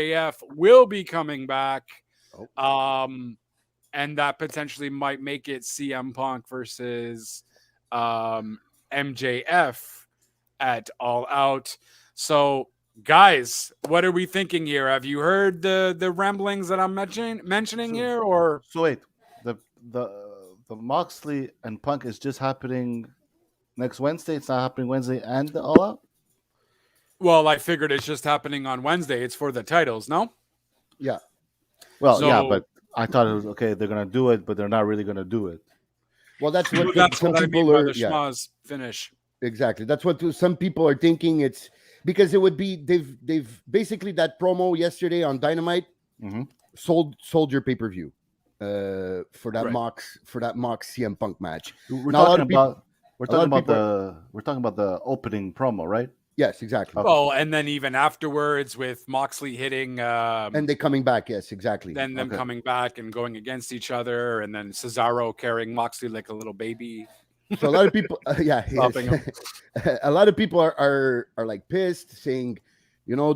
MJF will be coming back. Oh. And that potentially might make it CM Punk versus MJF at All Out. So, guys, what are we thinking here? Have you heard the ramblings that I'm mentioning So, here, or so wait, the the the Moxley and Punk is just happening next Wednesday. It's not happening Wednesday and the All Out. well, I figured it's just happening on Wednesday. It's for the titles, no? Yeah. Well, yeah, So but I thought it was okay. They're gonna do it, but they're not really gonna do it. Well, that's what that's some what I mean people by are. the Yeah, schmaz finish. exactly. That's what some people are thinking. It's because it would be they've basically that promo yesterday on Dynamite Hmm. sold your pay-per-view for that Right. Mox CM Punk match. We're Now, a lot talking of people- about we're talking about the opening promo, right? Yes, exactly. Okay. Well, and then even afterwards with Moxley hitting And they coming back. Yes, exactly. then them Okay. coming back and going against each other, and then Cesaro carrying Moxley like a little baby. So a lot of people, Stopping him. a lot of people are like pissed, saying,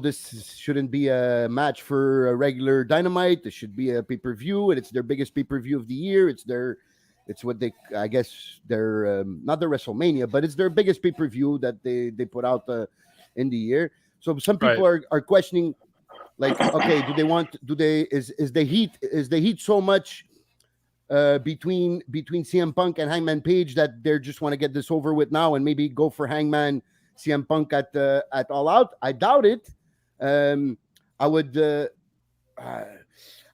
this shouldn't be a match for a regular Dynamite. This should be a pay-per-view, and it's their biggest pay-per-view of the year. It's what they, I guess, their not their WrestleMania, but it's their biggest pay-per-view that they put out in the year. So some people are questioning, like, okay, is the heat so much between CM Punk and Hangman Page that they just want to get this over with now and maybe go for Hangman CM Punk at All Out? I doubt it. I would.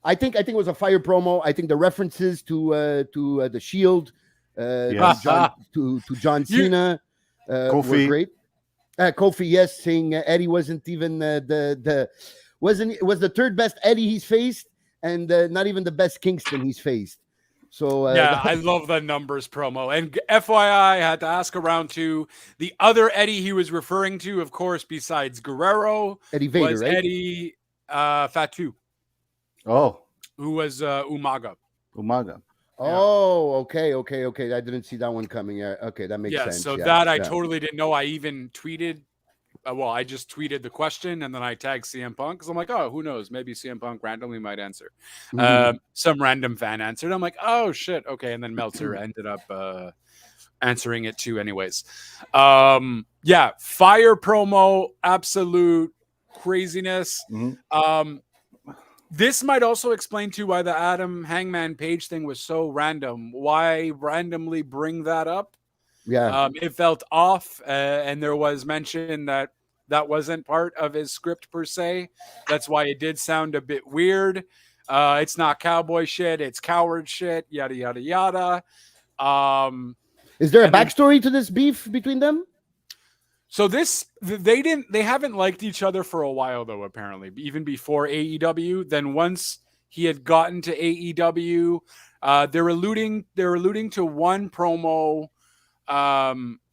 I think it was a fire promo. I think the references to the Shield, Yes. to John Cena, were Kofi. great. Kofi, yes, saying Eddie wasn't even was the third best Eddie he's faced, and not even the best Kingston he's faced. So Yeah, I love the numbers promo. And FYI, I had to ask around to the other Eddie he was referring to, of course, besides Guerrero, Eddie Vader, was right? Eddie Fatu, Oh, who was Umaga. Umaga. Oh, okay. I didn't see that one coming. Okay, that makes Yeah, sense. so yeah, that I yeah. totally didn't know. I even tweeted. I just tweeted the question and then I tagged CM Punk because I'm like, oh, who knows? Maybe CM Punk randomly might answer. Some random fan answered. I'm like, oh shit, okay. And then Meltzer ended up answering it too, anyways. Yeah, fire promo, absolute craziness. Mhm. This might also explain too why the Adam Hangman Page thing was so random. Why randomly bring that up? Yeah. It felt off, and there was mention that wasn't part of his script per se. That's why it did sound a bit weird. It's not cowboy shit; it's coward shit. Yada yada yada. Is there a and then- backstory to this beef between them? So they haven't liked each other for a while though, apparently, even before AEW. Then once he had gotten to AEW, they're alluding to one promo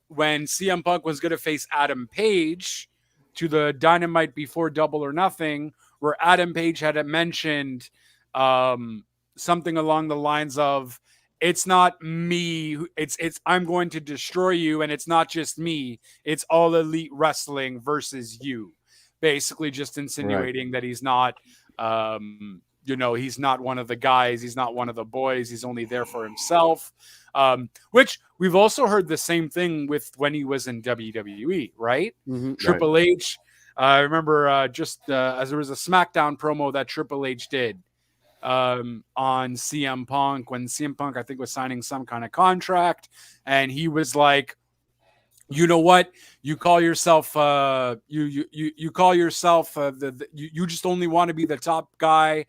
when CM Punk was going to face Adam Page to the Dynamite before Double or Nothing, where Adam Page had mentioned something along the lines of, it's not me, it's I'm going to destroy you, and it's not just me, it's all Elite Wrestling versus you. Basically just insinuating that he's not he's not one of the guys, he's not one of the boys, he's only there for himself. Which we've also heard the same thing with when he was in WWE, right? Mm-hmm. Triple H. I remember as there was a Smackdown promo that Triple H did on CM Punk when CM Punk, I think, was signing some kind of contract, and he was like, you know what? You call yourself you call yourself you just only want to be the top guy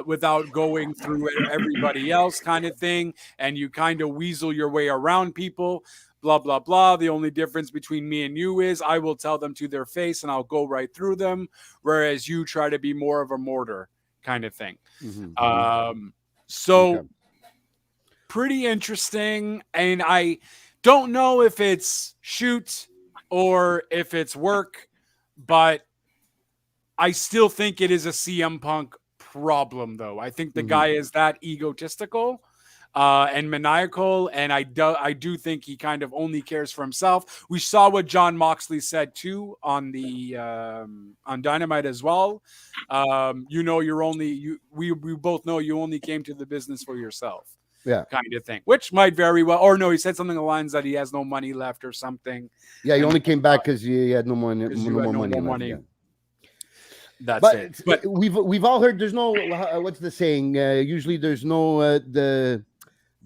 without going through everybody else, kind of thing, and you kind of weasel your way around people. Blah blah blah. The only difference between me and you is I will tell them to their face and I'll go right through them, whereas you try to be more of a mortar kind of thing. Mm-hmm. So Okay. pretty interesting, and I don't know if it's shoot or if it's work, but I still think it is a CM Punk problem, though. I think the guy is that egotistical and maniacal, and I do think he kind of only cares for himself. We saw what John Moxley said too on the on Dynamite as well. You're only we both know you only came to the business for yourself. Yeah. Kind of thing, which might very well, or no, he said something along the lines that he has no money left or something. Yeah, he only came back because he had no more You had money left. Yeah. That's But it. But we've all heard there's no what's the saying? Usually there's no the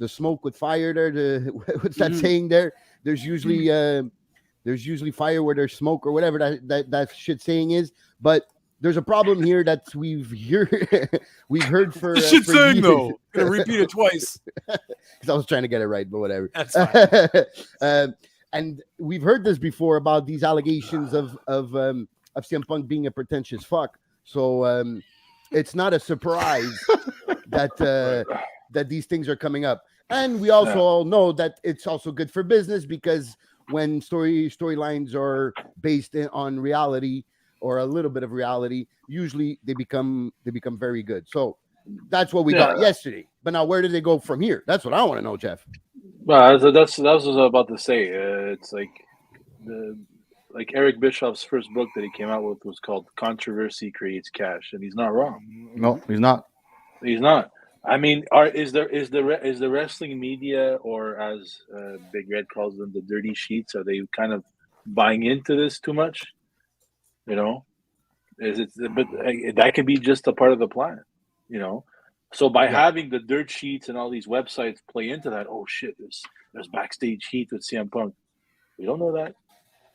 smoke with fire there. What's that saying there? There's usually fire where there's smoke or whatever that shit saying is. But there's a problem here that we've heard for the shit for saying years. though. Gonna repeat it twice because I was trying to get it right, but whatever. That's fine. And we've heard this before about these allegations of CM Punk being a pretentious fuck. So it's not a surprise that these things are coming up. And we also all know that it's also good for business because when storylines are based on reality or a little bit of reality, usually they become very good. So that's what we got yesterday. But now where do they go from here? That's what I want to know, Jeff. Well, that's what I was about to say. It's like Eric Bischoff's first book that he came out with was called "Controversy Creates Cash," and he's not wrong. No, he's not. He's not. I mean, is the wrestling media, or as Big Red calls them, the dirty sheets? Are they kind of buying into this too much? You know, is it? But that could be just a part of the plan. You know, so by having the dirt sheets and all these websites play into that, oh shit, there's backstage heat with CM Punk. We don't know that.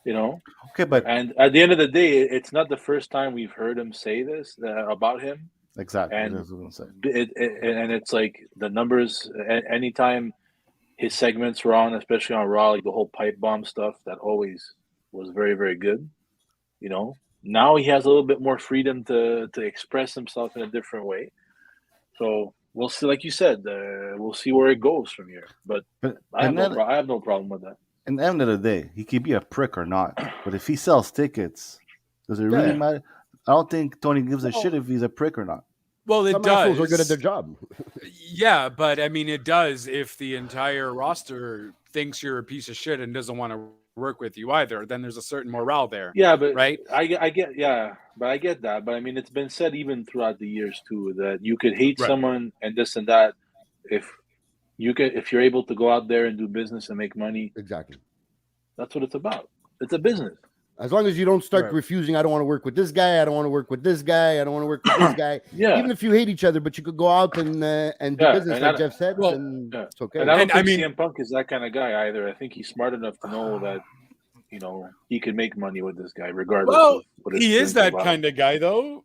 You know. Okay, but and at the end of the day, it's not the first time we've heard him say this about him. Exactly. And that's what I'm saying. And it's like the numbers. Anytime his segments were on, especially on Raw, like the whole pipe bomb stuff, that always was very, very good. You know, now he has a little bit more freedom to express himself in a different way. So we'll see. Like you said, we'll see where it goes from here. But I have no problem with that. At the end of the day, he could be a prick or not. But if he sells tickets, does it really matter? I don't think Tony gives a shit if he's a prick or not. Well, Some assholes are good at their job. Yeah, but I mean, it does if the entire roster thinks you're a piece of shit and doesn't want to work with you either. Then there's a certain morale there. Yeah, but right? I get but I get that. But I mean, it's been said even throughout the years too that you could hate someone and this and that if you're able to go out there and do business and make money. Exactly. That's what it's about. It's a business. As long as you don't start refusing, I don't want to work with this guy. I don't want to work with this guy. I don't want to work with this guy. Even if you hate each other, but you could go out and do business, like Jeff said. Then it's okay. And I don't think CM Punk is that kind of guy either. I think he's smart enough to know that he can make money with this guy regardless. Well, of what he is that kind of guy, though.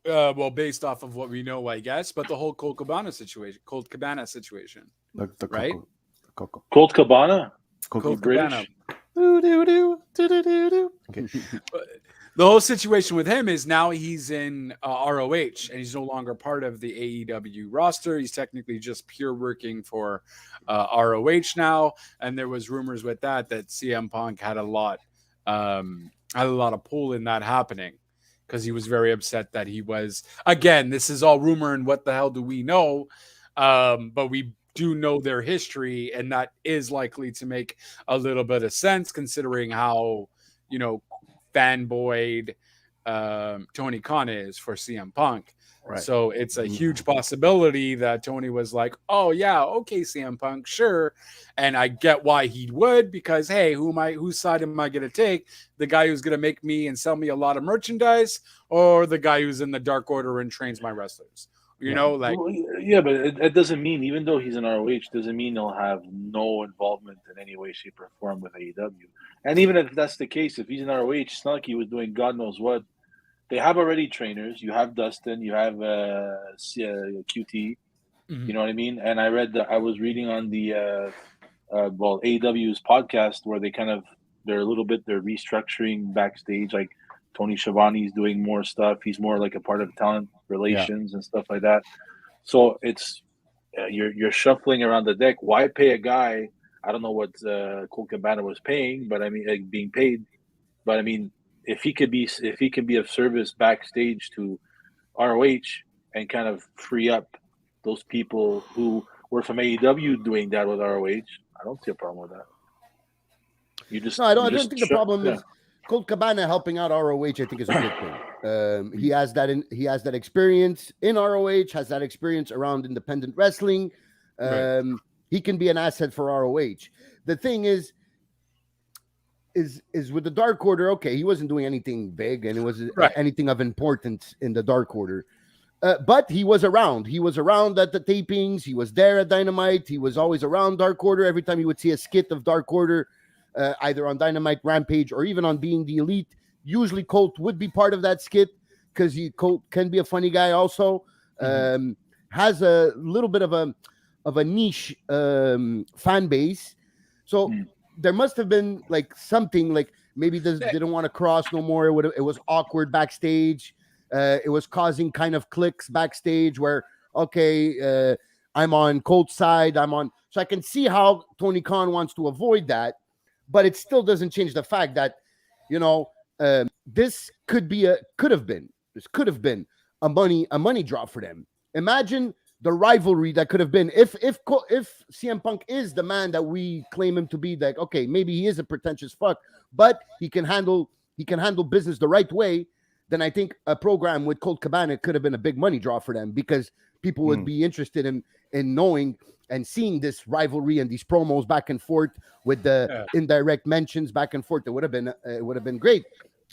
Based off of what we know, I guess. But the whole Colt Cabana situation, right? Colt Cabana, Colt British. Cabana. Okay. The whole situation with him is now he's in ROH and he's no longer part of the AEW roster. He's technically just pure working for ROH now. And there was rumors with that CM Punk had a lot of pull in that happening because he was very upset that he was, again, this is all rumor and what the hell do we know? But we do know their history, and that is likely to make a little bit of sense considering how, fanboyed Tony Khan is for CM Punk. Right. So it's a huge possibility that Tony was like, oh yeah, okay, CM Punk, sure. And I get why he would, because hey, whose side am I gonna take? The guy who's gonna make me and sell me a lot of merchandise, or the guy who's in the Dark Order and trains my wrestlers? But it doesn't mean, even though he's in ROH, doesn't mean he'll have no involvement in any way, shape, or form with AEW. And even if that's the case, if he's in ROH, it's not like he was doing God knows what. They have already trainers. You have Dustin. You have QT. Mm-hmm. You know what I mean? And I was reading on the AEW's podcast where they're restructuring backstage. Like Tony Schiavone's doing more stuff. He's more like a part of talent relations and stuff like that. So it's you're shuffling around the deck. Why pay a guy? I don't know what Colt Cabana was paying, but I mean, like, being paid. But I mean, if he could be of service backstage to ROH and kind of free up those people who Or from AEW doing that with ROH, I don't see a problem with that. You just No, I don't. you I don't just think the show- problem yeah. is Colt Cabana helping out ROH. I think is a good thing. He has that. He has that experience in ROH. Has that experience around independent wrestling. Right. He can be an asset for ROH. The thing is with the Dark Order. Okay, he wasn't doing anything big, and it wasn't Right. anything of importance in the Dark Order. But he was around. He was around at the tapings. He was there at Dynamite. He was always around Dark Order. Every time you would see a skit of Dark Order, either on Dynamite, Rampage, or even on Being the Elite, usually Colt would be part of that skit because Colt can be a funny guy also. Has a little bit of a niche fan base. So there must have been like something like maybe they didn't want to cross no more. It was awkward backstage. It was causing kind of cliques backstage where, okay, I'm on Colt's side. So I can see how Tony Khan wants to avoid that, but it still doesn't change the fact that, this could have been a money drop for them. Imagine the rivalry that could have been if CM Punk is the man that we claim him to be. Like, okay, maybe he is a pretentious fuck, but he can handle business the right way. Then I think a program with Colt Cabana could have been a big money draw for them because people would be interested in knowing and seeing this rivalry and these promos back and forth with the indirect mentions back and forth. It would have been great.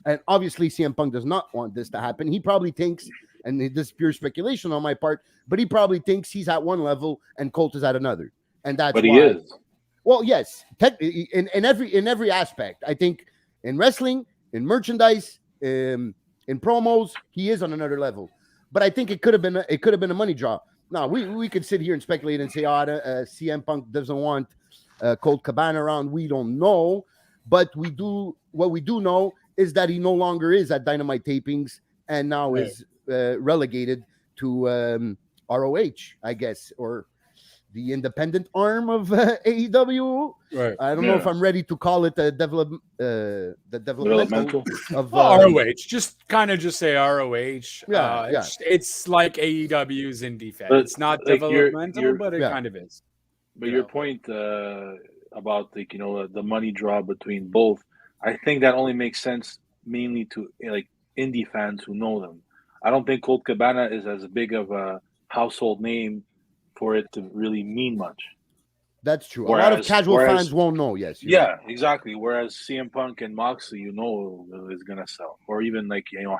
And obviously CM Punk does not want this to happen. He probably thinks, and this is pure speculation on my part, but he probably thinks he's at one level and Colt is at another. And that's But why. he is. Well, yes, in every aspect. I think in wrestling, in merchandise, in promos, he is on another level. But I think it could have been a money draw. Now we could sit here and speculate and say, CM Punk doesn't want Colt Cabana around. We don't know, but what we do know is that he no longer is at Dynamite tapings and now is relegated to ROH, I guess, or the independent arm of AEW. Right. I don't know if I'm ready to call it the developmental of ROH. Just say ROH. Yeah. It's like AEW's indie fan. But, it's not like, developmental, but it kind of is. But your point about the money draw between both, I think that only makes sense mainly to like indie fans who know them. I don't think Colt Cabana is as big of a household name for it to really mean much. That's true. A lot of casual fans won't know. Yes. Yeah, exactly. Whereas CM Punk and Moxley, is gonna sell. Or even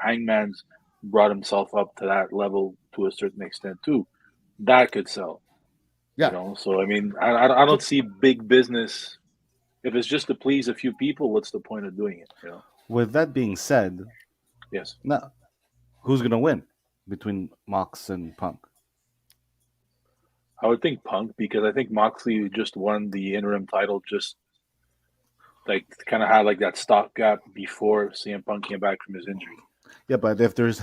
Hangman's brought himself up to that level to a certain extent too. That could sell. Yeah. So I mean, I don't see big business. If it's just to please a few people, what's the point of doing it? With that being said, yes. Now, who's gonna win between Mox and Punk? I would think Punk, because I think Moxley just won the interim title, just like kind of had like that stopgap before CM Punk came back from his injury. Yeah, but if there's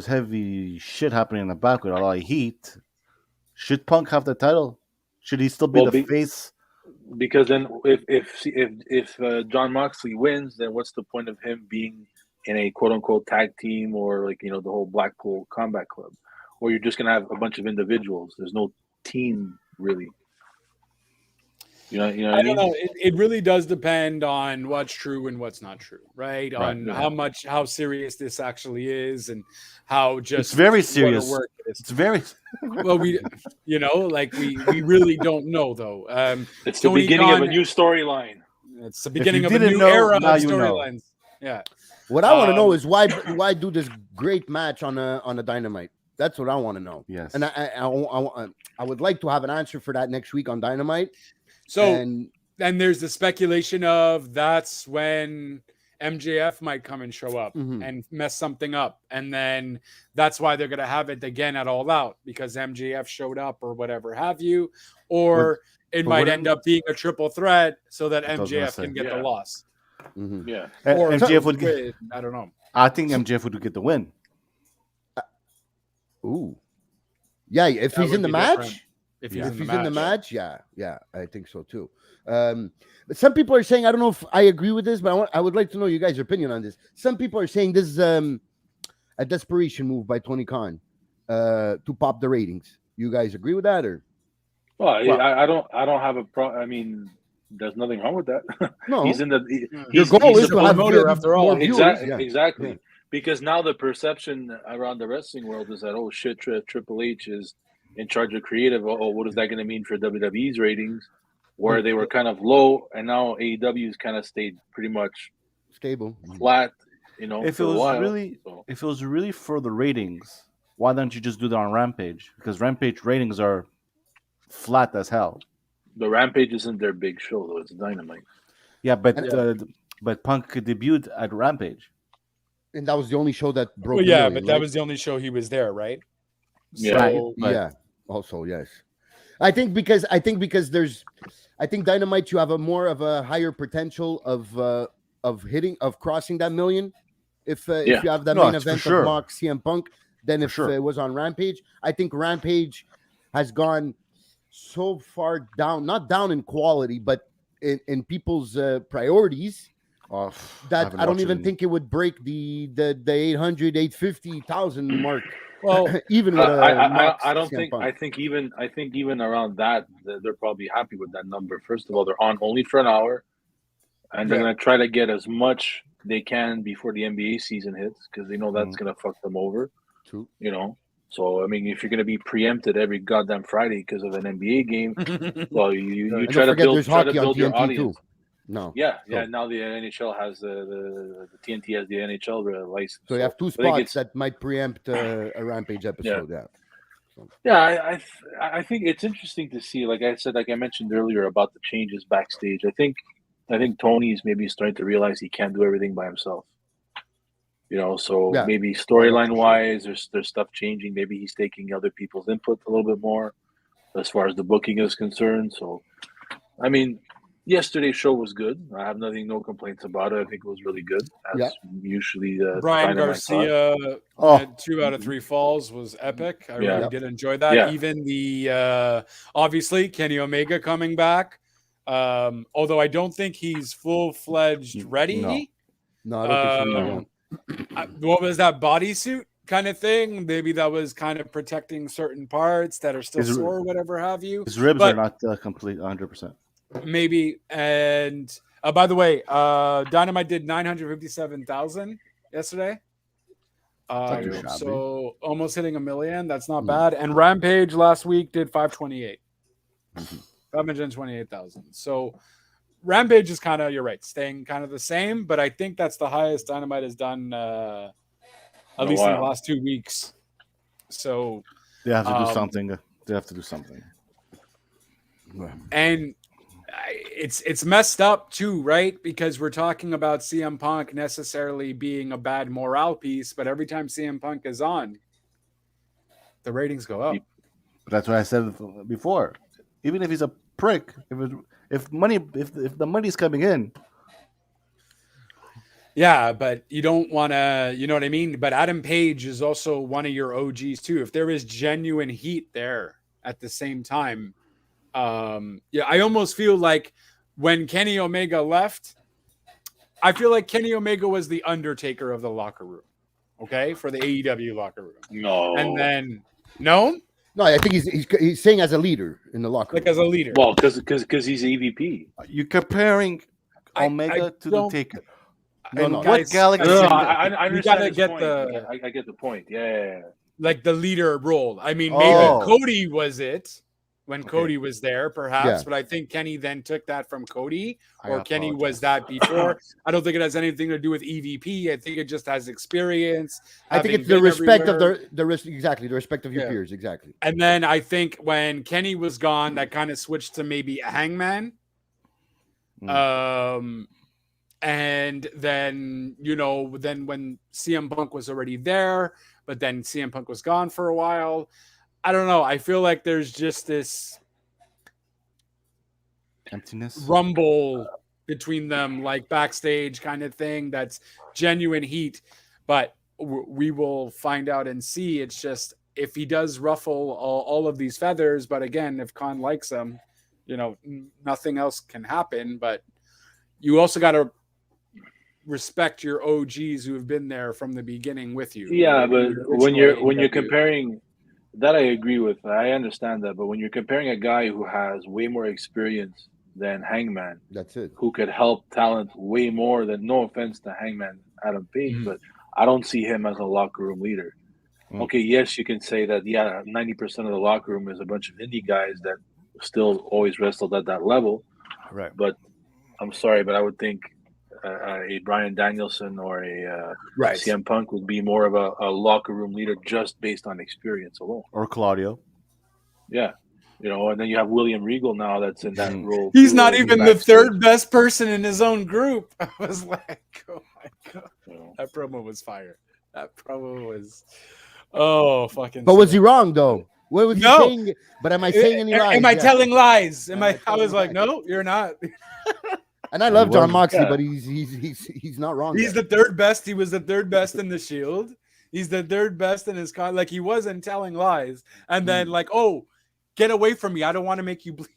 heavy shit happening in the back with a lot of heat, should Punk have the title? Should he still be the face? Because then, if John Moxley wins, then what's the point of him being in a quote unquote tag team or the whole Blackpool Combat Club, or you're just gonna have a bunch of individuals? There's no team really. I don't know. It really does depend on what's true and what's not true, right? On how serious this actually is and how just it's very serious. Work it is. It's very well. We really don't know though. It's the beginning of a new storyline. It's the beginning of a new era of storylines. Yeah. What I want to know is why do this great match on a Dynamite? That's what I want to know. Yes. And I would like to have an answer for that next week on Dynamite. So and there's the speculation of that's when MJF might come and show up and mess something up. And then that's why they're going to have it again at All Out, because MJF showed up or whatever have you. Or it might end up being a triple threat so that MJF can get the loss. Mm-hmm. Yeah. Or MJF would get, I don't know. I think MJF would get the win. Ooh. Yeah, if he's in the match. If he's in the match, yeah, I think so too. But some people are saying, I don't know if I agree with this, but I would like to know you guys' opinion on this. Some people are saying this is a desperation move by Tony Khan to pop the ratings. You guys agree with that, or? Well, I don't have a I mean, there's nothing wrong with that. No, He's in the. your goal he's is to have promoter after all. more viewers. Exactly. Yeah. Because now the perception around the wrestling world is that, oh shit, Triple H is in charge of creative. Oh, what is that going to mean for WWE's ratings? Where they were kind of low, and now AEW's kind of stayed pretty much Stable. flat. If for it a was while. really, So, if it was really for the ratings, why don't you just do that on Rampage? Because Rampage ratings are flat as hell. the Rampage isn't their big show, though. It's Dynamite. Yeah, but Punk debuted at Rampage. And that was the only show that broke. Well, the yeah, million, but that right? was the only show he was there, right? Yeah. So, But- Yeah. Also, yes. I think because there's, I think Dynamite, you have a more of a higher potential of crossing that million if you have that No, main it's for event sure. of Mox CM Punk than if sure. it was on Rampage. I think Rampage has gone so far down, not down in quality, but in people's priorities. Oh, That haven't I don't watched even it. think it would break the 800, 850,000 mark. well, Even with I don't CM think. Punk. I think even around that, they're probably happy with that number. First of all, they're on only for an hour, and they're Yeah. going to try to get as much they can before the NBA season hits because they know that's going to fuck them over. True. So I mean, if you're going to be preempted every goddamn Friday because of an NBA game, well, you And try don't to forget build there's hockey on your TNT audience. too. No. Yeah. So- Now the NHL has the TNT has the NHL license. So you have two I think spots it's- that might preempt a Rampage episode. Yeah. Yeah, I think it's interesting to see. Like I mentioned earlier about the changes backstage. I think Tony's maybe starting to realize he can't do everything by himself. So Yeah. maybe storyline wise, there's stuff changing. Maybe he's taking other people's input a little bit more as far as the booking is concerned. So, I mean, yesterday's show was good. I have no complaints about it. I think it was really good. As Yeah. usually, Brian Dynamite thought. Garcia Oh. had 2 out of 3 falls was epic. I Yeah. really did enjoy that. Yeah. Even the obviously Kenny Omega coming back. Although I don't think he's full-fledged ready. No. No, I don't think so. Um, what was that bodysuit kind of thing? Maybe that was kind of protecting certain parts that are still His- sore, whatever have you. His ribs but- are not complete 100%. Maybe. And by the way, Dynamite did 957,000 yesterday. Not too shabby. So almost hitting 1 million. That's not bad. And Rampage last week did 528. 528,000. So Rampage is kind of, you're right, staying kind of the same, but I think that's the highest Dynamite has done at least in the last 2 weeks. So They have to do something. They have to do something. and it's messed up too, right? Because we're talking about CM Punk necessarily being a bad morale piece, but every time CM Punk is on, the ratings go up. But that's what I said before. Even if he's a prick, if the money's coming in, Yeah, but you don't want to, you know what I mean? But Adam Page is also one of your OGs too. If there is genuine heat there at the same time, I almost feel like when Kenny Omega left, I feel like Kenny Omega was the Undertaker of the locker room, okay, for the AEW locker room. No. And then, no, I think he's saying as a leader in the locker room. like as a leader. Well, because he's EVP. you're comparing I Omega to the don't- Taker. No, And no. What guys, galaxy? No, You I you understand gotta his get point. the I get the point. Yeah. like the leader role. I mean, maybe Oh. Cody was it when Cody was there, perhaps, Yeah. but I think Kenny then took that from Cody, I or Kenny apologize. was that before. I don't think it has anything to do with EVP. I think it just has experience. I think having it's the been respect everywhere. of the respect of your Yeah. peers. Exactly. And then I think when Kenny was gone, that kind of switched to maybe a Hangman. And then, then when CM Punk was already there, but then CM Punk was gone for a while. I don't know. I feel like there's just this Emptiness. rumble between them, like backstage kind of thing. That's genuine heat. But we will find out and see. It's just if he does ruffle all of these feathers, but again, if Khan likes him, nothing else can happen. But you also got to respect your OGs who have been there from the beginning with you. Yeah, but The when original you're AEW. comparing That I agree with. I understand that, but when you're comparing a guy who has way more experience than Hangman, That's it. who could help talent way more than, no offense to Hangman Adam Page, Mhm. but I don't see him as a locker room leader. Mm. Okay, yes, you can say that, 90% of the locker room is a bunch of indie guys that still always wrestled at that level, Right. but I'm sorry, but I would think a Bryan Danielson or a Right. CM Punk would be more of a locker room leader just based on experience alone. Or Claudio. Yeah. And then you have William Regal now that's in that Mhm. role. He's too, not like, even the backstage. third best person in his own group. I was like, oh my god, that promo was fire. That promo was, oh fucking. But was he sick. wrong though? What was he No. saying? But am I saying any lies? Am I Yeah. telling lies? Am I I telling was like, lies? no, you're not. And I love He John was. Moxley, Yeah. but he's not wrong. He's there. the third best. He was the third best in the Shield. He's the third best in his like he wasn't telling lies. And then like, oh, get away from me. I don't want to make you bleed.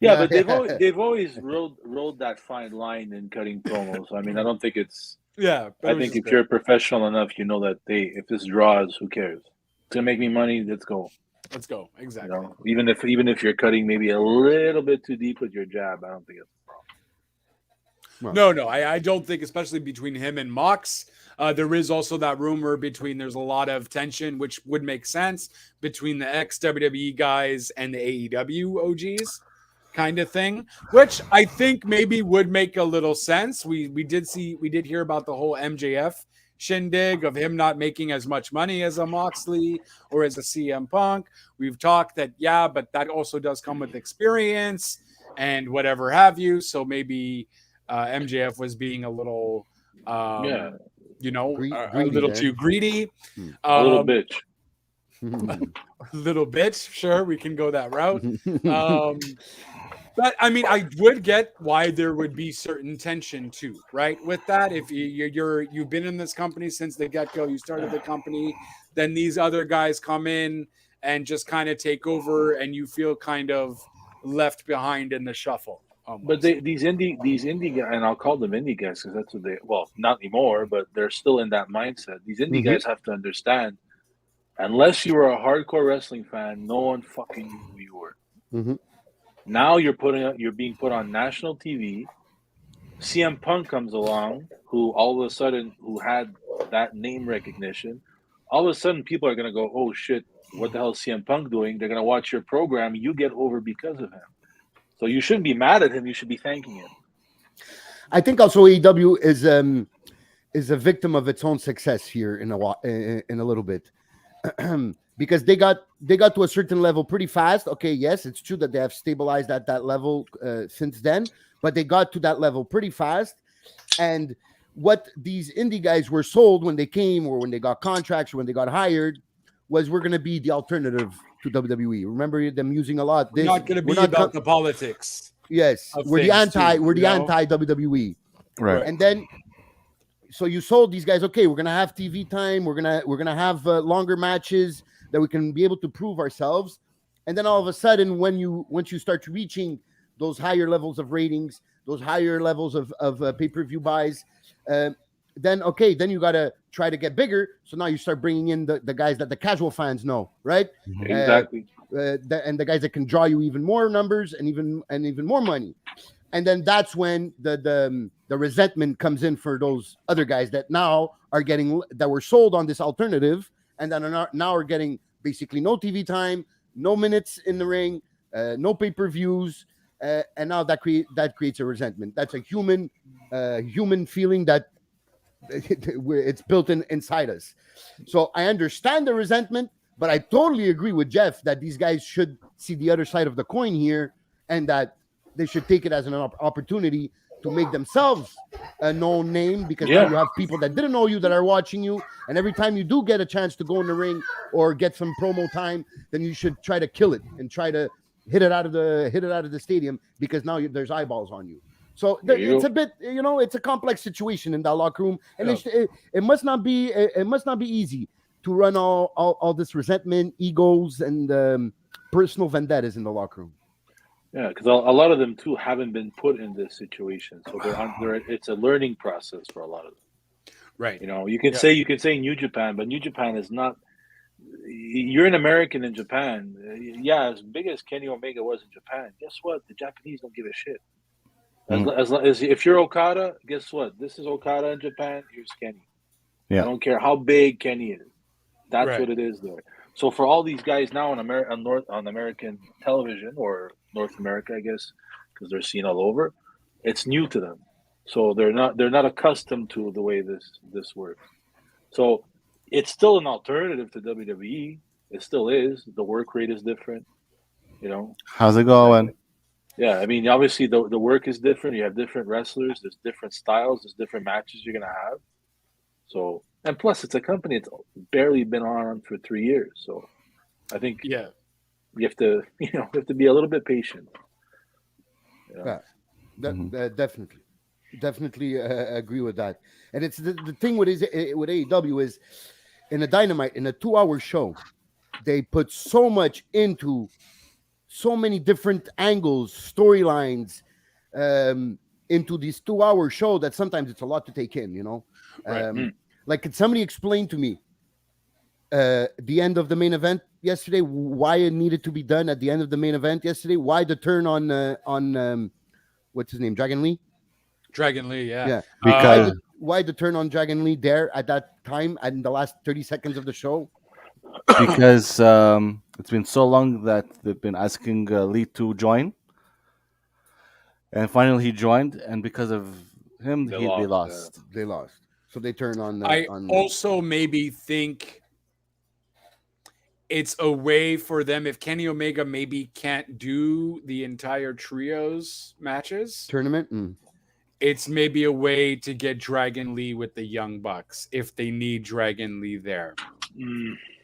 Yeah, Yeah, but yeah. they've always rode that fine line in cutting promos. I mean, I don't think it's. Yeah. I think if you're professional enough, you know that if this draws, who cares? It's gonna make me money. Let's go. Let's go. Exactly. Even if you're cutting maybe a little bit too deep with your jab, I don't think it's a problem. No, I don't think, especially between him and Mox. There is also that rumor there's a lot of tension, which would make sense between the ex-WWE guys and the AEW OGs kind of thing, which I think maybe would make a little sense. We did hear about the whole MJF shindig of him not making as much money as a Moxley or as a CM Punk. We've talked that, but that also does come with experience and whatever have you. So maybe MJF was being a little, a little there. too greedy. A little bitch. Little bitch. Sure, we can go that route. But I mean, I would get why there would be certain tension too, right? With that, if you've been in this company since the get-go, you started the company, then these other guys come in and just kind of take over, and you feel kind of left behind in the shuffle. Almost. But these indie guys, and I'll call them indie guys because that's what not anymore, but they're still in that mindset. These indie guys have to understand, unless you were a hardcore wrestling fan, no one fucking knew who you were. Mm-hmm. Now you're being put on national TV. CM Punk comes along, who had that name recognition. All of a sudden, people are gonna go, "Oh shit, what the hell is CM Punk doing?" They're gonna watch your program. You get over because of him. So you shouldn't be mad at him. You should be thanking him. I think also AEW is a victim of its own success here in a little bit. Because they got to a certain level pretty fast. Okay, yes, it's true that they have stabilized at that level since then, but they got to that level pretty fast. And what these indie guys were sold when they came, or when they got contracts, or when they got hired, was we're going to be the alternative to WWE. Remember them using a lot. We're not going to be about the politics. Yes, we're the anti WWE. Right. And then, so you sold these guys. Okay, we're gonna have TV time. We're gonna have longer matches that we can be able to prove ourselves. And then all of a sudden, once you start reaching those higher levels of ratings, those higher levels of pay-per-view buys, then you gotta try to get bigger. So now you start bringing in the guys that the casual fans know, right? Exactly. And the guys that can draw you even more numbers and even more money. And then that's when the resentment comes in for those other guys that now that were sold on this alternative, and then now are getting basically no TV time, no minutes in the ring, no pay-per-views, and now that creates a resentment. That's a human feeling that it's built inside us. So I understand the resentment, but I totally agree with Jeff that these guys should see the other side of the coin here, and that they should take it as an opportunity to make themselves a known name, because now you have people that didn't know you that are watching you, and every time you do get a chance to go in the ring or get some promo time, then you should try to kill it and try to hit it out of the stadium, because now there's eyeballs on you. So it's a bit, it's a complex situation in that locker room, and it must not be easy to run all this resentment, egos, and personal vendettas in the locker room. Yeah, because a lot of them too haven't been put in this situation, so it's a learning process for a lot of them. Right. You can say New Japan, but New Japan is not. you're an American in Japan. Yeah, as big as Kenny Omega was in Japan, guess what? The Japanese don't give a shit. As if you're Okada, guess what? This is Okada in Japan. Here's Kenny. Yeah. I don't care how big Kenny is. That's Right. what it is there. So for all these guys now on American television or North America, I guess, because they're seen all over, it's new to them. So they're not accustomed to the way this works. So it's still an alternative to WWE. It still is. The work rate is different. How's it going? Yeah, I mean, obviously the work is different. You have different wrestlers. There's different styles. There's different matches you're gonna have. So, and plus, it's a company that's barely been on for 3 years. So, I think you have to be a little bit patient. Yeah, definitely agree with that. And it's the thing with AEW is in a Dynamite, in a 2-hour show, they put so much into so many different angles, storylines into this 2-hour show that sometimes it's a lot to take in, Right. Like, could somebody explain to me the end of the main event yesterday, why it needed to be done at the end of the main event yesterday? Why the turn on what's his name, Dragon Lee? Dragon Lee, yeah. Because Why the turn on Dragon Lee there at that time and in the last 30 seconds of the show? because it's been so long that they've been asking Lee to join, and finally he joined, and because of him, They they lost, lost. They lost, so they turn on. I also maybe think it's a way for them if Kenny Omega maybe can't do the entire trios matches. tournament. It's maybe a way to get Dragon Lee with the Young Bucks if they need Dragon Lee there.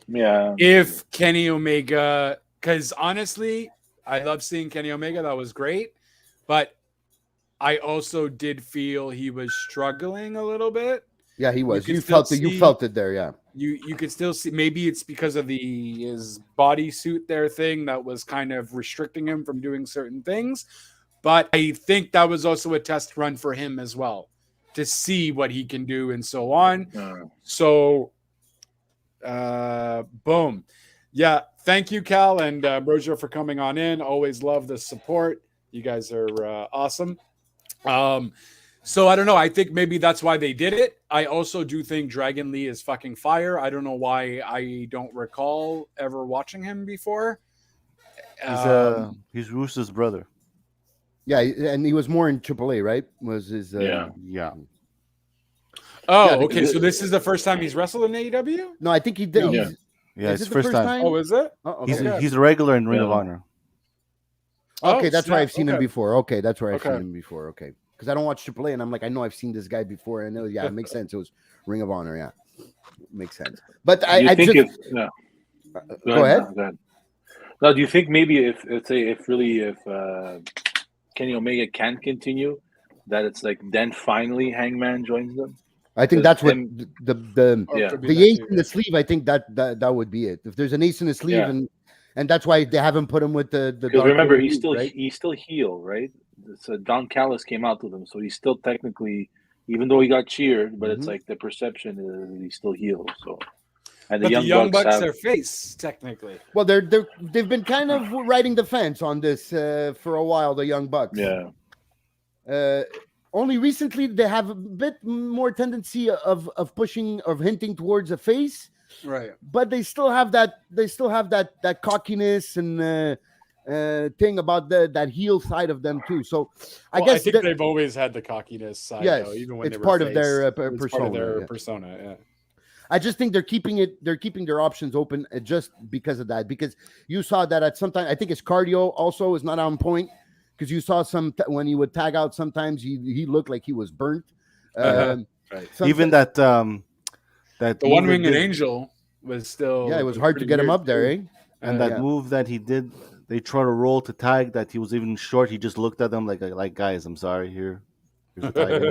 Yeah. If Kenny Omega, because honestly, I love seeing Kenny Omega. That was great. But I also did feel he was struggling a little bit. Yeah, he was. You You still felt it. You felt it there. Yeah. You could still see, maybe it's because of his bodysuit there thing that was kind of restricting him from doing certain things. But I think that was also a test run for him as well to see what he can do and so on. So, boom. Yeah. Thank you, Cal and Brozier, for coming on in. Always love the support. You guys are awesome. So I don't know. I think maybe that's why they did it. I also do think Dragon Lee is fucking fire. I don't know why I don't recall ever watching him before. He's Rooster's brother. Yeah, and he was more in AAA, right? Was his? Yeah. Oh, Yeah, okay. So this is the first time he's wrestled in AEW? No, I think he did. No. Yeah, Yeah, is it's it the first time. Oh, is it? Oh, okay. He's a regular in Ring of Honor. Okay, that's where snap. I've seen him Okay. before. Okay, that's where I've Okay. seen him before. Okay, because I don't watch AAA, and I'm like, I know I've seen this guy before. I know, yeah, it makes sense. It was Ring of Honor, yeah, makes sense. But Do you I think just Go ahead. ahead. Go ahead. Now, do you think maybe if Kenny Omega can continue, that it's like then finally Hangman joins them? I think that's what the Or it Yeah. could be the that ace too, in yeah. the sleeve. I think that would be it. If there's an ace in the sleeve, Yeah. and that's why they haven't put him with the. Because remember, Dark he's Order, right? still heel, right? So Don Callis came out with him, so he's still technically, even though he got cheered, but it's Mhm. like the perception is he's still heel. So, and But the Young Bucks have, are face, technically. Well, they've been kind of riding the fence on this for a while. The Young Bucks. yeah, Only recently they have a bit more tendency of pushing, of hinting towards a face, Right. but they still have that that cockiness and thing about that heel side of them too. So I Well, I guess think that- they've always had the cockiness side, Yes, though, even when it's they were part of face. their, It's part of persona, their yeah. persona, yeah. I just think they're keeping their options open just because of that. Because you saw that at some time, I think his cardio also is not on point. Because you saw when he would tag out, sometimes he looked like he was burnt. Right. Even that The move One he Winged did- Angel was still. yeah, it was hard to pretty get him weird, up there, too. eh? and that yeah. move that he did, they tried to roll to tag that he was even short. He just looked at them like guys, I'm sorry. Here's a tag.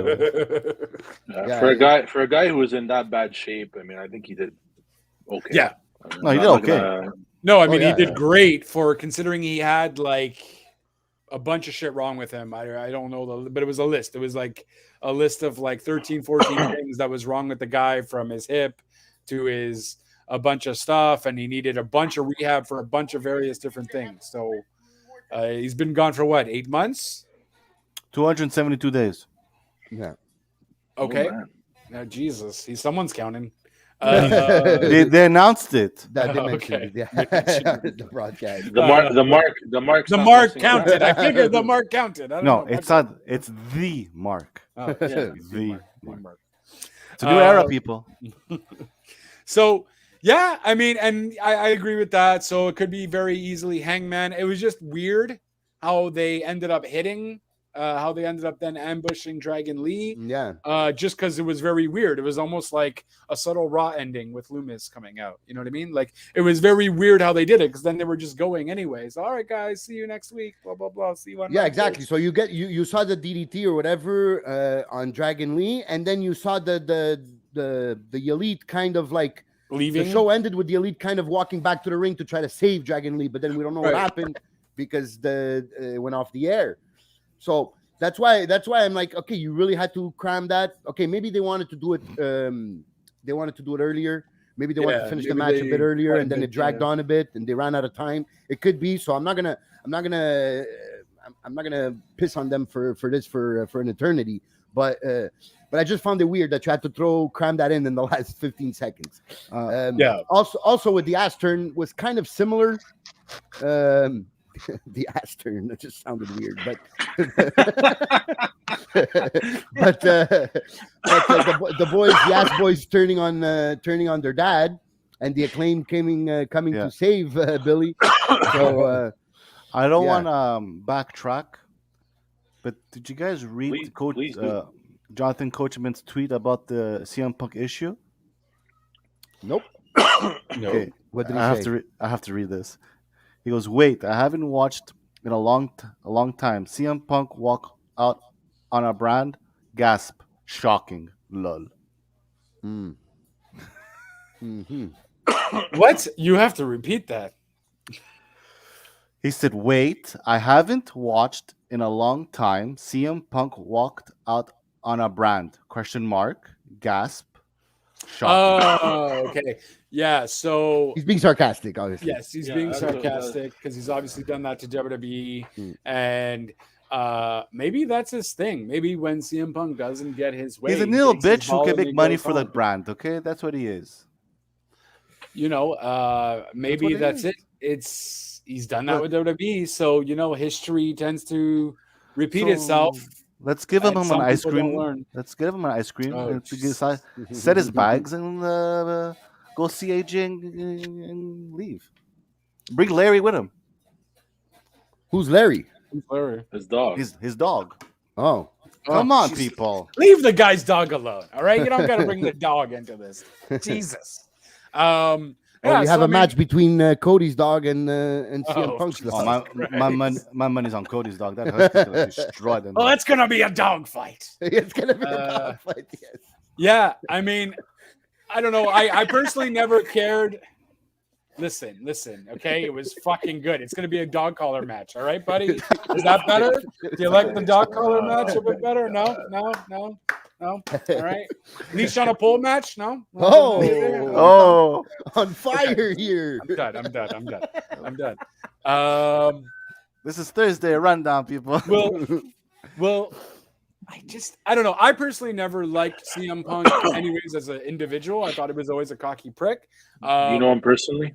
Yeah, for a guy who was in that bad shape, I mean, I think he did okay. Yeah. No, he I'm did not okay. gonna- No, I Oh, mean, yeah, he did yeah. great for considering he had like a bunch of shit wrong with him. I don't know, but it was a list. It was like a list of like 13, 14 things that was wrong with the guy, from his hip to his a bunch of stuff, and he needed a bunch of rehab for a bunch of various different things. So he's been gone for what, 8 months? 272 days. Yeah. Okay. Oh, Jesus, someone's counting. They announced it. That they mentioned Okay. it, yeah. the broadcast. the mark The mark counted. I figured the mark counted. I don't No, know. it's not. It's the mark. Oh, Yeah. The mark. mark. It's a new era, people. So yeah, I mean, and I agree with that. So it could be very easily Hangman. It was just weird how they ended up hitting, how they ended up then ambushing Dragon Lee. Yeah. Just because it was very weird. It was almost like a subtle Raw ending with Loomis coming out. You know what I mean? Like it was very weird how they did it because then they were just going anyways. All right, guys, see you next week. Blah blah blah. See you on. Yeah, Rampage. exactly. So you saw the DDT or whatever on Dragon Lee, and then you saw the Elite kind of like Leaving. the show ended with the Elite kind of walking back to the ring to try to save Dragon Lee, but then we don't know what Right. happened because it went off the air. So that's why I'm like, okay, you really had to cram that. Okay, maybe they wanted to do it. They wanted to do it earlier. Maybe they wanted to finish the maybe match a bit they earlier, and then wanted it dragged to- on a bit, and they ran out of time. It could be. So I'm not gonna piss on them for this for an eternity. But I just found it weird that you had to cram that in the last 15 seconds. Yeah. Also with the ass turn was kind of similar. The ass turn, that just sounded weird, but the boys, the ass boys turning on their dad, and the Acclaim coming to save Billy. So I don't yeah. want to backtrack, but did you guys read Please do. Jonathan Coachman's tweet about the CM Punk issue? nope. No. Okay, What did he I say? have to read this. He goes, "Wait, I haven't watched in a long time. CM Punk walk out on a brand. Gasp! Shocking. Lol." Mm. Mhm. What? You have to repeat that. He said, "Wait, I haven't watched in a long time. CM Punk walked out on a brand. Question mark. Gasp. Shocking." Oh, okay. Yeah. So He's being sarcastic, obviously. yes, he's Yeah, being that's what- sarcastic because he's obviously done that to WWE, Hmm. and maybe that's his thing. Maybe when CM Punk doesn't get his way, He's a he little takes his bitch who ball can and make he money goes for the home. brand. Okay, that's what he is. You know, maybe what it that's is. it. He's done that Look. with WWE, so you know, history tends to repeat So, itself. Let's give him and an some ice people don't cream. learn. Let's give him an ice cream. Oh, and jeez. set his bags and go see AJ and leave. Bring Larry with him. Who's Larry? His dog. His dog. Oh, Come on, jeez. people. Leave the guy's dog alone. All right, you don't got to bring the dog into this. Jesus. you have so, a match between Cody's dog and CM Oh, Punk's Jesus. dog. Oh, my money's on Cody's dog. That husky's gonna destroy them. Well, it's gonna be a dog fight. It's gonna be a Uh, dog fight. Yes. Yeah, I mean, I don't know. I personally never cared. Listen, okay? It was fucking good. It's going to be a dog collar match. All right, buddy? Is that better? Do you like the dog collar match a bit better? No? All right. Leash on a pole match? No? Oh, On fire here. I'm done. this is Thursday rundown, people. Well, I don't know. I personally never liked CM Punk anyways as an individual. I thought he was always a cocky prick. You know him personally?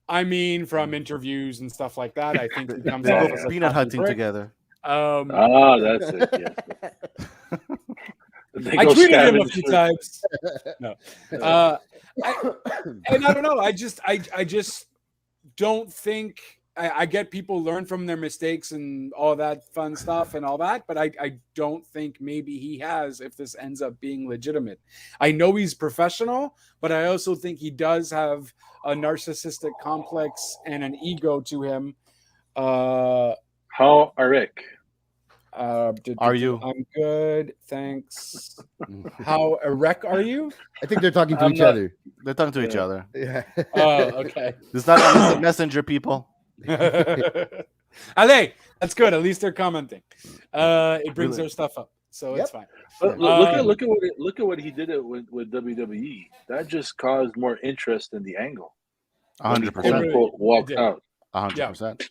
I mean, from interviews and stuff like that, I think he comes They off go as a peanut cocky hunting prick. together. That's it. Yes. They I go tweeted him a scavenge few for- times. No, and I don't know. I just don't think. I get people learn from their mistakes and all that fun stuff and all that, but I don't think maybe he has if this ends up being legitimate. I know he's professional, but I also think he does have a narcissistic complex and an ego to him. How are Rick? Are you? I'm good, thanks. How erect are you? I think they're talking to I'm each not- other. They're talking to each Yeah. other. Yeah. Oh, okay. This is not a messenger, people. Allez, that's good. At least they're commenting. It brings Really? their stuff up. so Yep. it's fine. But Um, look at what he did it with WWE. That just caused more interest in the angle when he quote 100%. unquote walked did. out. 100%.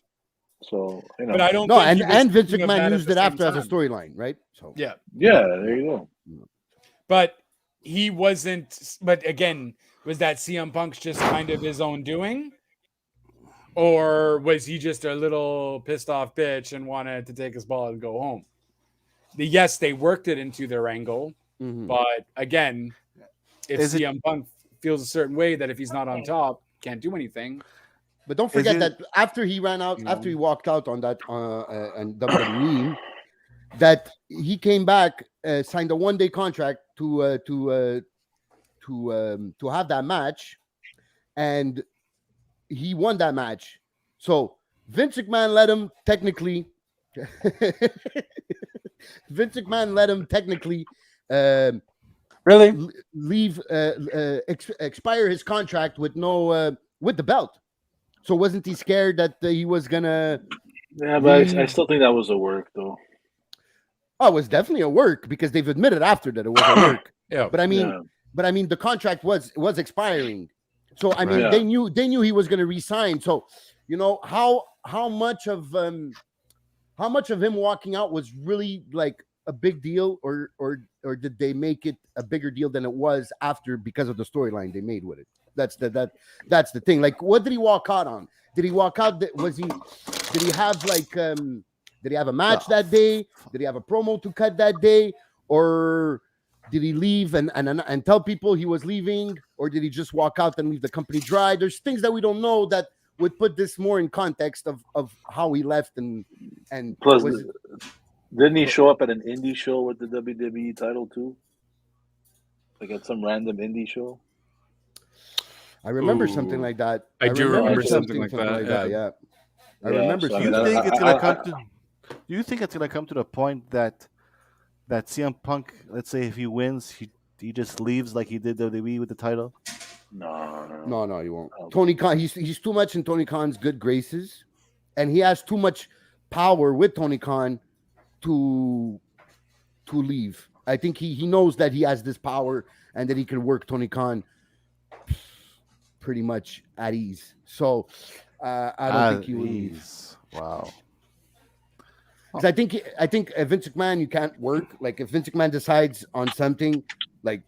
So But I don't No, think he was and Vince thinking of McMahon that at used the it same after as a time. storyline, right? So Yeah, yeah, there you go. but he wasn't. But again, was that CM Punk's just kind of his own doing? Or was he just a little pissed off bitch and wanted to take his ball and go home? Yes, they worked it into their angle, mhm. but again, if Is it- CM Punk feels a certain way that if he's not on top, can't do anything. But don't forget it- that after he ran out, You after know. he walked out on that on WWE, that he came back, signed a 1-day contract to have that match, and he won that match. So Vince McMahon let him technically. Vince McMahon let him technically Really? leave, expire his contract with no with the belt. So wasn't he scared that he was gonna? Yeah, but I leave? still think that was a work though. Oh, it was definitely a work because they've admitted after that it was a work. Yeah. But I mean, Yeah. the contract was expiring. So I mean, Right. they knew he was going to resign. So you know how much of him walking out was really like a big deal, or did they make it a bigger deal than it was after because of the storyline they made with it? That's the thing. Like, what did he walk out on? Did he walk out? Did he have like did he have a match that day? Did he have a promo to cut that day, or did he leave and tell people he was leaving, or did he just walk out and leave the company dry? There's things that we don't know that would put this more in context of how he left and Plus, was, didn't he show up at an indie show with the WWE title too? Like at some random indie show? I remember Ooh. something like that. I do remember something like that, Yeah, I Yeah, remember. so I Do you mean, think it's gonna I- come to? Do you think it's gonna come to the point that CM Punk, let's say, if he wins, he just leaves like he did WWE with the title? No. No, you won't. Oh. Tony Khan, he's too much in Tony Khan's good graces, and he has too much power with Tony Khan to leave. I think he knows that he has this power and that he can work Tony Khan pretty much at ease. So I don't think he will leave. Ease. Wow. 'Cause I think Vince McMahon, you can't work. Like if Vince McMahon decides on something, like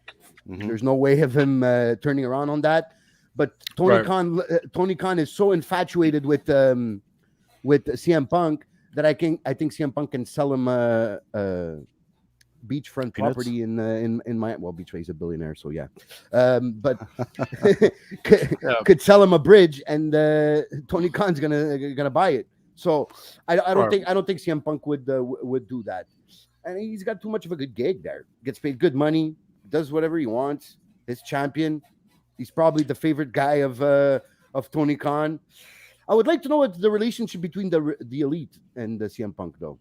Mhm. there's no way of him turning around on that. But Tony Right. Khan is so infatuated with CM Punk that I think CM Punk can sell him a beachfront Peanuts? property in my Beachway, he's a billionaire, so yeah. But could sell him a bridge, and Tony Khan's gonna buy it. So I don't think CM Punk would do that, and he's got too much of a good gig there. Gets paid good money, does whatever he wants. His champion. He's probably the favorite guy of Tony Khan. I would like to know what's the relationship between the Elite and the CM Punk, though.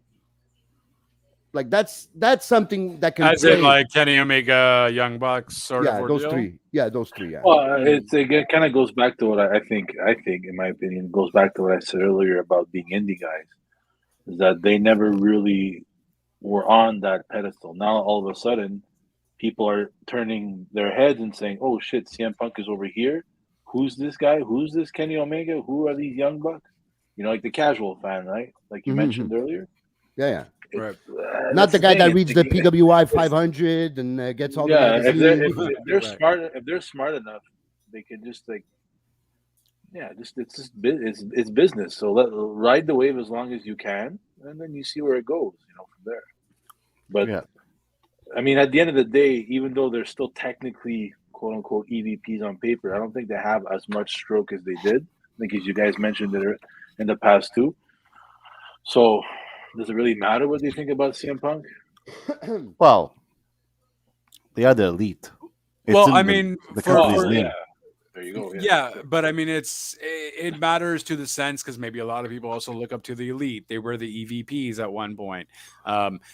Like that's something that can As play. in like Kenny Omega, Young Bucks, sort of those ordeal? three. Yeah, those three. Yeah. Well, it kind of goes back to what I think, in my opinion, goes back to what I said earlier about being indie guys, is that they never really were on that pedestal. Now, all of a sudden, people are turning their heads and saying, oh, shit, CM Punk is over here. Who's this guy? Who's this Kenny Omega? Who are these Young Bucks? You know, like the casual fan, right? Like you Mhm. mentioned earlier. Yeah. Right. Not the guy that thing, reads the PWI 500 and gets all the if magazines. they're Right. if they're smart enough, they can just it's business. So ride the wave as long as you can, and then you see where it goes. You know, from there. But Yeah. I mean, at the end of the day, even though they're still technically quote unquote EVPs on paper, I don't think they have as much stroke as they did. I think, as you guys mentioned it in the past too. So, does it really matter what they think about CM Punk? Well, they are the elite. It's Well, in I the- mean, the for- company's for- name. yeah. There you go. Yeah, but I mean, it matters to the sense because maybe a lot of people also look up to the Elite. They were the EVPs at one point.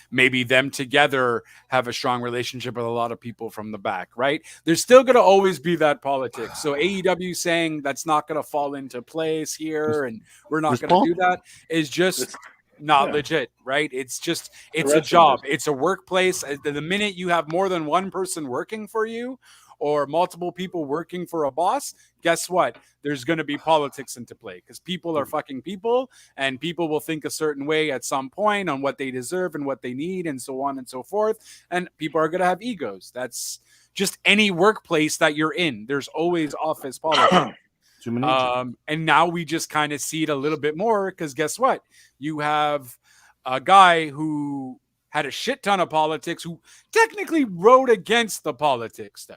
Maybe them together have a strong relationship with a lot of people from the back, right? There's still going to always be that politics. So AEW saying that's not going to fall into place here, and we're not There's going to do that is just not Yeah. legit, right? It's just a it's a wrestling job. business. It's a workplace. The minute you have more than one person working for you or multiple people working for a boss, guess what? There's going to be politics into play because people are fucking people and people will think a certain way at some point on what they deserve and what they need and so on and so forth. And people are going to have egos. That's just any workplace that you're in. There's always office politics. Human nature. And now we just kind of see it a little bit more because guess what? You have a guy who had a shit ton of politics who technically wrote against the politics, though,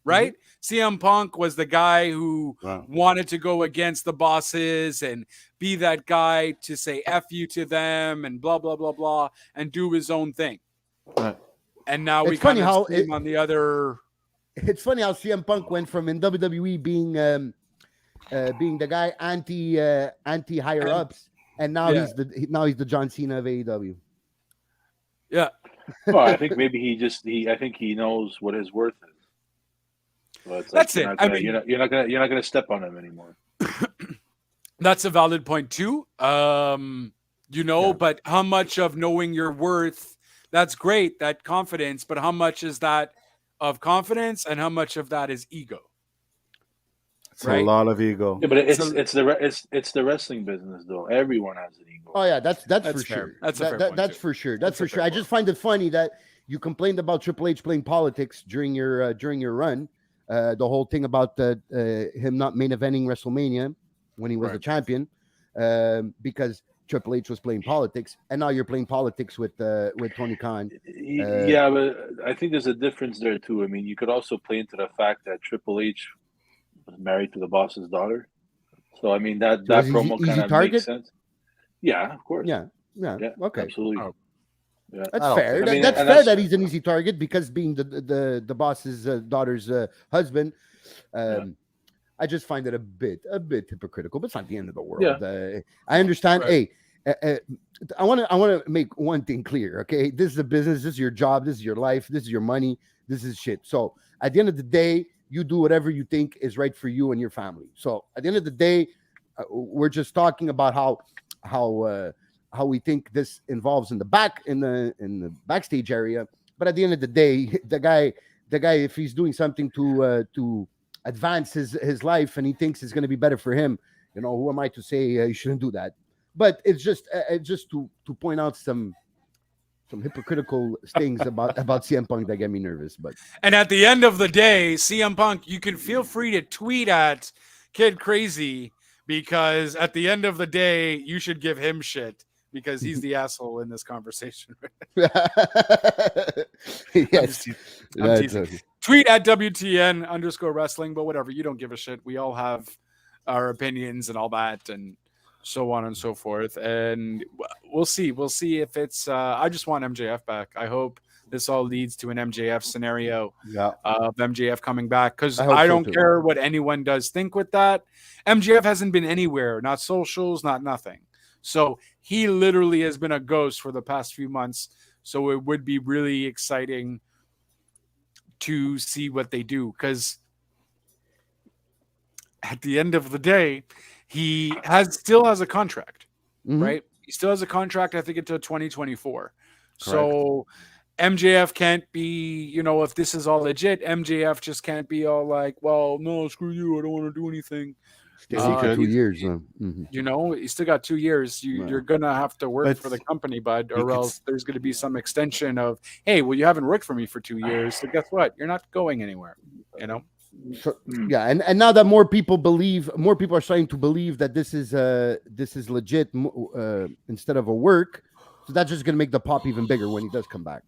right? CM Punk was the guy who Wow. wanted to go against the bosses and be that guy to say F you to them and blah, blah, blah, blah, and do his own thing. Right. And now we It's funny kind of how see him on the other. It's funny how CM Punk went from in WWE being the guy anti higher ups, and now Yeah. he's the John Cena of AEW. Yeah. Well, I think maybe I think he knows what his worth is. So it's That's you're it. not I gonna- mean- you're not gonna step on him anymore. That's a valid point too. Yeah. But how much of knowing your worth, that's great, that confidence, but how much is that of confidence and how much of that is ego? It's Right? a lot of ego. Yeah, but it's So- it's the wrestling business though. Everyone has an ego. Oh yeah, that's That's for fair. sure. That's a fair point, That's too. for sure. That's That's a for fair sure. I point. just find it funny that you complained about Triple H playing politics during your run. The whole thing about him not main eventing WrestleMania when he was a Right. champion, because Triple H was playing politics, and now you're playing politics with Tony Khan. Yeah, but I think there's a difference there too. I mean, you could also play into the fact that Triple H was married to the boss's daughter. So I mean that So was he promo easy kind of target? makes sense. Yeah, of course. Yeah, okay. Absolutely. Oh. Yeah. That's I don't fair. think- I mean, That's and fair that's- that he's an easy target because being the boss's daughter's husband. I just find it a bit hypocritical, but it's not the end of the world. Yeah. I understand. Right. Hey, I want to make one thing clear. Okay, this is a business. This is your job. This is your life. This is your money. This is shit. So at the end of the day, you do whatever you think is right for you and your family. So at the end of the day, we're just talking about how we think this involves in the backstage area. But at the end of the day, the guy, if he's doing something to advance his life and he thinks it's going to be better for him, who am I to say you shouldn't do that? But it's just to point out some hypocritical things about CM Punk that get me nervous. But And at the end of the day, CM Punk, you can feel free to tweet at Kid Crazy because at the end of the day, you should give him shit because he's the asshole in this conversation. yes, I'm teasing. Tweet at WTN_wrestling, but whatever. You don't give a shit. We all have our opinions and all that and so on and so forth. And we'll see. We'll see if it's I just want MJF back. I hope this all leads to an MJF scenario Yeah. of MJF coming back because I hope I so, don't too. care what anyone does think with that. MJF hasn't been anywhere, not socials, not nothing. So he literally has been a ghost for the past few months. So it would be really exciting to see what they do because at the end of the day, he still has a contract, Mhm. right? He still has a contract, I think, until 2024. So MJF can't be, if this is all legit, MJF just can't be all like, well, no, screw you. I don't want to do anything. Stay for 2 he's- years. Mhm. You still got 2 years. You're going to have to work But for the company, bud, you or could else there's going to be some extension of, hey, well, you haven't worked for me for 2 years. So guess what? You're not going anywhere, So, yeah, and now that more people are starting to believe that this is legit instead of a work. So that's just going to make the pop even bigger when he does come back,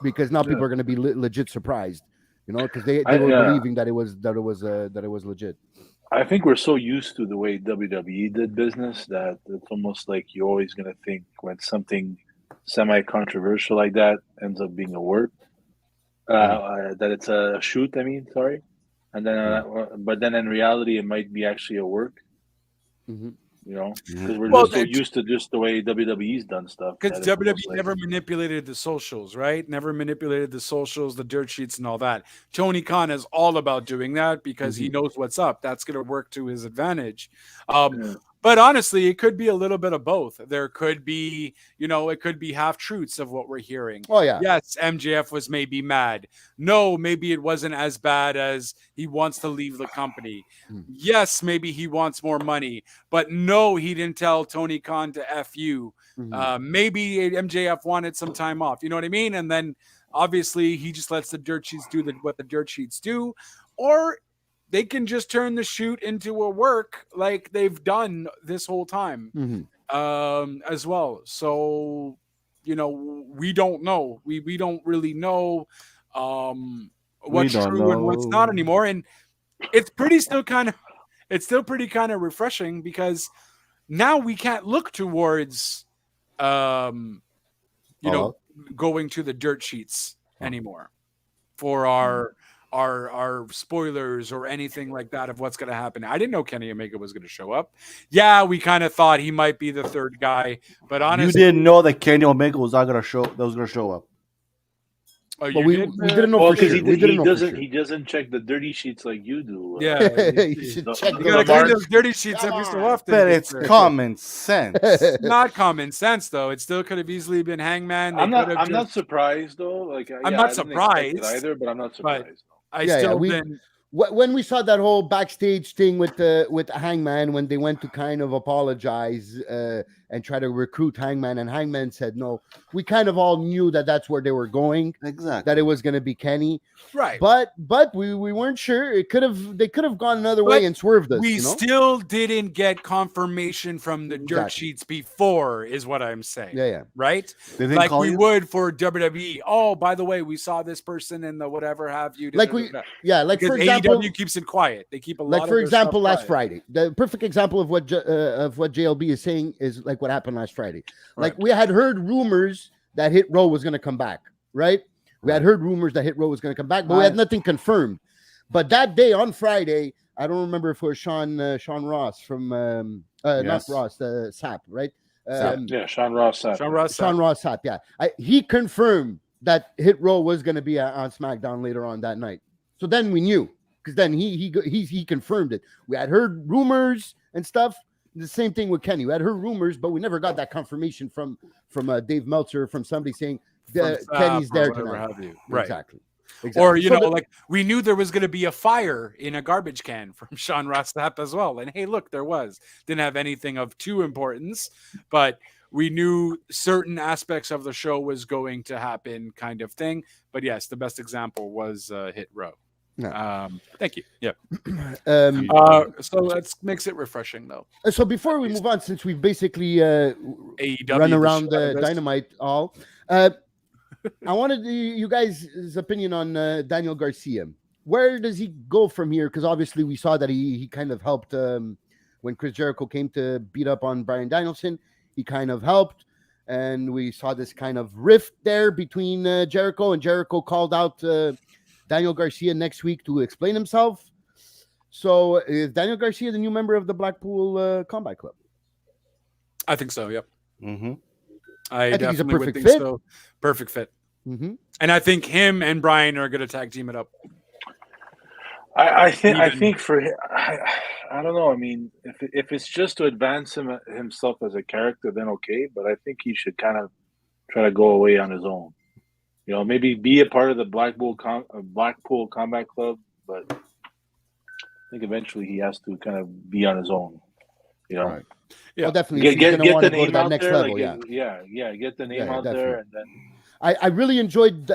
because now people are going to be legit surprised, because they were believing that it was legit. I think we're so used to the way WWE did business that it's almost like you're always going to think when something semi-controversial like that ends up being a work, that it's a shoot. I mean, sorry, and then but then in reality, it might be actually a work. Mhm. Because we're Well, just so used to just the way WWE's done stuff. Because that it's WWE almost like- never manipulated the socials, right? Never manipulated the socials, the dirt sheets, and all that. Tony Khan is all about doing that because he knows what's up. That's going to work to his advantage. But honestly, it could be a little bit of both. There could be, it could be half truths of what we're hearing. Oh yeah. Yes, MJF was maybe mad. No, maybe it wasn't as bad as he wants to leave the company. Yes, maybe he wants more money. But no, he didn't tell Tony Khan to F you. Maybe MJF wanted some time off. You know what I mean? And then obviously he just lets the dirt sheets do what the dirt sheets do. Or they can just turn the shoot into a work like they've done this whole time as well. So, we don't know. We don't really know what's true and what's not anymore. And it's still pretty kind of refreshing because now we can't look towards, going to the dirt sheets anymore for our spoilers or anything like that of what's going to happen. I didn't know Kenny Omega was going to show up. Yeah, we kind of thought he might be the third guy, but honestly, you didn't know that Kenny Omega was not going to show up. Oh, But we didn't know Well, for sure. because he doesn't check the dirty sheets like you do. Yeah, You should check you the gotta clean marks. those dirty sheets every so often. But it's common sense. not common sense though. It still could have easily been Hangman. I'm not surprised though. Like I'm not surprised either, but I'm not surprised. When we saw that whole backstage thing with Hangman, when they went to kind of apologize and try to recruit Hangman, and Hangman said no, we kind of all knew that that's where they were going. Exactly. That it was going to be Kenny, right? But we weren't sure. They could have gone another way and swerved us. We still didn't get confirmation from the dirt sheets before, is what I'm saying. Yeah. Right? Like we would for WWE. Oh, by the way, we saw this person in the whatever have you. Like because for example, AEW keeps it quiet. They keep a lot. Like for example, last Friday, the perfect example of what JLB is saying is like what happened last Friday. Like we had heard rumors that Hit Row was going to come back, right? We had heard rumors that Hit Row was going to come back, but we had nothing confirmed. But that day on Friday, I don't remember if it was Sean Ross from not Ross, Sapp, right? Sean Ross Sapp. Sean Ross Sapp, yeah. He confirmed that Hit Row was going to be on SmackDown later on that night. So then we knew, because then he confirmed it. We had heard rumors and stuff. The same thing with Kenny. We had heard rumors, but we never got that confirmation from Dave Meltzer, from somebody saying Kenny's there tonight. Right. Exactly. Or like we knew there was going to be a fire in a garbage can from Sean Ross Sapp as well. And hey, look, there was. Didn't have anything of too importance, but we knew certain aspects of the show was going to happen, kind of thing. But yes, the best example was Hit Row. No. Thank you. Yeah. So that makes it refreshing, though. So before we move on, since we've basically AEW run around the Dynamite all, I wanted you guys' opinion on Daniel Garcia. Where does he go from here? Because obviously we saw that he kind of helped when Chris Jericho came to beat up on Bryan Danielson. He kind of helped, and we saw this kind of rift there between Jericho, and Jericho called out Daniel Garcia next week to explain himself. So is Daniel Garcia the new member of the Blackpool Combat Club? I think so, yep. Mm-hmm. I think he's a perfect fit. So. Perfect fit. Mm-hmm. And I think him and Brian are going to tag team it up. I think for him, I don't know. I mean, if it's just to advance himself as a character, then okay. But I think he should kind of try to go away on his own. Maybe be a part of the Blackpool Combat Club, but I think eventually he has to kind of be on his own. Right. Yeah, well, definitely. Get the name out out next there. level. Like, get the name out definitely. there, and then I really enjoyed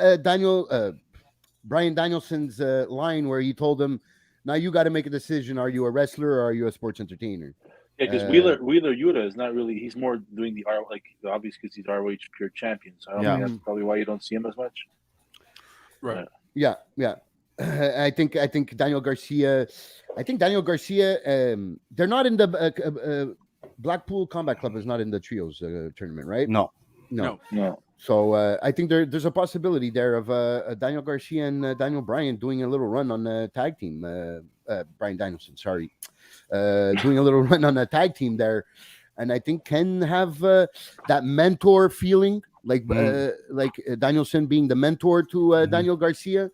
Bryan Danielson's line where he told him, "Now you got to make a decision. Are you a wrestler or are you a sports entertainer?" Yeah, because Wheeler Yuta is not really. He's more doing the obviously because he's ROH pure champion. So I don't think that's probably why you don't see him as much. Right. Yeah. I think Daniel Garcia. They're not in the Blackpool Combat Club. Is not in the trios tournament, right? No. So I think there's a possibility there of Daniel Garcia and Daniel Bryan doing a little run on the tag team. Bryan Danielson, sorry, doing a little run on a tag team there, and I think can have that mentor feeling, like Danielson being the mentor to Daniel Garcia.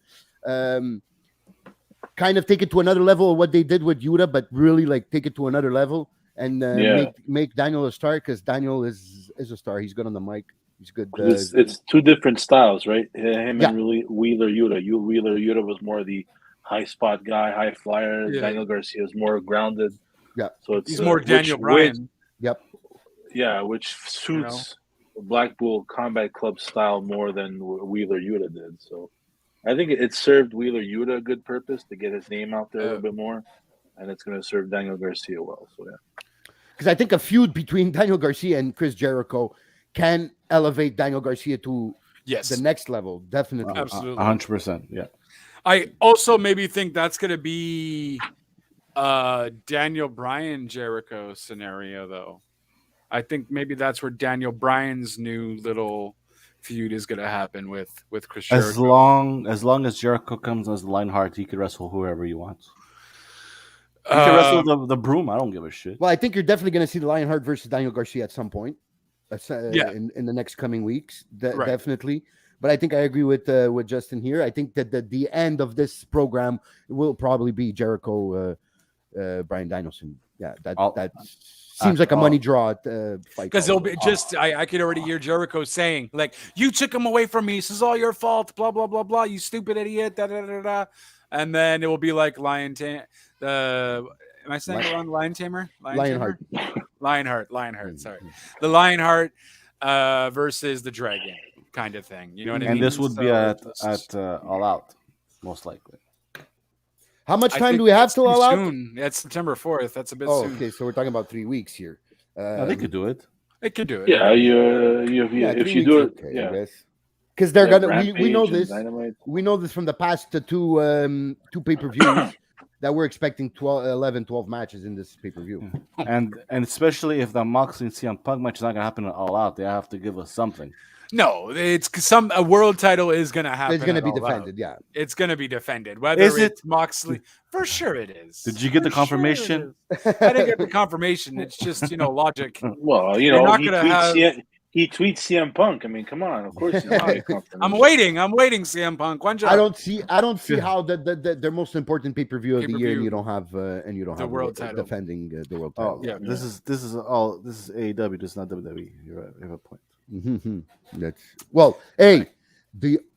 Kind of take it to another level of what they did with Yuta, but really like take it to another level and Yeah. make Daniel a star because Daniel is a star. He's good on the mic. He's good. It's two different styles, right? Him Yeah. and Wheeler Yuta. Wheeler Yuta was more the high spot guy, high flyer. Yeah. Daniel Garcia is more grounded. Yeah. So it's He's more Daniel Bryan. which suits Black Bull Combat Club style more than Wheeler Yuta did. So I think it served Wheeler Yuta a good purpose to get his name out there a little bit more, and it's going to serve Daniel Garcia well. So because I think a feud between Daniel Garcia and Chris Jericho can elevate Daniel Garcia to the next level. Definitely. Absolutely. 100%. Yeah. I also maybe think that's going to be Daniel Bryan Jericho scenario, though. I think maybe that's where Daniel Bryan's new little feud is going to happen with Chris Jericho. As long as Jericho comes as Lionheart, he could wrestle whoever he wants. He can wrestle the Broom. I don't give a shit. Well, I think you're definitely going to see the Lionheart versus Daniel Garcia at some point. In the next coming weeks, definitely. But I think I agree with Justin here. I think that the end of this program will probably be Jericho, Bryan Danielson. Yeah, that seems like a money draw fight. Because it'll be I could already hear Jericho saying, like, you took him away from me. This is all your fault. Blah, blah, blah, blah. You stupid idiot. Da, da, da, da. And then it will be like am I saying it wrong? Lion Tamer? Lionheart. Lionheart. Sorry. The Lionheart versus the Dragon kind of thing. You know what I mean? And this would be at All Out, most likely. How much time do we have till All Out? It's September 4th. That's a bit soon. Okay, so we're talking about 3 weeks here. They could do it. It could do it. Yeah, if you do it, okay, because they're gonna. We know this. We know this from the past two pay-per-views that we're expecting 12 matches in this pay-per-view. And especially if the Moxley and CM Punk match is not gonna happen at All Out, they have to give us something. No, it's a world title is going to happen. It's going to be defended, yeah. It's going to be defended. Whether it's Moxley, for sure it is. Did you get the confirmation? Sure I didn't get the confirmation. It's just logic. Well, he tweets CM Punk. I mean, come on. Of course, I'm waiting, CM Punk. I don't see how their most important pay-per-view of the year, and you don't have the world title defending the world title. Yeah, this is AEW. This is not WWE. You have a point. Mm-hmm.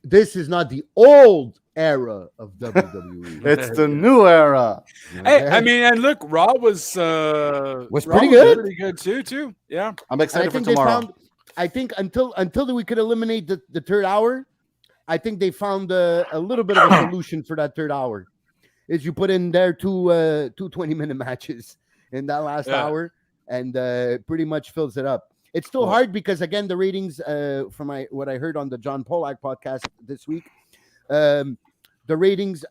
This is not the old era of WWE. It's the new era. Hey, I mean, and look, Raw was pretty good. Pretty good too. Yeah, I'm excited for tomorrow. I think until we could eliminate the third hour, I think they found a little bit of a solution for that third hour. Is you put in there two 20-minute matches in that last hour, and pretty much fills it up. It's still hard because, again, the ratings from what I heard on the John Polak podcast this week, the ratings,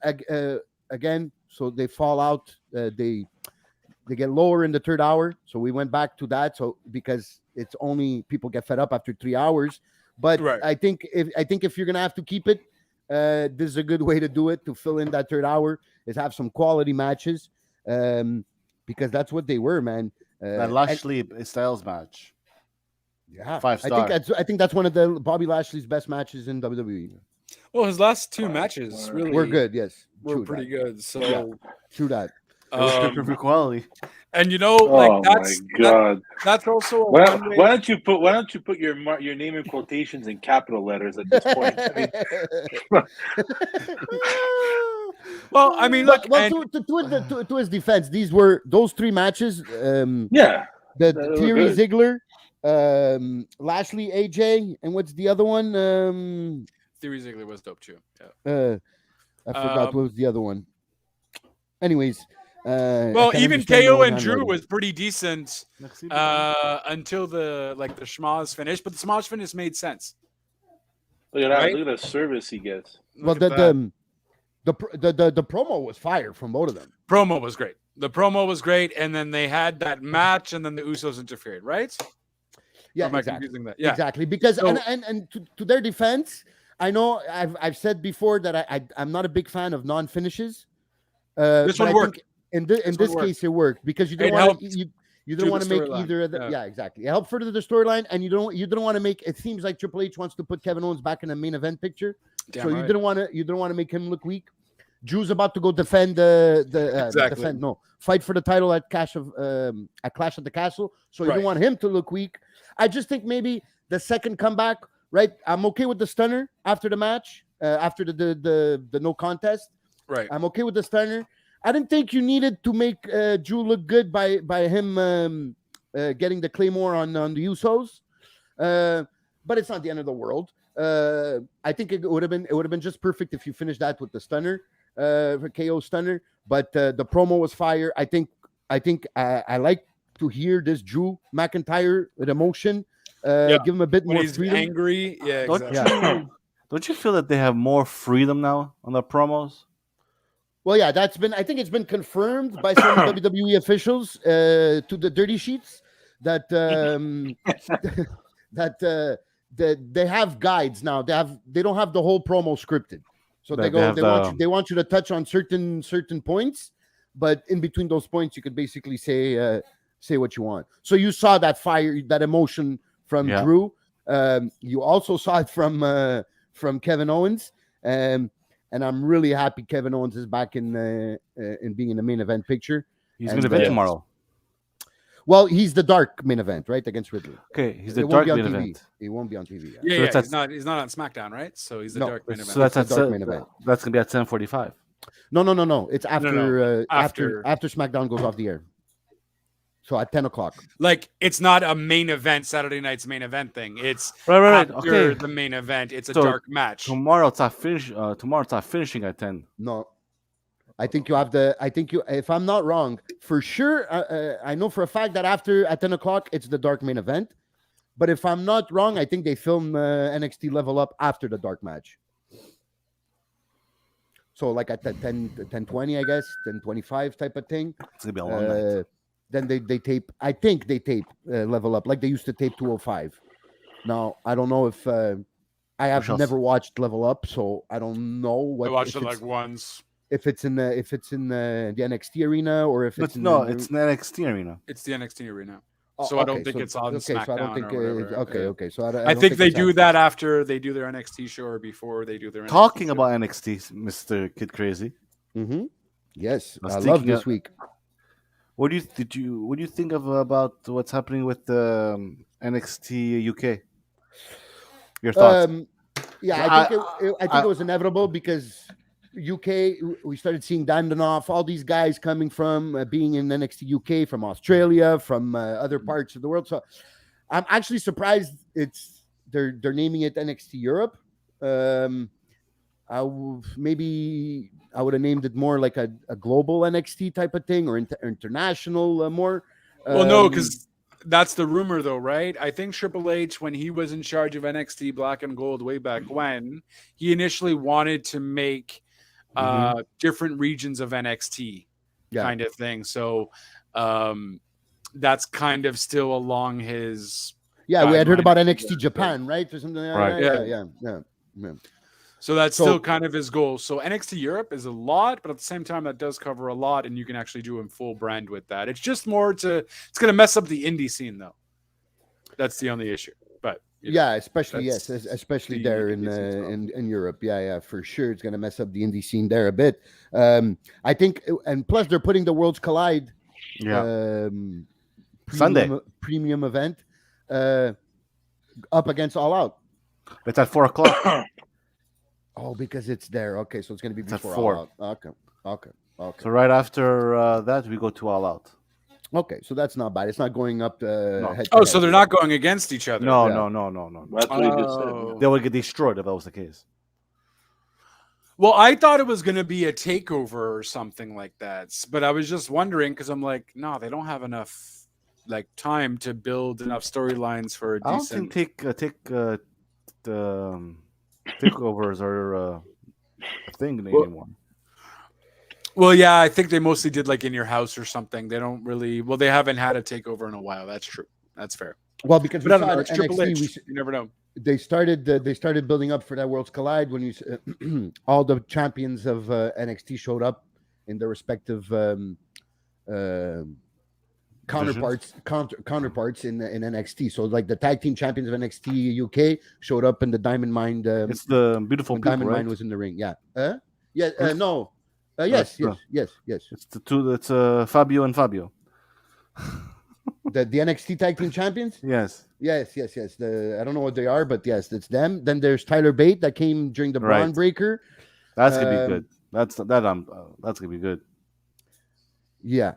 again, so they fall out. They get lower in the third hour. So we went back to that. So because it's only people get fed up after 3 hours. But I think if you're going to have to keep it, this is a good way to do it, to fill in that third hour, is have some quality matches because that's what they were, man. That Lashley Styles match. Yeah, 5-star. I think that's one of the Bobby Lashley's best matches in WWE. Well, his last two matches really were good. Yes, were pretty good. So true that. For quality. And that's my God. That's also why don't you put your name in quotations in capital letters at this point? Well, I mean, look. To his defense, those three matches. The Theory Ziggler. Lashley, AJ, and what's the other one? Theory Ziggler was dope too. Yeah. I forgot what was the other one. Anyways, well, even KO and Drew was pretty decent until the schmaz finish, but the schmaz finish made sense. Look at that! Look at the service he gets. Well, the promo was fire from both of them. Promo was great. The promo was great, and then they had that match, and then the Usos interfered, right? Yeah, exactly. Exactly. Because and to their defense, I know I've said before that I'm not a big fan of non-finishes. This one worked. In this case, it worked because you don't want to make either of them. Yeah, exactly. It helped further the storyline, and you don't want to make. It seems like Triple H wants to put Kevin Owens back in the main event picture, you didn't want to make him look weak. Drew's about to go defend Exactly. fight for the title at Clash at the Castle. So you Right. don't want him to look weak. I just think maybe the second comeback, right? I'm okay with the stunner after the match, after the no contest. Right. I'm okay with the stunner. I didn't think you needed to make Drew look good by him getting the Claymore on the Usos, but it's not the end of the world. I think it would have been just perfect if you finished that with the stunner, for KO stunner. But the promo was fire. I think I like to hear this Drew McIntyre with emotion. Give him a bit When more he's freedom. angry, yeah, Don't exactly. you, don't you feel that they have more freedom now on the promos? Well, yeah, I think it's been confirmed by some WWE officials to the dirty sheets that that they have guides now. They don't have the whole promo scripted, so They have they want you to touch on certain points, but in between those points, you could basically say what you want. So you saw that fire, that emotion from Drew. You also saw it from Kevin Owens. And I'm really happy Kevin Owens is back in being in the main event picture. He's main event tomorrow. Well, he's the dark main event, right, against Ridley. Okay, he's the dark main event. He won't be on TV. Yeah, so he's not on SmackDown, right? So he's the dark main event. So that's the dark main event. That's gonna be at 10:45. No. It's after after SmackDown goes off the air. So at 10 o'clock. Like, it's not a main event, Saturday night's main event thing. It's right. After the main event. It's a dark match. Tomorrow it's not finishing at 10. No. I think if I'm not wrong, for sure, I know for a fact that at 10 o'clock, it's the dark main event. But if I'm not wrong, I think they film NXT Level Up after the dark match. So like at 10:20, I guess, 10:25 type of thing. It's going to be a long night. Then they tape, I think they tape Level Up like they used to tape 205. Now, I don't know if I have never watched Level Up, so I don't know what. I watched it like once. If it's in the NXT arena or if it's it's in the NXT arena. It's the NXT arena. So I don't think it's on SmackDown. So I don't think. Okay. So I think they do that after they do their NXT show or before they do their. Talking NXT about NXT, Mr. Kid Crazy. Mm-hmm. Yes, I love this week. What do you think about what's happening with NXT UK? Your thoughts? I think it was inevitable because UK, we started seeing Dandonoff, all these guys coming from being in NXT UK, from Australia, from other parts of the world. So I'm actually surprised they're naming it NXT Europe. Maybe I would have named it more like a global NXT type of thing or international more. Well, no, because that's the rumor, though, right? I think Triple H, when he was in charge of NXT Black and Gold way back when, he initially wanted to make different regions of NXT kind of thing. So that's kind of still along his. Yeah, we had heard about NXT Japan, right? Or something like that. Yeah. So that's still kind of his goal. So NXT Europe is a lot, but at the same time, that does cover a lot, and you can actually do a full brand with that. It's just more it's going to mess up the indie scene, though. That's the only issue. But especially there in Europe. Yeah, for sure, it's going to mess up the indie scene there a bit. I think, and plus they're putting the Worlds Collide, Sunday premium event up against All Out. It's at 4:00. Oh, because it's there. Okay, so it's going to be before All Out. Okay. So right after that, we go to All Out. Okay, so that's not bad. It's not going up head to head. So they're not going against each other. No. That's what he just said. They would get destroyed if that was the case. Well, I thought it was going to be a takeover or something like that, but I was just wondering because I'm like, no, they don't have enough time to build enough storylines for a decent. I don't think takeovers are a thing anymore. Well, yeah, I think they mostly did in your house or something. They don't really. Well, they haven't had a takeover in a while. That's true. That's fair. Well, because but I don't know. It's Triple H. You never know. They started building up for that Worlds Collide when all the champions of NXT showed up in their respective counterparts in NXT. So the tag team champions of NXT UK showed up in the Diamond Mine. It's the beautiful people, Diamond right? Mine was in the ring. Yeah. No. Yes, That's, yes. It's the two. It's Fabio and Fabio. The NXT Tag Team Champions. Yes. Yes. I don't know what they are, but yes, it's them. Then there's Tyler Bate that came during the Braun Right. Breaker. That's gonna be good. That's gonna be good. Yeah.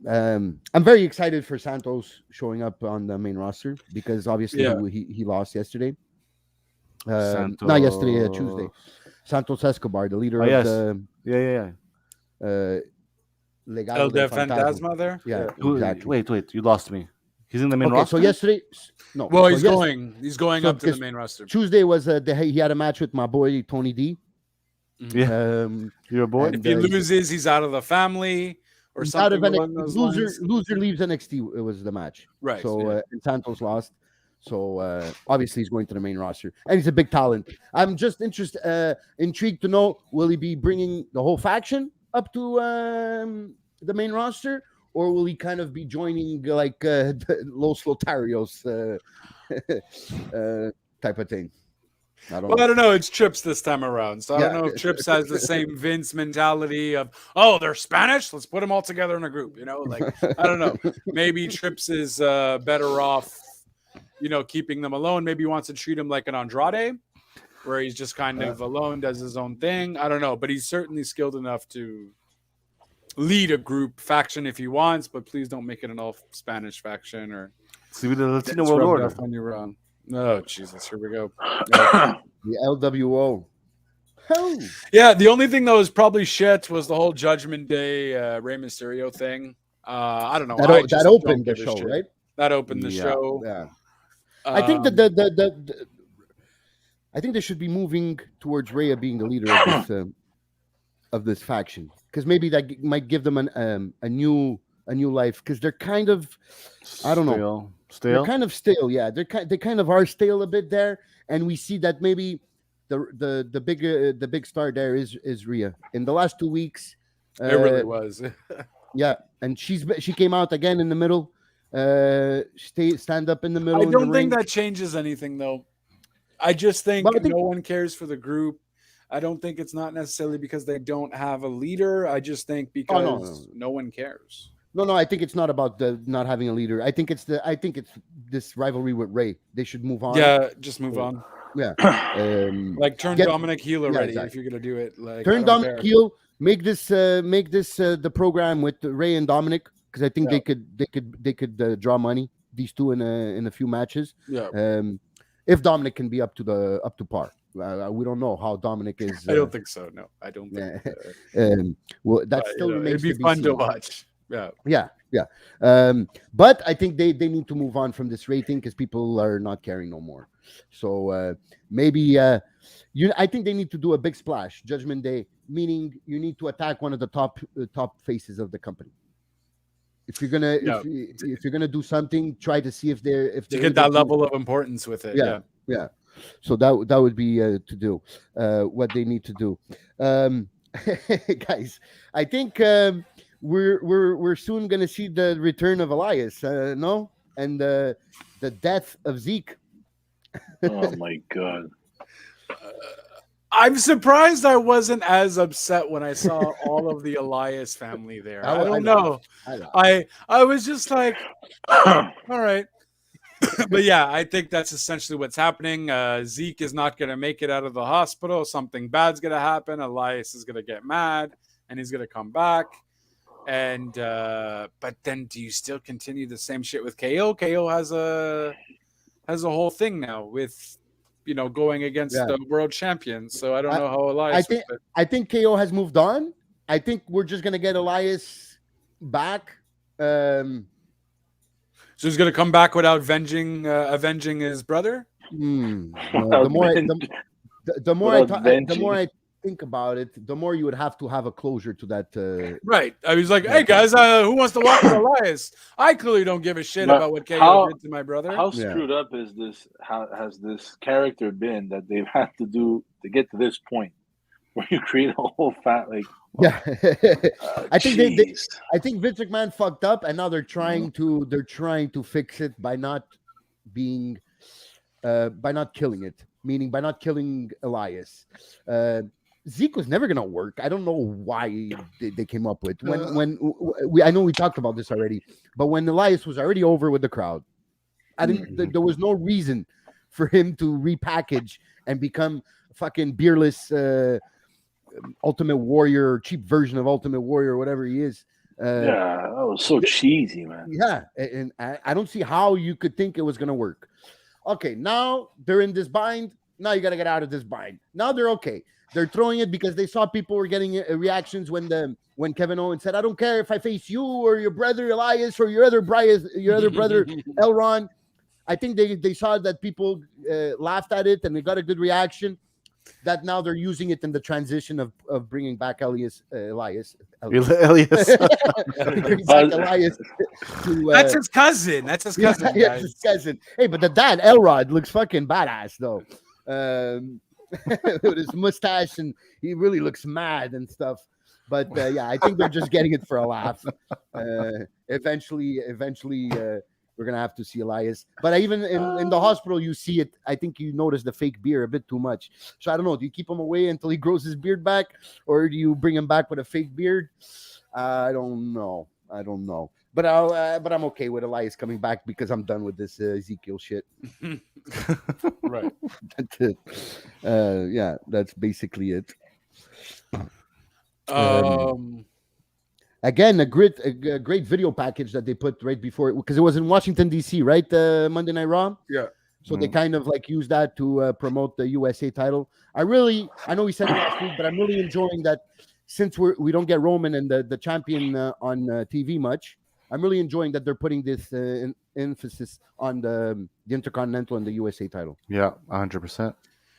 I'm very excited for Santos showing up on the main roster because obviously Yeah. he lost yesterday. Santos. Not yesterday, Tuesday. Santos Escobar, the leader Oh, of yes. the Legado El del de Fantasma there. Yeah, Who- exactly. Wait. You lost me. He's in the main Okay, roster. so yesterday, no. Well, so he's yes- going. He's going so up to the because main roster. Tuesday was he had a match with my boy Tony D. Yeah. You're a boy. and, If he loses, he's out of the family or he's out of something NXT. along those Loser, lines. loser leaves NXT. It was the match. Right. So yeah. and Santos lost. So obviously he's going to the main roster, and he's a big talent. I'm just intrigued to know, will he be bringing the whole faction up to the main roster, or will he kind of be joining like Los Lotarios type of thing? I don't Well, know. I don't know. It's Trips this time around, so I don't Yeah. know if Trips has the same Vince mentality of, oh, they're Spanish. Let's put them all together in a group. Like I don't know. Maybe Trips is better off, keeping them alone. Maybe he wants to treat him like an Andrade, where he's just kind of alone, does his own thing. I don't know, but he's certainly skilled enough to lead a group faction if he wants. But please don't make it an all Spanish faction or See the Latino it's World rubbed Order. off on you wrong. Oh Jesus, here we go. The LWO. Oh. Yeah, the only thing that was probably shit was the whole Judgment Day Rey Mysterio thing. I don't know. I just That don't opened the give a show, shit. right? That opened the Yeah. show. Yeah. I think that I think they should be moving towards Rhea being the leader of this faction, because maybe that might give them a new life, because they're kind of, I don't know, Stale. they're kind of stale. Yeah, they kind of are stale a bit there, and we see that maybe the big star there is Rhea. In the last 2 weeks, It really was. yeah, and she came out again in the middle, stand up in the middle. I in the don't ring. think that changes anything, though. I just think, But I think- no one cares for the group. I don't think it's not necessarily because they don't have a leader. I just think because no one cares. No, I think it's not about the not having a leader. I think it's this rivalry with Ray. They should move on. Yeah, just move on. Yeah. Like turn Get- Dominic heel already exactly. if you're gonna do it. Like Turn I don't Dominic care. heel. Make this the program with Ray and Dominic, because I think Yeah. they could draw money, these two in a few matches. Yeah, If Dominic can be up to par. We don't know how Dominic is. I don't think so. No, I don't think. Yeah. Well, that but, still remains it'd be to fun be to seen. watch. Yeah. Yeah. But I think they need to move on from this rating, because people are not caring no more. So maybe I think they need to do a big splash, Judgment Day, meaning you need to attack one of the top faces of the company. If you're gonna if you're gonna do something, try to see if they're To get that level of importance with it. Yeah. So that would be to do what they need to do. Guys, I think we're soon gonna see the return of Elias, no, and the death of Zeke. Oh my god. I'm surprised I wasn't as upset when I saw all of the Elias family there. I don't know. I was just like, all right. But yeah, I think that's essentially what's happening. Zeke is not going to make it out of the hospital. Something bad's going to happen. Elias is going to get mad, and he's going to come back. And but then, do you still continue the same shit with KO? KO has a whole thing now with going against the world champion. So I don't know how Elias. I think KO has moved on. I think we're just going to get Elias back. So he's going to come back without avenging his brother. The more I think about it, the more you would have to have a closure to that. Right. I was like, hey guys, who wants to walk with Elias? I clearly don't give a shit about what KO did to my brother. How screwed up is this? How has this character been that they've had to do to get to this point where you create a whole Yeah, I think geez. I think Vince McMahon fucked up, and now they're trying to fix it by not killing it, meaning by not killing Elias. Zeke was never gonna work. I don't know why they came up with I know we talked about this already, but when Elias was already over with the crowd, I didn't. There was no reason for him to repackage and become a fucking beerless Ultimate Warrior, cheap version of Ultimate Warrior, or whatever he is. Yeah, that was so cheesy, man. Yeah, and I don't see how you could think it was gonna work. Okay, now they're in this bind. Now you got to get out of this bind. Now they're okay. They're throwing it because they saw people were getting reactions when Kevin Owens said, "I don't care if I face you or your brother Elias or your other brother Elron." I think they saw that people laughed at it and they got a good reaction. That now they're using it in the transition of bringing back Elias. Elias. Bringing back Elias to, That's his cousin. That's his cousin. Yeah, Guys. his cousin. Hey, but the dad Elrod looks fucking badass though. With his mustache, and he really looks mad and stuff. But yeah, I think they're just getting it for a laugh. Eventually, we're gonna have to see Elias. But even in the hospital, you see it. I think you notice the fake beard a bit too much. So I don't know. Do you keep him away until he grows his beard back, or do you bring him back with a fake beard? I don't know. But I'm okay with Elias coming back because I'm done with this Ezekiel shit. Right. That's it. Yeah, that's basically it. Again, a great video package that they put right before it, because it was in Washington D.C., right? Monday Night Raw. Yeah. So they kind of like use that to promote the USA title. I know we said it last week, but I'm really enjoying that since we don't get Roman and the champion on TV much. I'm really enjoying that they're putting this emphasis on the Intercontinental and the USA title. Yeah, 100%.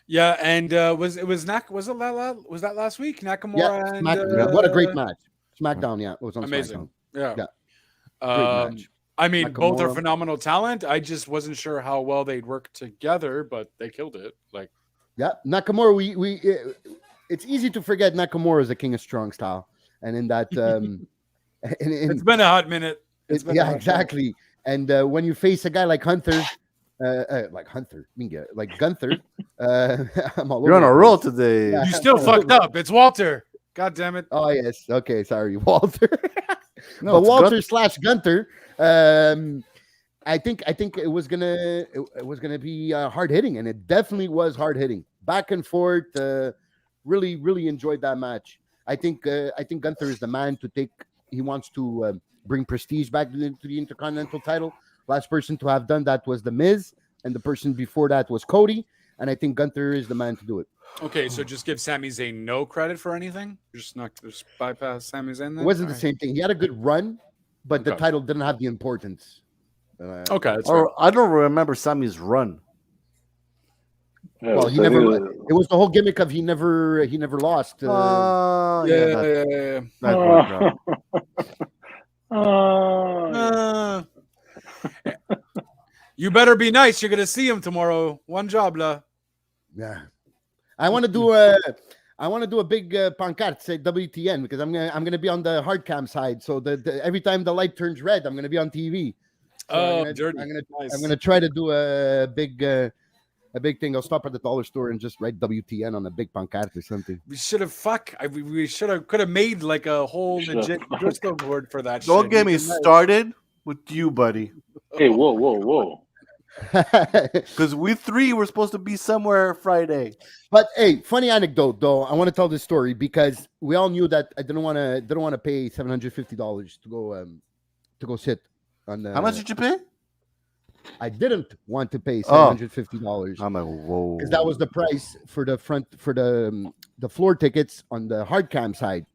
Yeah, and was that last week? Nakamura Yeah, and what a great match. Smackdown, yeah, it was on amazing. SmackDown. Yeah. Great match. I mean, both are Nakamura. phenomenal talent. I just wasn't sure how well they'd work together, but they killed it. Like, yeah, Nakamura. It's easy to forget Nakamura is the king of strong style, and in that, it's been a hot minute. Exactly. And when you face a guy like Gunther, I'm all You're on over a the roll place. today. Yeah. You still fucked up. It's Walter. God damn it. Oh yes. Okay. Sorry, Walter. No, but it's Walter / Gunther. I think it was gonna be hard hitting, and it definitely was hard hitting, back and forth. Really enjoyed that match. I think Gunther is the man to take. He wants to bring prestige back to the Intercontinental title. Last person to have done that was The Miz, and the person before that was Cody. And I think Gunther is the man to do it. Okay, so just give Sami Zayn no credit for anything? Just bypass Sami Zayn then? It wasn't the same thing. He had a good run, but the Okay. title didn't have the importance. Okay, that's fair. I don't remember Sammy's run. Yeah, Well, he so I never. think It was the whole gimmick of he never lost. Yeah. Yeah. That worked out. You better be nice. You're gonna see him tomorrow. One job, la. Yeah, I want to do a big pancarte say WTN, because I'm gonna be on the hard cam side. So every time the light turns red, I'm gonna be on TV. So dirty. I'm gonna try to do a big thing. I'll stop at the dollar store and just write WTN on a big pancarte or something. We should have could have made like a whole legit Bristol board for that. Don't shit. get me started with you, buddy. Hey, whoa. Because we three were supposed to be somewhere Friday. But hey, funny anecdote though. I want to tell this story because we all knew that I didn't want to pay $750 to go sit on the. How much did you pay? I didn't want to pay $750. I'm like, whoa. Because that was the price for the floor tickets on the hard cam side.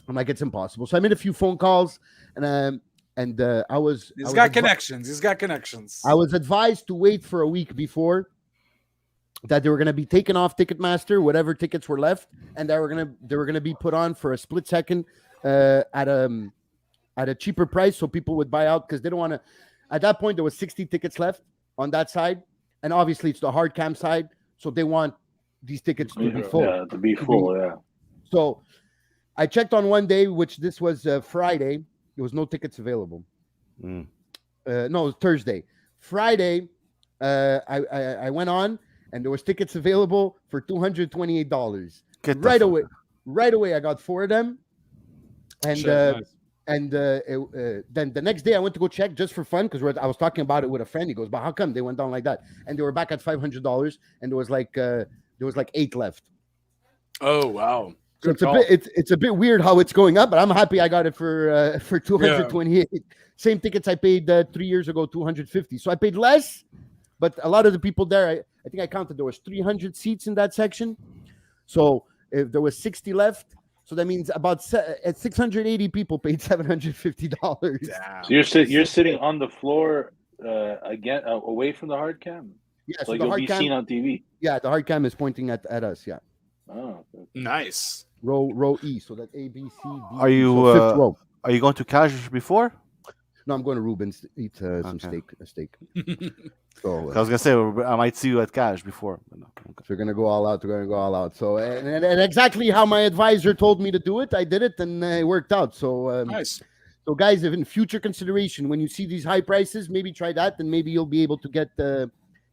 I'm like, it's impossible. So I made a few phone calls, and I was. He's got connections. He's got connections. I was advised to wait for a week before that they were going to be taken off Ticketmaster, whatever tickets were left, and they were going to be put on for a split second at a cheaper price, so people would buy out because they don't want to. At that point, there was 60 tickets left on that side, and obviously it's the hard cam side, so they want these tickets to be full. Yeah, to be full. Yeah. So I checked on one day, which this was Friday. There was no tickets available. No, it was Thursday. Friday, I went on, and there was tickets available for $228. Get the right fuck away. out. Right away, I got 4 of them, and Shit, nice. then the next day I went to go check just for fun because I was talking about it with a friend. He goes, "But how come they went down like that?" And they were back at $500, and there was like 8 left. Oh wow. So Good it's a call. bit it's a bit weird how it's going up, but I'm happy I got it for 228. Same tickets I paid 3 years ago, 250. So I paid less, but a lot of the people there, I think I counted there was 300 seats in that section. So if there was 60 left, so that means about 680 people paid $750. Damn. So you're sitting on the floor again, away from the hard cam. Yeah, So so like the you'll hard be cam, seen on TV. yeah, the hard cam is pointing at us. Yeah, Oh, okay. Nice. row E. So that A, B, C, D. Are you so fifth row? are you going to Cash before? No, I'm going to Ruben's to eat some Okay. steak. So I was gonna say I might see you at Cash before. But no. Okay. So we're gonna go all out. We're gonna go all out. So and exactly how my advisor told me to do it, I did it, and it worked out. So Nice. so guys, if in future consideration, when you see these high prices, maybe try that, and maybe you'll be able to get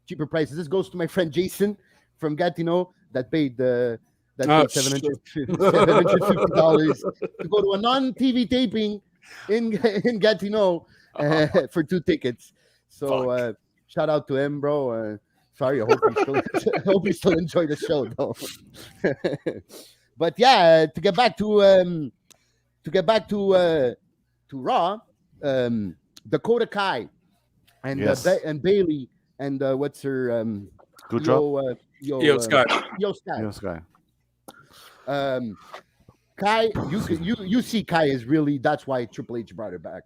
cheaper prices. This goes to my friend Jason from Gatineau that paid $750 to go to a non-TV taping in Gatineau for 2 tickets. So shout out to him, bro. Sorry, I hope you still enjoy the show, though. But yeah, to get back to Raw, Dakota Kai and Yes. and Bailey and what's her Good job. Yo, Scott. Yo Sky. Yes, guy. Kai, you see Kai is really, that's why Triple H brought her back.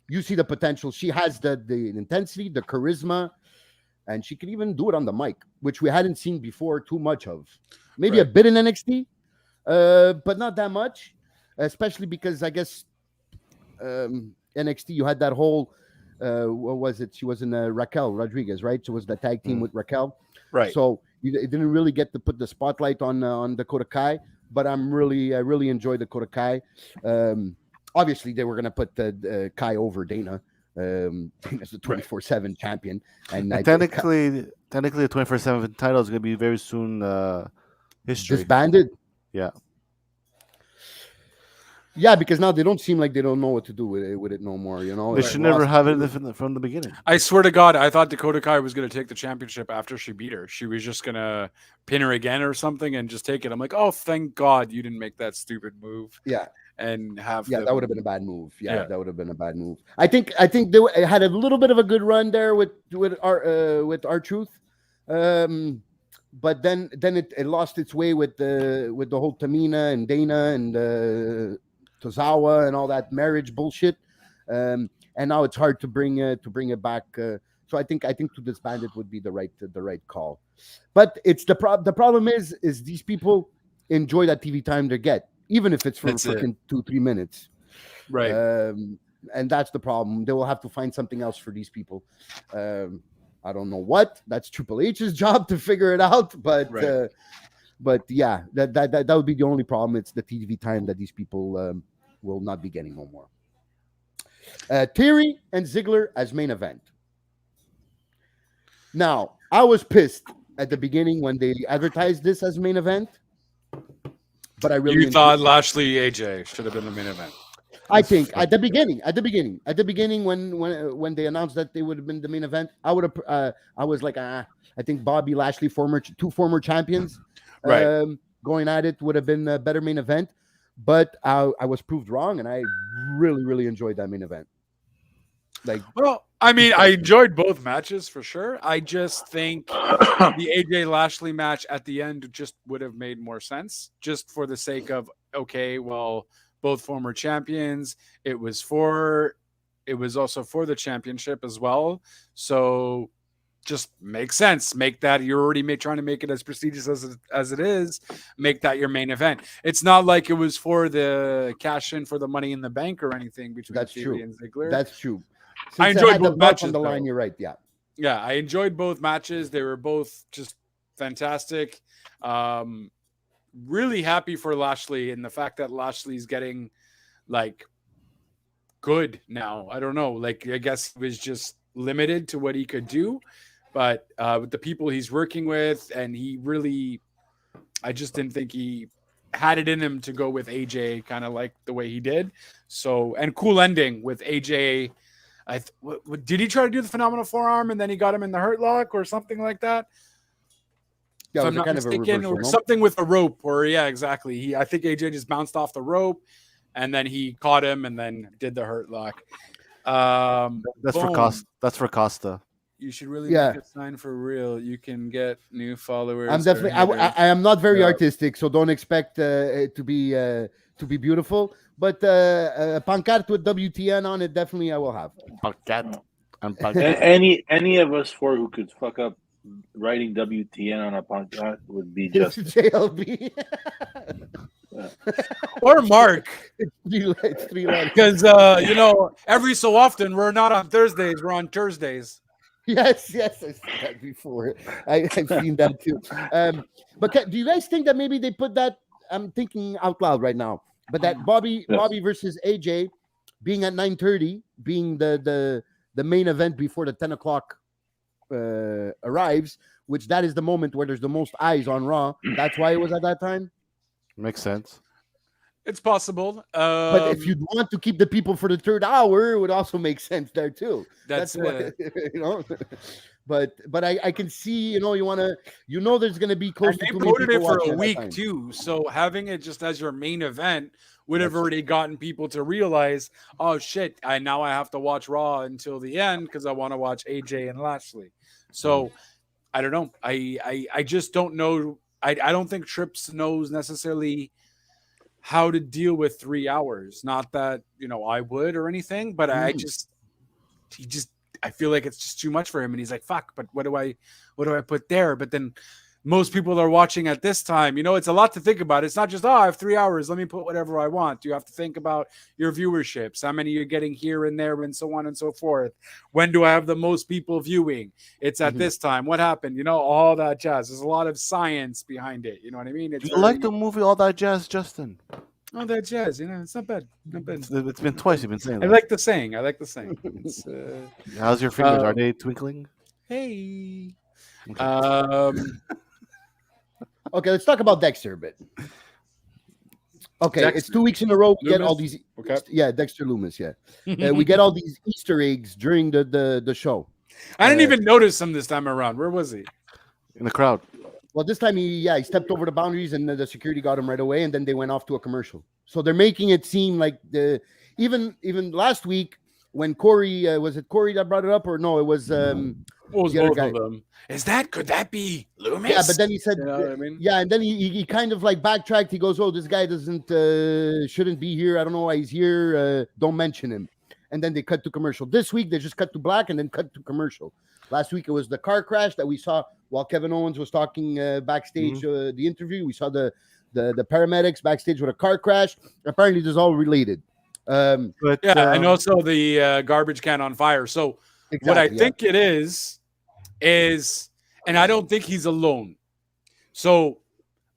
You see the potential. She has the intensity, the charisma, and she can even do it on the mic, which we hadn't seen before too much of. Maybe a bit in NXT, but not that much, especially because I guess NXT, you had that whole, what was it? She was in Raquel Rodriguez, right? She was the tag team with Raquel. Right. So it didn't really get to put the spotlight on Dakota Kai, but I really enjoyed Dakota Kai. Obviously, they were going to put Kai over Dana. Dana's the 24/7 champion, and Technically, the 24/7 title is going to be very soon history. disbanded. Yeah. Yeah, because now they don't seem like they don't know what to do with it no more. You know, They It's should never lost- have it from the beginning. I swear to God, I thought Dakota Kai was going to take the championship after she beat her. She was just going to pin her again or something and just take it. I'm like, oh, thank God you didn't make that stupid move. Yeah. And have that would have been a bad move. Yeah. That would have been a bad move. I think they had a little bit of a good run there with R-Truth, but then it lost its way with the whole Tamina and Dana and Tozawa and all that marriage bullshit, and now it's hard to bring it back. So I think to disband it would be the right call. But it's the problem is these people enjoy that TV time they get, even if it's for freaking 2-3 minutes. Right. And that's the problem. They will have to find something else for these people. I don't know what. That's Triple H's job to figure it out. But yeah, that would be the only problem. It's the TV time that these people will not be getting no more. Theory and Ziggler as main event. Now, I was pissed at the beginning when they advertised this as main event. But I really thought Lashley AJ should have been the main event. I think at the beginning when they announced that they would have been the main event, I would have I was like, I think Bobby Lashley, two former champions, right, going at it would have been a better main event. But I was proved wrong, and I really enjoyed that main event. Well, I mean, I enjoyed both matches for sure. I just think the AJ Lashley match at the end just would have made more sense, just for the sake of, okay, well, both former champions. It was also for the championship as well. So just makes sense. Make that, you're already trying to make it as prestigious as it is. Make that your main event. It's not like it was for the cash in for the Money in the Bank or anything between Theory and Ziggler. That's true. Since I enjoyed both matches on the line. You're right. Yeah, I enjoyed both matches. They were both just fantastic. Really happy for Lashley and the fact that Lashley's getting good now. I don't know. I guess he was just limited to what he could do, but with the people he's working with, and he really I just didn't think he had it in him to go with AJ kind of like the way he did. So, and cool ending with AJ. Did he try to do the phenomenal forearm and then he got him in the hurt lock or something like that? Yeah, If it I'm was not kind of a mistaken, reversal, or no? something with a rope, or yeah, exactly. I think AJ just bounced off the rope, and then he caught him, and then did the hurt lock. That's for Boom. Costa. That's for Costa. You should really Yeah. make a sign for real. You can get new followers. I'm or definitely. haters. I am not very Yeah. artistic, so don't expect it to be beautiful. But pancarte with WTN on it, definitely I will have. Paquette. And A- Paquette. any of us four who could fuck up writing WTN on a podcast would be It's just JLB. Or Mark, It's three letters. because every so often we're not on Thursdays, we're on Thursdays. Yes, I've seen that before. I've seen that too. But do you guys think that maybe they put that? I'm thinking out loud right now. But that Bobby versus AJ being at 9:30, being the main event before the 10 o'clock arrives, which that is the moment where there's the most eyes on Raw. That's why it was at that time. Makes sense. It's possible. But if you want to keep the people for the third hour, it would also make sense there too. that's What, But I can see, you want to, there's going to be close and to they 2 million promoted it people for watching a at that week time. too. So having it just as your main event would have already gotten people to realize, oh shit, now I have to watch Raw until the end because I want to watch AJ and Lashley. So I don't know. I just don't know. I don't think Trips knows necessarily how to deal with 3 hours. Not that I would or anything, but I feel like it's just too much for him, and he's like, fuck, but what do I put there? But then most people are watching at this time. It's a lot to think about. It's not just, I have 3 hours, let me put whatever I want. You have to think about your viewerships, how many you're getting here and there, and so on and so forth. When do I have the most people viewing? It's at this time. What happened? All that jazz. There's a lot of science behind it. You know what I mean? Do you like the movie All That Jazz, Justin? Oh, that jazz. It's not bad. Not bad. It's been twice you've been saying I that. like the saying. It's, How's your fingers? Are they twinkling? hey. Okay. Okay, let's talk about Dexter a bit. Okay, Dexter. it's 2 weeks in a row. We get Loomis? all these. Okay. Yeah, Dexter Loomis. Yeah, we get all these Easter eggs during the show. I didn't even notice him this time around. Where was he? In the crowd. Well, this time he stepped over the boundaries, and the security got him right away, and then they went off to a commercial. So they're making it seem like even last week when Corey was it Corey that brought it up, or no, it was What was the other both guy. of them? Could that be Loomis? Yeah, but then he said, You know what I mean? yeah, and then he kind of like backtracked. He goes, "Oh, this guy shouldn't be here. I don't know why he's here. Don't mention him." And then they cut to commercial. This week they just cut to black and then cut to commercial. Last week it was the car crash that we saw while Kevin Owens was talking backstage. The interview, we saw the paramedics backstage with a car crash. Apparently, this is all related. But Yeah, and also the garbage can on fire. So what I think it is, and I don't think he's alone. So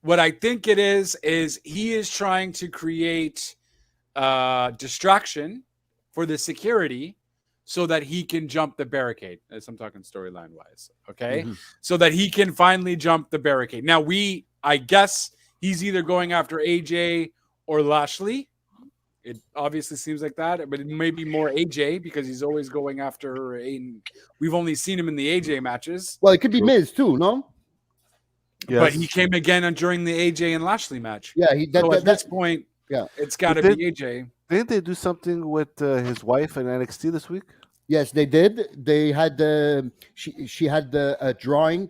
what I think it is he is trying to create distraction for the security so that he can jump the barricade. As I'm talking storyline wise, okay? So that he can finally jump the barricade. Now I guess he's either going after AJ or Lashley. It obviously seems like that, but it may be more AJ because he's always going after we've only seen him in the AJ matches. Well, it could be Miz too, no? yes. But he came again during the AJ and Lashley match. Yeah, At this point, yeah, it's got to But be AJ. Didn't they do something with his wife in NXT this week? yes, they did. They had she had a drawing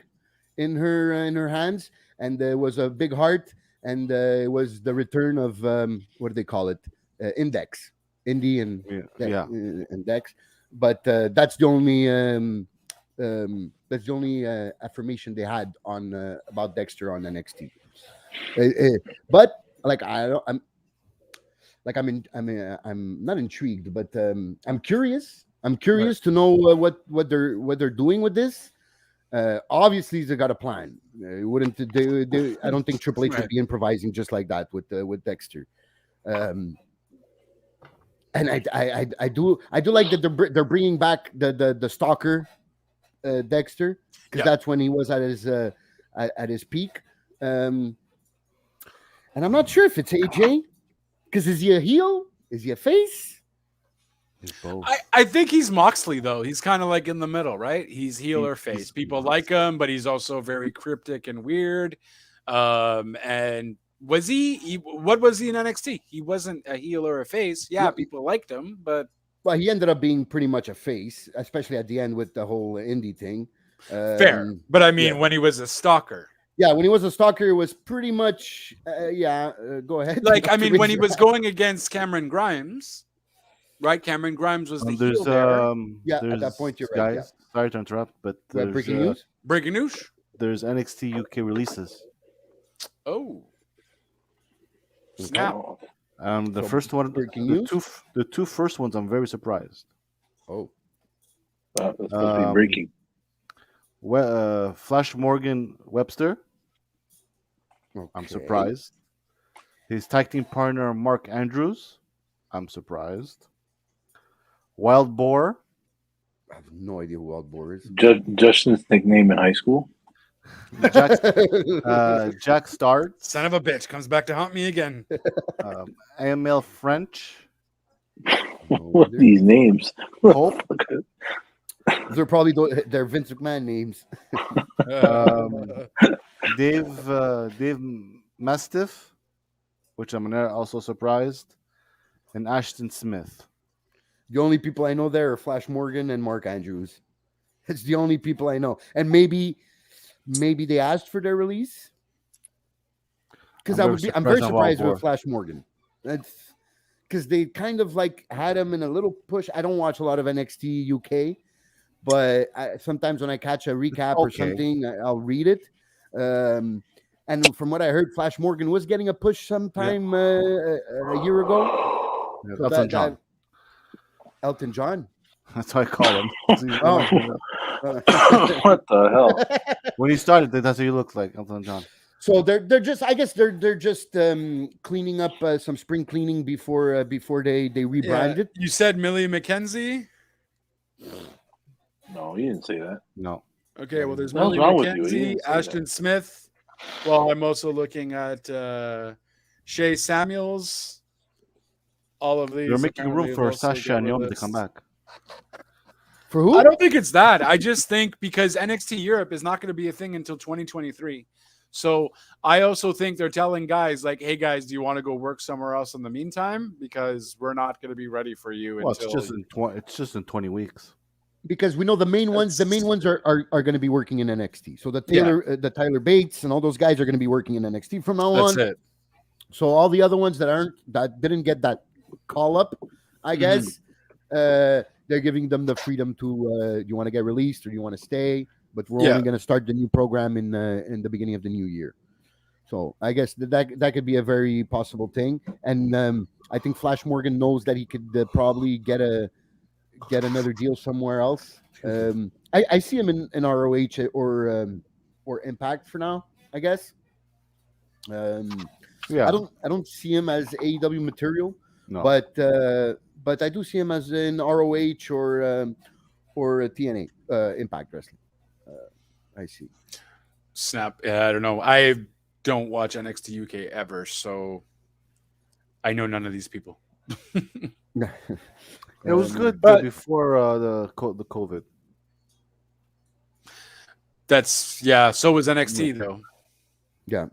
in her hands, and there was a big heart, and it was the return of what do they call it? Index, Indie, and Index. But that's the only affirmation they had on about Dexter on NXT. But like I'm not intrigued, but I'm curious. I'm curious to know what they're doing with this. Obviously, they got a plan. Wouldn't they? I don't think Triple H would be improvising just like that with Dexter. And I do like that they're bringing back the stalker Dexter, because that's when he was at his peak. And I'm not sure if it's AJ, because is he a heel? Is he a face? He's both. I think he's Moxley though. He's kind of like in the middle, right? He's heel or face. People like him, but he's also very cryptic and weird. And was he? What was he in NXT? He wasn't a heel or a face. Yeah, people liked him, but Well, he ended up being pretty much a face, especially at the end with the whole indie thing. fair. But I mean, when he was a stalker. Yeah, when he was a stalker, it was pretty much go ahead. Like, I mean, when he was going against Cameron Grimes, right? Cameron Grimes was the heel there. Yeah, there's, at that point, you're right, guys, sorry to interrupt, but there's, breaking news. Breaking news. There's NXT UK releases. Oh, snap! The So, first one, breaking the news? the two first ones, I'm very surprised. Oh, That's supposed to be breaking. Flash Morgan Webster. okay. I'm surprised. His tag team partner Mark Andrews. I'm surprised. Wild Boar. I have no idea who Wild Boar is. Justin's nickname in high school. Jack Starr. Son of a bitch comes back to haunt me again. AML French. What are these names? Hope. They're probably they're Vince McMahon names. Dave Mastiff, which I'm also surprised, and Ashton Smith. The only people I know there are Flash Morgan and Mark Andrews. It's the only people I know, and maybe they asked for their release. Because I'm very surprised with Flash Morgan. That's because they kind of like had him in a little push. I don't watch a lot of NXT UK, but sometimes when I catch a recap or something, I'll read it. And from what I heard, Flash Morgan was getting a push sometime a year ago. Yeah, So Elton John. Elton John. That's what I call him. What the hell? When he started, that's what he looked like, Elton John. So they're just, I guess they're just cleaning up some spring cleaning before they rebrand it. You said Millie McKenzie. No, you didn't say that. No. Okay, well, there's What's Millie wrong with you? You McKenzie, didn't say Ashton Smith. Well, I'm also looking at Shay Samuels. All of these. You're making room apparently for have also Sasha got and a Naomi to list. come back. For who? I don't think it's that. I just think because NXT Europe is not going to be a thing until 2023. So I also think they're telling guys like, "Hey guys, do you want to go work somewhere else in the meantime? Because we're not going to be ready for you Well, until." it's just in 20 weeks. Because we know the main ones are going to be working in NXT. So the Tyler Bates and all those guys are going to be working in NXT from now on. That's it. So all the other ones that didn't get that call up, I guess, they're giving them the freedom to do you want to get released or do you want to stay? But we're only going to start the new program in the beginning of the new year. So I guess that could be a very possible thing. And I think Flash Morgan knows that he could probably get another deal somewhere else. I see him in ROH or Impact for now, I guess. Yeah. I don't see him as AEW material, No. but I do see him as in ROH or TNA Impact Wrestling. I see. Snap. Yeah, I don't know. I don't watch NXT UK ever, so I know none of these people. It was good but- before the COVID. So was NXT though. Yeah.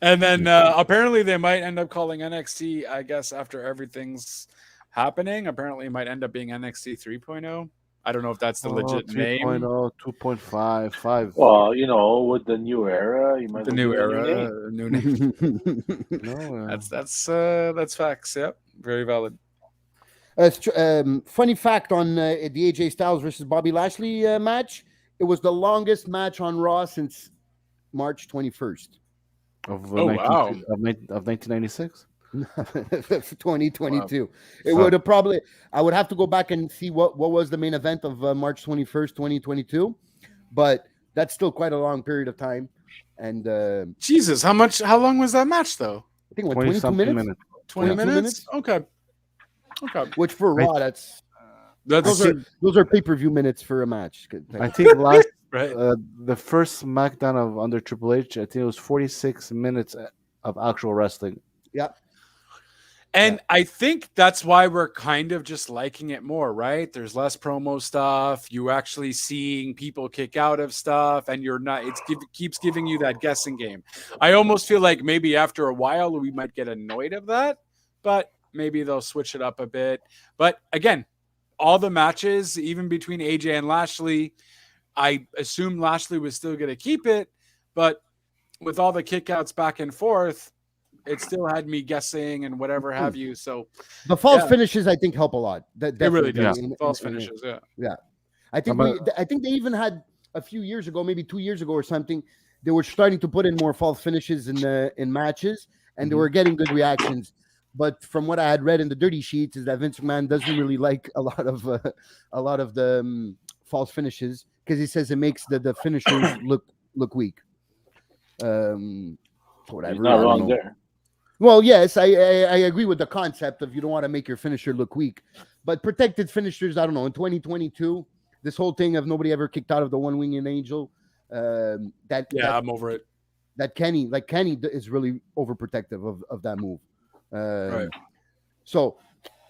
And then apparently they might end up calling NXT, I guess, after everything's happening. Apparently it might end up being NXT 3.0. I don't know if that's the legit name. 3.0, 2.5, 5. Well, with the new era, you might The as new well do a era, new new name. name. No, That's facts. Yep, very valid. Funny fact on the AJ Styles versus Bobby Lashley match. It was the longest match on Raw since March 21st. of Oh, wow. 1996. 2022. Wow. It would have probably. I would have to go back and see what was the main event of March 21st, 2022. But that's still quite a long period of time. And Jesus, how long was that match though? I think it went 22 minutes. 20 22 minutes? Okay. Which for Raw, those are pay-per-view minutes for a match. I think last Right. The first SmackDown of under Triple H, I think it was 46 minutes of actual wrestling. Yeah. And I think that's why we're kind of just liking it more, right? There's less promo stuff. You actually seeing people kick out of stuff, and you're not. Keeps giving you that guessing game. I almost feel like maybe after a while we might get annoyed of that, but maybe they'll switch it up a bit. But again, all the matches, even between AJ and Lashley, I assumed Lashley was still going to keep it, but with all the kickouts back and forth, it still had me guessing and whatever have you. So the false finishes, I think, help a lot. It really does. False finishes, yeah. I think they even had a few years ago, maybe 2 years ago or something. They were starting to put in more false finishes in matches, and they were getting good reactions. But from what I had read in the dirty sheets, is that Vince McMahon doesn't really like a lot of the false finishes because he says it makes the finishers look weak. Whatever. He's not wrong there. Well, yes, I agree with the concept of you don't want to make your finisher look weak, but protected finishers, I don't know. In 2022, this whole thing of nobody ever kicked out of the one winged angel. I'm over it. That Kenny is really overprotective of that move. Right. So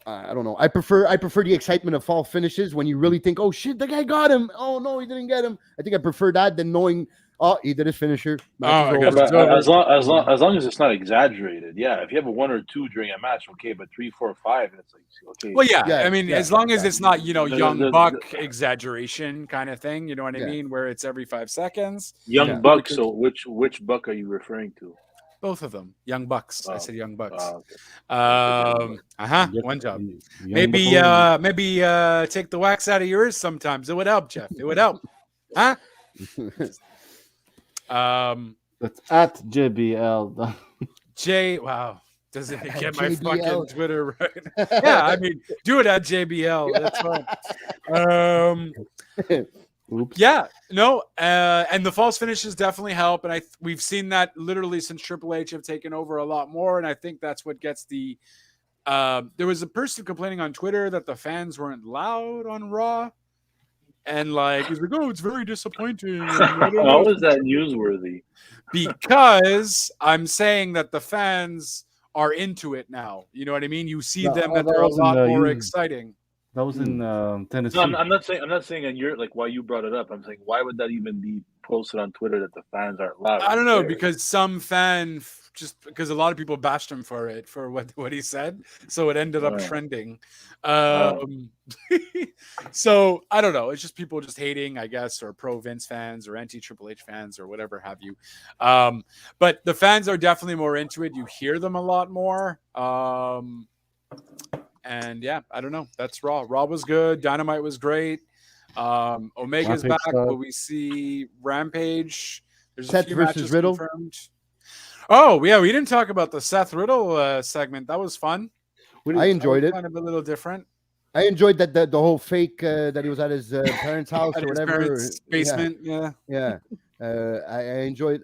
I don't know. I prefer the excitement of false finishes when you really think, oh shit, the guy got him. Oh no, he didn't get him. I think I prefer that than knowing. Oh, he did his finisher. As long as it's not exaggerated, yeah. If you have a 1 or 2 during a match, okay, but 3, 4, 5, it's like okay. Well, I mean, as long as it's not young buck exaggeration kind of thing, you know what I mean, where it's every 5 seconds. Young buck. So which buck are you referring to? Both of them, young bucks. I said young bucks. Okay. One job. Maybe take the wax out of yours sometimes. It would help, Jeff. It would help, huh? That's at JBL. Wow. Doesn't it get my fucking Twitter right? Yeah, I mean, do it at JBL. That's fine. Oops. Yeah, no, and the false finishes definitely help, and we've seen that literally since Triple H have taken over a lot more, and I think that's what gets the. There was a person complaining on Twitter that the fans weren't loud on Raw, and he's like, "Oh, it's very disappointing." How is that newsworthy? Because I'm saying that the fans are into it now. You know what I mean? You see them that they're a lot more exciting. That was in Tennessee. No, I'm not saying, and you're like why you brought it up. I'm saying why would that even be posted on Twitter that the fans aren't loud? I don't know because some fan because a lot of people bashed him for what he said, so it ended up trending. So I don't know. It's just people just hating, I guess, or pro Vince fans or anti Triple H fans or whatever have you. But the fans are definitely more into it. You hear them a lot more. And yeah, I don't know. That's Raw. Raw was good. Dynamite was great. Omega's back, but we see Rampage. There's Seth versus Riddle. Confirmed. Oh yeah, we didn't talk about the Seth Riddle segment. That was fun. I enjoyed it. Kind of a little different. I enjoyed that the whole fake that he was at his parents' house or whatever, parents' basement. Yeah. I enjoyed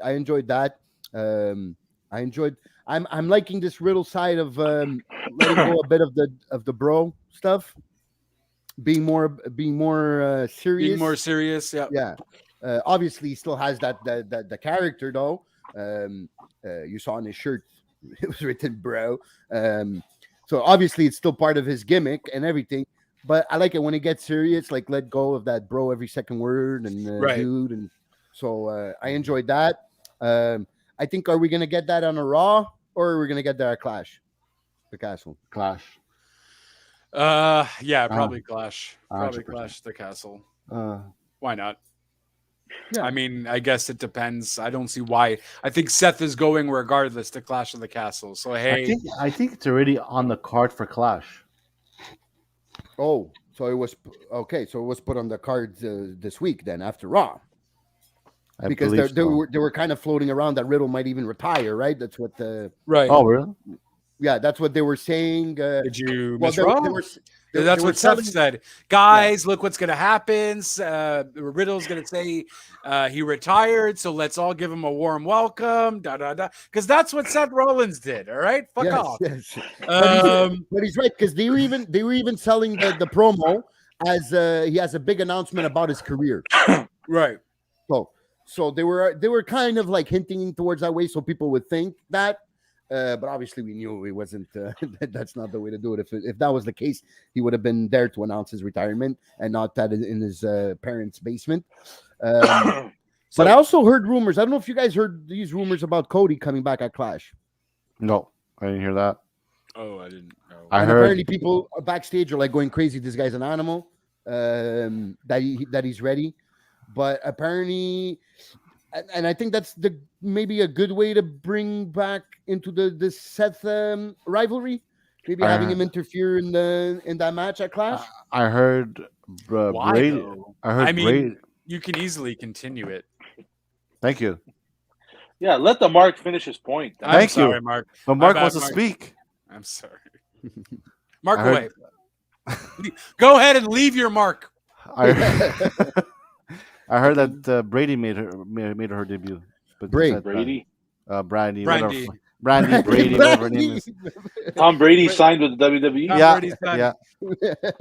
that. I enjoyed. I'm liking this Riddle side of letting go a bit of the bro stuff, being more serious. Being more serious, yeah. Yeah. Obviously, he still has the character though. You saw on his shirt, it was written "bro." So obviously, it's still part of his gimmick and everything. But I like it when it gets serious, like let go of that bro every second word and dude, and so I enjoyed that. I think, are we going to get that on a Raw or are we going to get that at Clash? The Castle. Clash. Yeah, probably Clash. Probably 100%. Clash the Castle. Why not? Yeah. I mean, I guess it depends. I don't see why. I think Seth is going regardless to Clash of the Castle. So hey, I think it's already on the card for Clash. Oh, so it was okay. So it was put on the cards this week then after Raw. Because they were kind of floating around that Riddle might even retire, right? That's what the right. Oh, really? Yeah, that's what they were saying. Did you miss Raw? That's what Seth said. Guys, look what's going to happen. Riddle's going to say he retired, so let's all give him a warm welcome. Because that's what Seth Rollins did. All right, fuck off. Yes. But he's right because they were even selling the promo as he has a big announcement about his career. Right. So they were kind of like hinting towards that way, so people would think that. But obviously, we knew it wasn't. That's not the way to do it. If that was the case, he would have been there to announce his retirement and not that in his parents' basement. But I also heard rumors. I don't know if you guys heard these rumors about Cody coming back at Clash. No, I didn't hear that. Oh, I didn't know. I And heard. apparently people backstage are like going crazy. This guy's an animal. That he's ready, but apparently, and I think that's maybe a good way to bring back into the Seth rivalry. Maybe having him interfere in that match at Clash. I heard Why, Brady. though? I heard I mean, Brady. you can easily continue it. Thank you. Yeah, let the Mark finish his point. I'm Thank sorry, you. Mark. But My Mark bad, wants to Mark. speak. I'm sorry. Mark I heard- away. Go ahead and leave your mark. I heard that Brady made her debut. But Brady. said, Brady. Brandy, Brandy. Brandy, Brady, whatever her name is. Tom Brady signed with the WWE. Tom Yeah, Brady's done. yeah.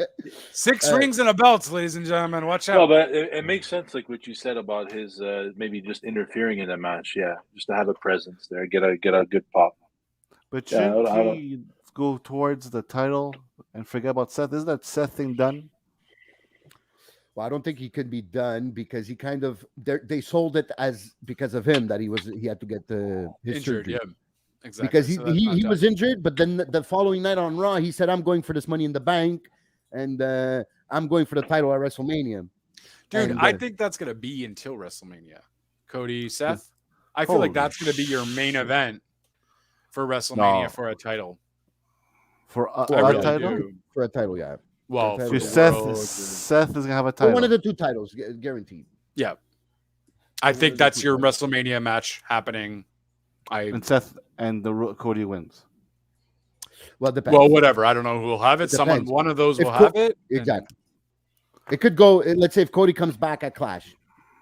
6 rings and a belt, ladies and gentlemen. Watch No, out. but it makes sense, like what you said about his maybe just interfering in the match. Yeah, just to have a presence there, get a good pop. But Yeah, shouldn't I don't- he go towards the title and forget about Seth? Isn't that Seth thing done? Well, I don't think he could be done because he kind of they sold it as because of him that he had to get his Injured, surgery. yeah. Exactly. Because So that's he not was done. injured, but then the following night on Raw, he said, "I'm going for this Money in the Bank, and I'm going for the title at WrestleMania." Dude, And, I think that's gonna be until WrestleMania. Cody, Seth. I feel like Holy that's gonna be your main event for WrestleMania No. for a title. For I a really title? do. for a title, yeah, Well, For for So the Seth, world, Seth is gonna have a for title. one of the two titles, guaranteed. yeah. I think that's your WrestleMania match happening. And Seth and Cody wins. Well, it depends. Well, whatever. I don't know who will have it. It depends. One of those If will Co- have it. and- Exactly. It could go. Let's say if Cody comes back at Clash,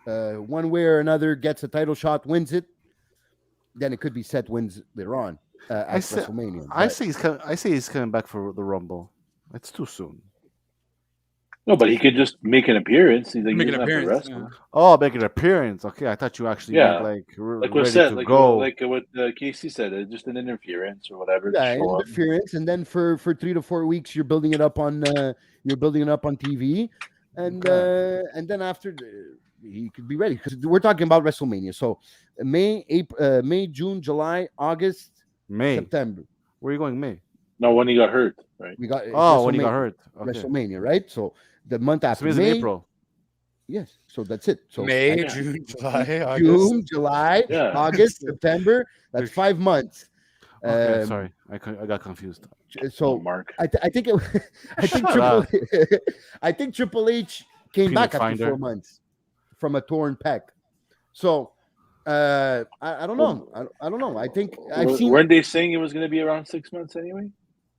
one way or another, gets a title shot, wins it, then it could be Seth wins later on at WrestleMania. I But- say he's coming back for the Rumble. It's too soon. No, but he could just make an appearance. He Make an doesn't have to appearance. wrestle. yeah. Oh, make an appearance. Okay, I thought you actually Yeah. meant like Like ready what said, to like go. what Casey said, just an interference or whatever. to Yeah, show up. interference, and then for 3 to 4 weeks, you're building it up on TV, and then after he could be ready because we're talking about WrestleMania. So May, June, July, August, May. September. Where are you going, May? No, when he got hurt, right? We got Oh, when he got WrestleMania- hurt. Okay. WrestleMania, right? So the month So after it's in May, April. yes. So that's it. So May, Yeah. June, July, August. June, July, Yeah. August, September. That's 5 months. Okay, sorry, I got confused. So Mark. I think I think Shut Triple up. I think Triple H came Peanut back after finder. 4 months from a torn pec. So I don't know. I don't know. I think I've seen. Weren't they saying it was going to be around 6 months anyway?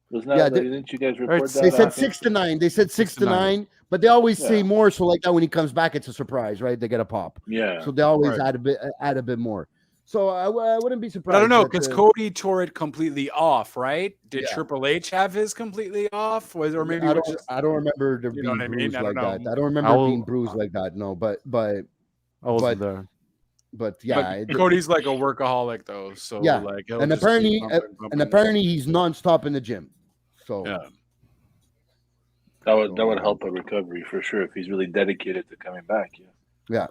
Wasn't that? Yeah, Didn't you guys report It's- that? They said after? 6 to 9. They said 6 to 9. 9, but they always say Yeah. more. So like that when he comes back, it's a surprise, right? They get a pop. Yeah. So they always Right. add a bit more. So I wouldn't be surprised. But I don't know that, because Cody tore it completely off, right? Did Yeah. Triple H have his completely off? Or maybe I we're don't. just I don't remember there you being know what I mean? bruised I don't like that. know. I don't remember I will- being bruised like that. No, but I wasn't there. yeah. But Cody's like a workaholic though, so Yeah. like he'll And just apparently- keep bumping, bumping. And apparently he's nonstop in the gym. So yeah. That would help a recovery for sure if he's really dedicated to coming back. Yeah.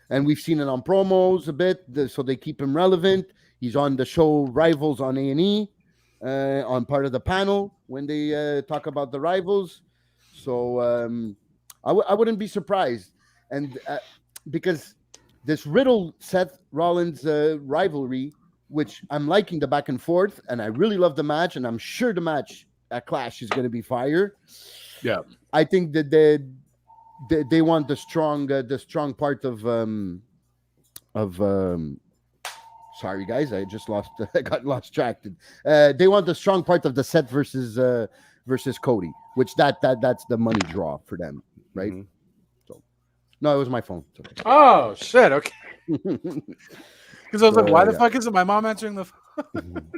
and we've seen it on promos a bit, so they keep him relevant. He's on the show Rivals on A&E, on part of the panel when they talk about the rivals. So I wouldn't be surprised, and because this Riddle Seth Rollins rivalry, which I'm liking the back and forth, and I really love the match, and I'm sure the match at Clash is going to be fire. Yeah. I think that they want the strong part of sorry guys, I just lost I got lost tracked. They want the strong part of the Seth versus Cody, which that's the money draw for them, right? Mhm. So no, it was my phone. It's okay. Oh shit, okay. Because I was like, why the yeah. fuck isn't my mom answering the phone?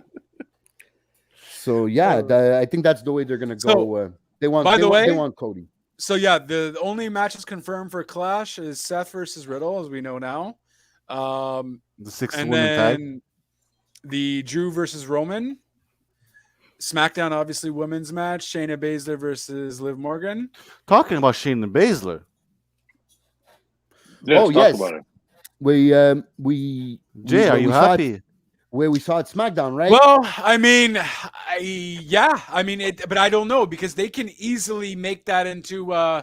So yeah, I think that's the way they're gonna go. So, They want by the way- they want Cody. So yeah, the only matches confirmed for Clash is Seth versus Riddle, as we know now. The sixth And women tag. then the Drew versus Roman. SmackDown, obviously, women's match. Shayna Baszler versus Liv Morgan. Talking about Shane and Baszler. Let's talk yes. about it. We Jay, are we you saw happy? it, where we saw it SmackDown, right? Well, I mean, but I don't know because they can easily make that into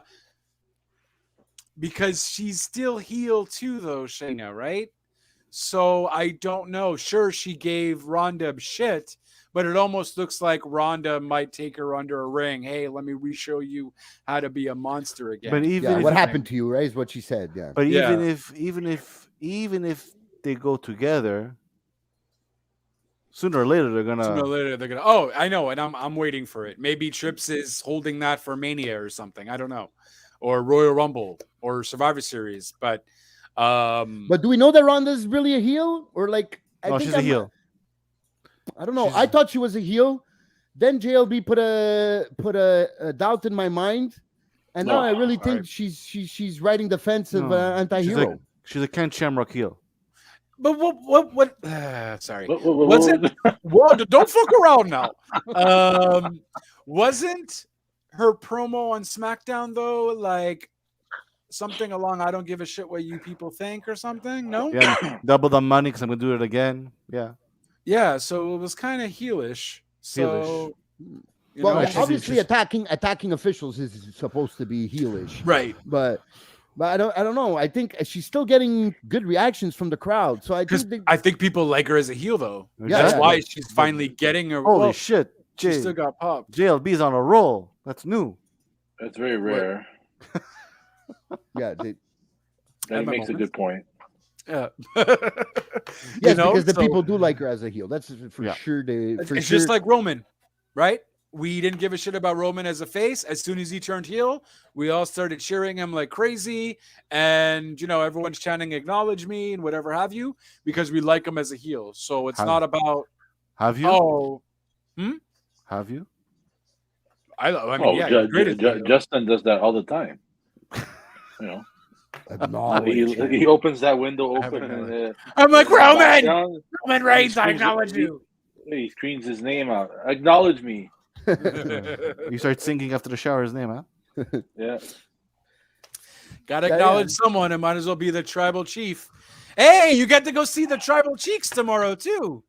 because she's still heel too, though, Shayna, right? So I don't know. Sure, she gave Ronda shit, but it almost looks like Ronda might take her under a ring. Hey, let me re-show you how to be a monster again. But even yeah, if what happened to you, right? Is what she said. Yeah. But Yeah. even if they go together, sooner or later they're gonna. Sooner or later they're gonna. Oh, I know, and I'm waiting for it. Maybe Trips is holding that for Mania or something. I don't know, or Royal Rumble or Survivor Series. But do we know that Ronda's really a heel, or like? No, she's a heel. I don't know. I thought she was a heel. Then JLB put a doubt in my mind, and now I really think right. she's riding the fence of No, anti-hero. She's a Ken Shamrock heel. But what? Sorry. What- Wasn't whoa, don't fuck around now. Wasn't her promo on SmackDown though like something along "I don't give a shit what you people think" or something? No. Yeah, double the money because I'm gonna do it again. Yeah. Yeah. So it was kind of heelish. So. you Well, know, she's obviously interesting. attacking officials is supposed to be heelish, right. but I don't know. I think she's still getting good reactions from the crowd. So I Because think I think people like her as a heel though. Yeah, That's yeah. why she's finally getting her. Holy well, shit, she Jay. still got popped. JLB's on a roll. That's new. That's very rare. yeah, That my makes a moments. good point. Yeah. yes, because the so people do like her as a heel. That's for Yeah. sure. it's just like Roman, right? We didn't give a shit about Roman as a face. As soon as he turned heel, we all started cheering him like crazy. And, everyone's chanting, "Acknowledge me," and whatever have you, because we like him as a heel. So it's not about, Have you? oh, Have you? I mean, yeah, he's great as a heel. Justin does that all the time. He opens that window I open haven't and I'm like, Roman! down, Roman Reigns, I screams- acknowledge you. he screams his name out. Acknowledge me. You start singing after the shower his name, huh? Yeah. Gotta Yeah, acknowledge yeah. someone. It might as well be the tribal chief. Hey, you get to go see the tribal cheeks tomorrow, too.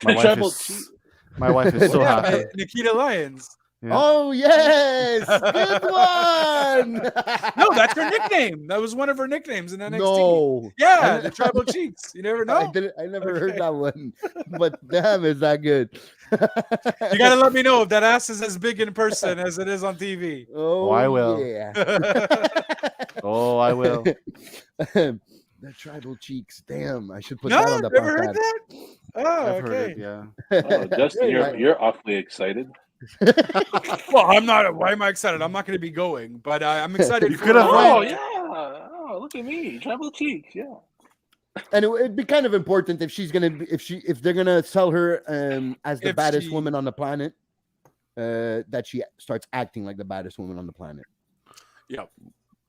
My wife Tribal is, my wife is so Yeah, happy. Nikita Lyons. Yeah. Oh yes, good one. No, that's her nickname. That was one of her nicknames in NXT. No, Yeah, the tribal cheeks. You never know. I never heard that one, but damn, is that good? You gotta let me know if that ass is as big in person as it is on TV. Oh, I will. Yeah. Oh, I will. The tribal cheeks. Damn, I should put No, that on the never heard podcast. that. Oh, I've heard okay. it, yeah. Oh, Justin, you're awfully excited. Well, I'm not. Why am I excited? I'm not going to be going, but I'm excited. You for could have Oh went. yeah. Oh, look at me, tribal cheeks. Yeah. And it'd be kind of important if she's gonna be, if they're gonna sell her as the If baddest she- woman on the planet, that she starts acting like the baddest woman on the planet. Yeah.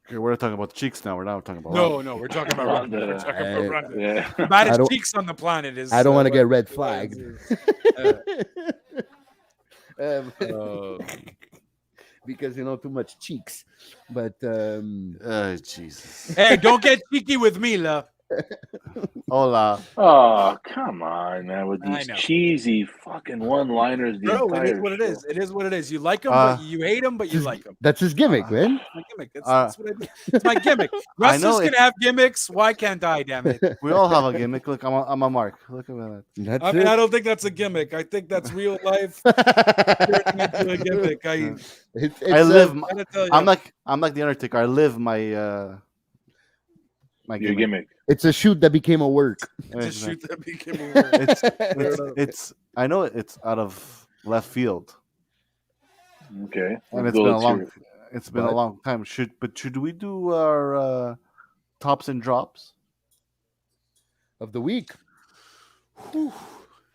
Okay, we're talking about the cheeks now. We're not talking about. No, we're talking about Ronda. We're talking about Ronda. Yeah. The I baddest don't- cheeks on the planet is. I don't want to what- get red what flagged. it Because too much cheeks, but Jesus. is. Hey, don't get cheeky with me, love. Hola. Oh, come on, man, with I these know. cheesy fucking one-liners. The Bro, it is entire what it show. is. It is what it is. You like them, but you hate them, but you like them. that's his gimmick, man. My gimmick. That's Uh, what I do. It's my gimmick. I know Wrestlers can have gimmicks. Why can't I? Damn it. We all have a gimmick. Look, I'm a mark. Look at that. That's I mean, it. I don't think that's a gimmick. I think that's real life turning into a gimmick. It's, I live. I gotta tell you. I'm like the Undertaker. I live my my Your gimmick. it's a shoot that became a work. It's a shoot that became a word. It's I know it's out of left field, Okay. and Let's it's go, been a let's long hear it. it's been a What? long time. Should we do our tops and drops? Of the week.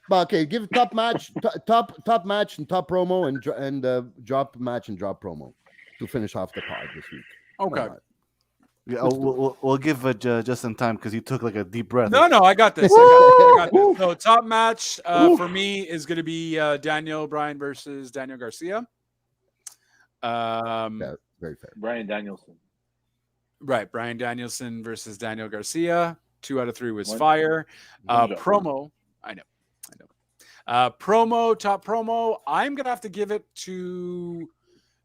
But okay, give top match, top match, and top promo, and drop match and drop promo. to finish off the pod this week. Why Okay. not? Yeah, we'll give Justin time because he took like a deep breath. No, I got this. I got this. So top match for me is going to be Daniel Bryan versus Daniel Garcia. Yeah, very fair. Brian Danielson. Right, Bryan Danielson versus Daniel Garcia. 2 out of 3 was One- fire. one job. Promo, I know. Promo, top promo. I'm gonna have to give it to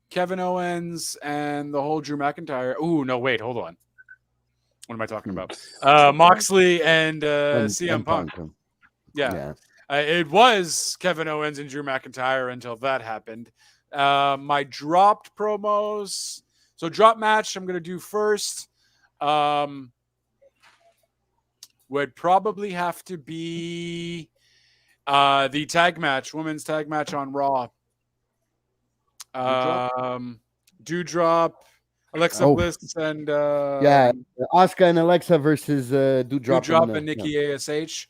Kevin Owens and the whole Drew McIntyre. Oh no, wait, hold on. What am I talking about? Moxley and CM Punk. Yeah. It was Kevin Owens and Drew McIntyre until that happened. My dropped promos. So drop match I'm going to do first would probably have to be the tag match, women's tag match on Raw. Doudrop, Alexa Bliss, and Asuka and Alexa versus Doudrop and Nikki ASH.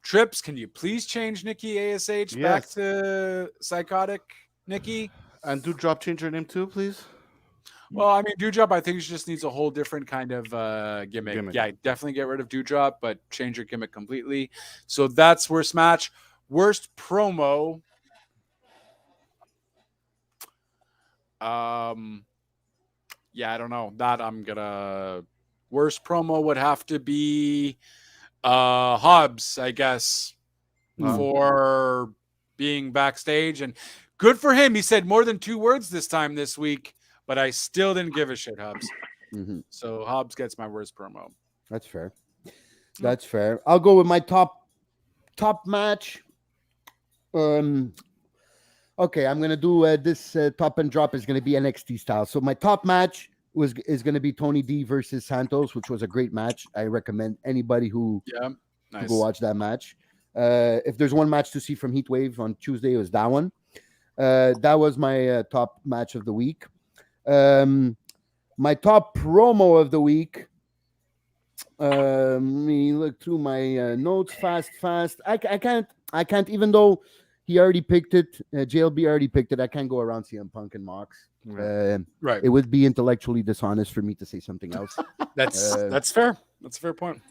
Trips, can you please change Nikki ASH back to Psychotic Nikki? And Doudrop, change your name too, please. Well, I mean, Doudrop, I think she just needs a whole different kind of gimmick. Yeah, definitely get rid of Doudrop, but change your gimmick completely. So that's worst match. Worst promo. Yeah, I don't know. That I'm gonna. Worst promo would have to be Hobbs, I guess, for being backstage, and good for him. He said more than 2 words this week. But I still didn't give a shit, Hobbs. Mm-hmm. So Hobbs gets my worst promo. That's fair. That's fair. I'll go with my top match. Okay, I'm gonna do this top and drop is gonna be NXT style. So my top match is gonna be Tony D versus Santos, which was a great match. I recommend anybody who to go watch that match. If there's one match to see from Heatwave on Tuesday, it was that one. That was my top match of the week. My top promo of the week. Let me look through my notes fast. I can't, even though he already picked it, JLB already picked it. I can't go around CM Punk and Mox. Right. It would be intellectually dishonest for me to say something else. That's fair. That's a fair point.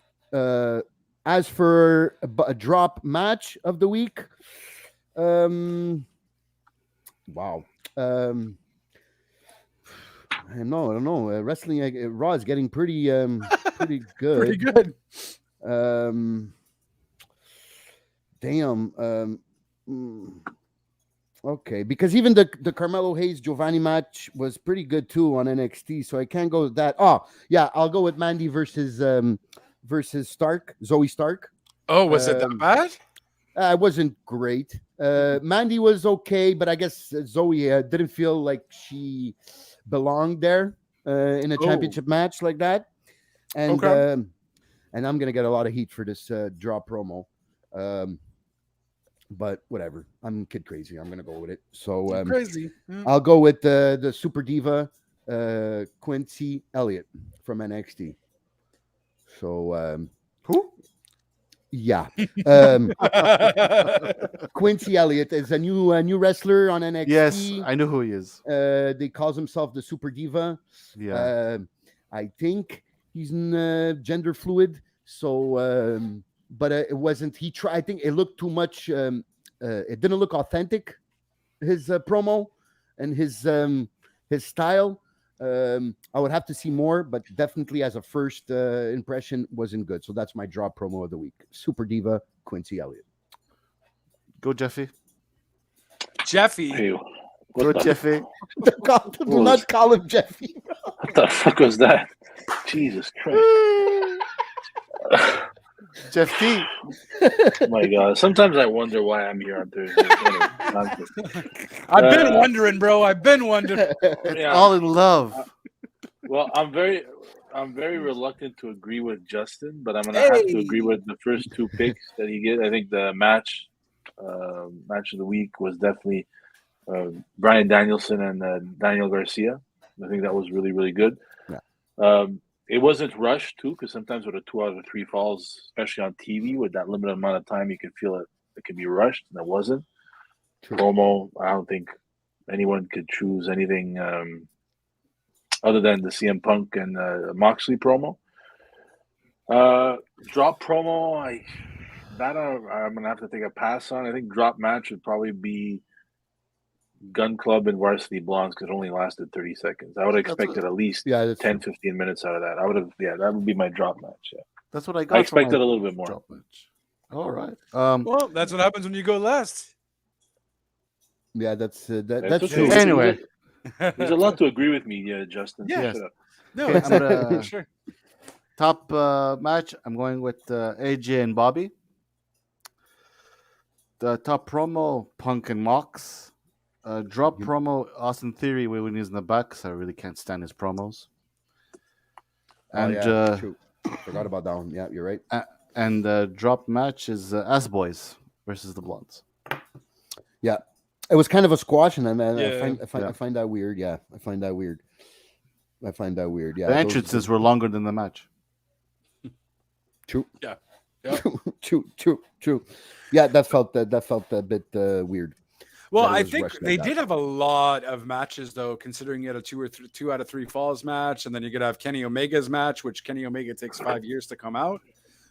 As for a drop match of the week, wow. I don't know. Wrestling Raw is getting pretty good. Pretty good. Damn. Okay, because even the Carmelo Hayes Giovanni match was pretty good too on NXT, so I can't go with that. Oh yeah, I'll go with Mandy versus Stark, Zoe Stark. Oh, was it that bad? It wasn't great. Mandy was okay, but I guess Zoe didn't feel like she belonged there in a championship match like that. And and I'm gonna get a lot of heat for this draw promo. But whatever. I'm kid crazy. I'm gonna go with it. So crazy. I'll go with the Super Diva Quincy Elliott from NXT. So who? Yeah. Quincy Elliott is a new wrestler on NXT. Yes, I know who he is. They calls himself the Super Diva. Yeah. I think he's gender fluid. So, but it wasn't. I think it looked too much. It didn't look authentic. His promo and his style. I would have to see more, but definitely as a first impression wasn't good. So that's my draw promo of the week. Super Diva, Quincy Elliott. Go, Jeffy. Hey, Go, Jeffy. Do not call him Jeffy. What the fuck was that? Jesus Christ. Jeff T. Oh my God. Sometimes I wonder why I'm here on Thursday. I've been wondering, bro. I've been wondering. It's all in love. Well, I'm very reluctant to agree with Justin, but I'm gonna have to agree with the first 2 picks that he did. I think the match of the week was definitely Bryan Danielson and Daniel Garcia. I think that was really, really good. Yeah. It wasn't rushed too, because sometimes with a 2 out of 3 falls, especially on TV, with that limited amount of time, you can feel it can be rushed, and it wasn't. True. Promo, I don't think anyone could choose anything other than the CM Punk and Moxley promo. Drop promo, I'm gonna have to take a pass on. I think drop match would probably be Gun Club and Varsity Blondes because it only lasted 30 seconds. I would have expected at least 10, 15 minutes out of that. That would be my drop match. Yeah. That's what I got. I expected a little bit more. Drop match. All right. Well, that's what happens when you go last. Yeah, that's okay. true. Anyway, there's a lot to agree with me, Justin. Yeah. Yes. Shut up. No, Okay, it's I'm gonna- sure. top match. I'm going with AJ and Bobby. The top promo, Punk and Mox. Drop promo, Austin Theory when he's in the back, because I really can't stand his promos. And true. Forgot about that one. Yeah, you're right. and drop match is Ass Boys versus the Blondes. Yeah, it was kind of a squash, and Yeah. I find that weird. Yeah, I find that weird. Yeah, The entrances were longer than the match. True. Yeah. True. Yeah, that felt a bit weird. Well, that it I was think rushed like they that. did have a lot of matches, though, considering you had a 2 out of 3 falls match, and then you could have Kenny Omega's match, which Kenny Omega takes 5 years to come out.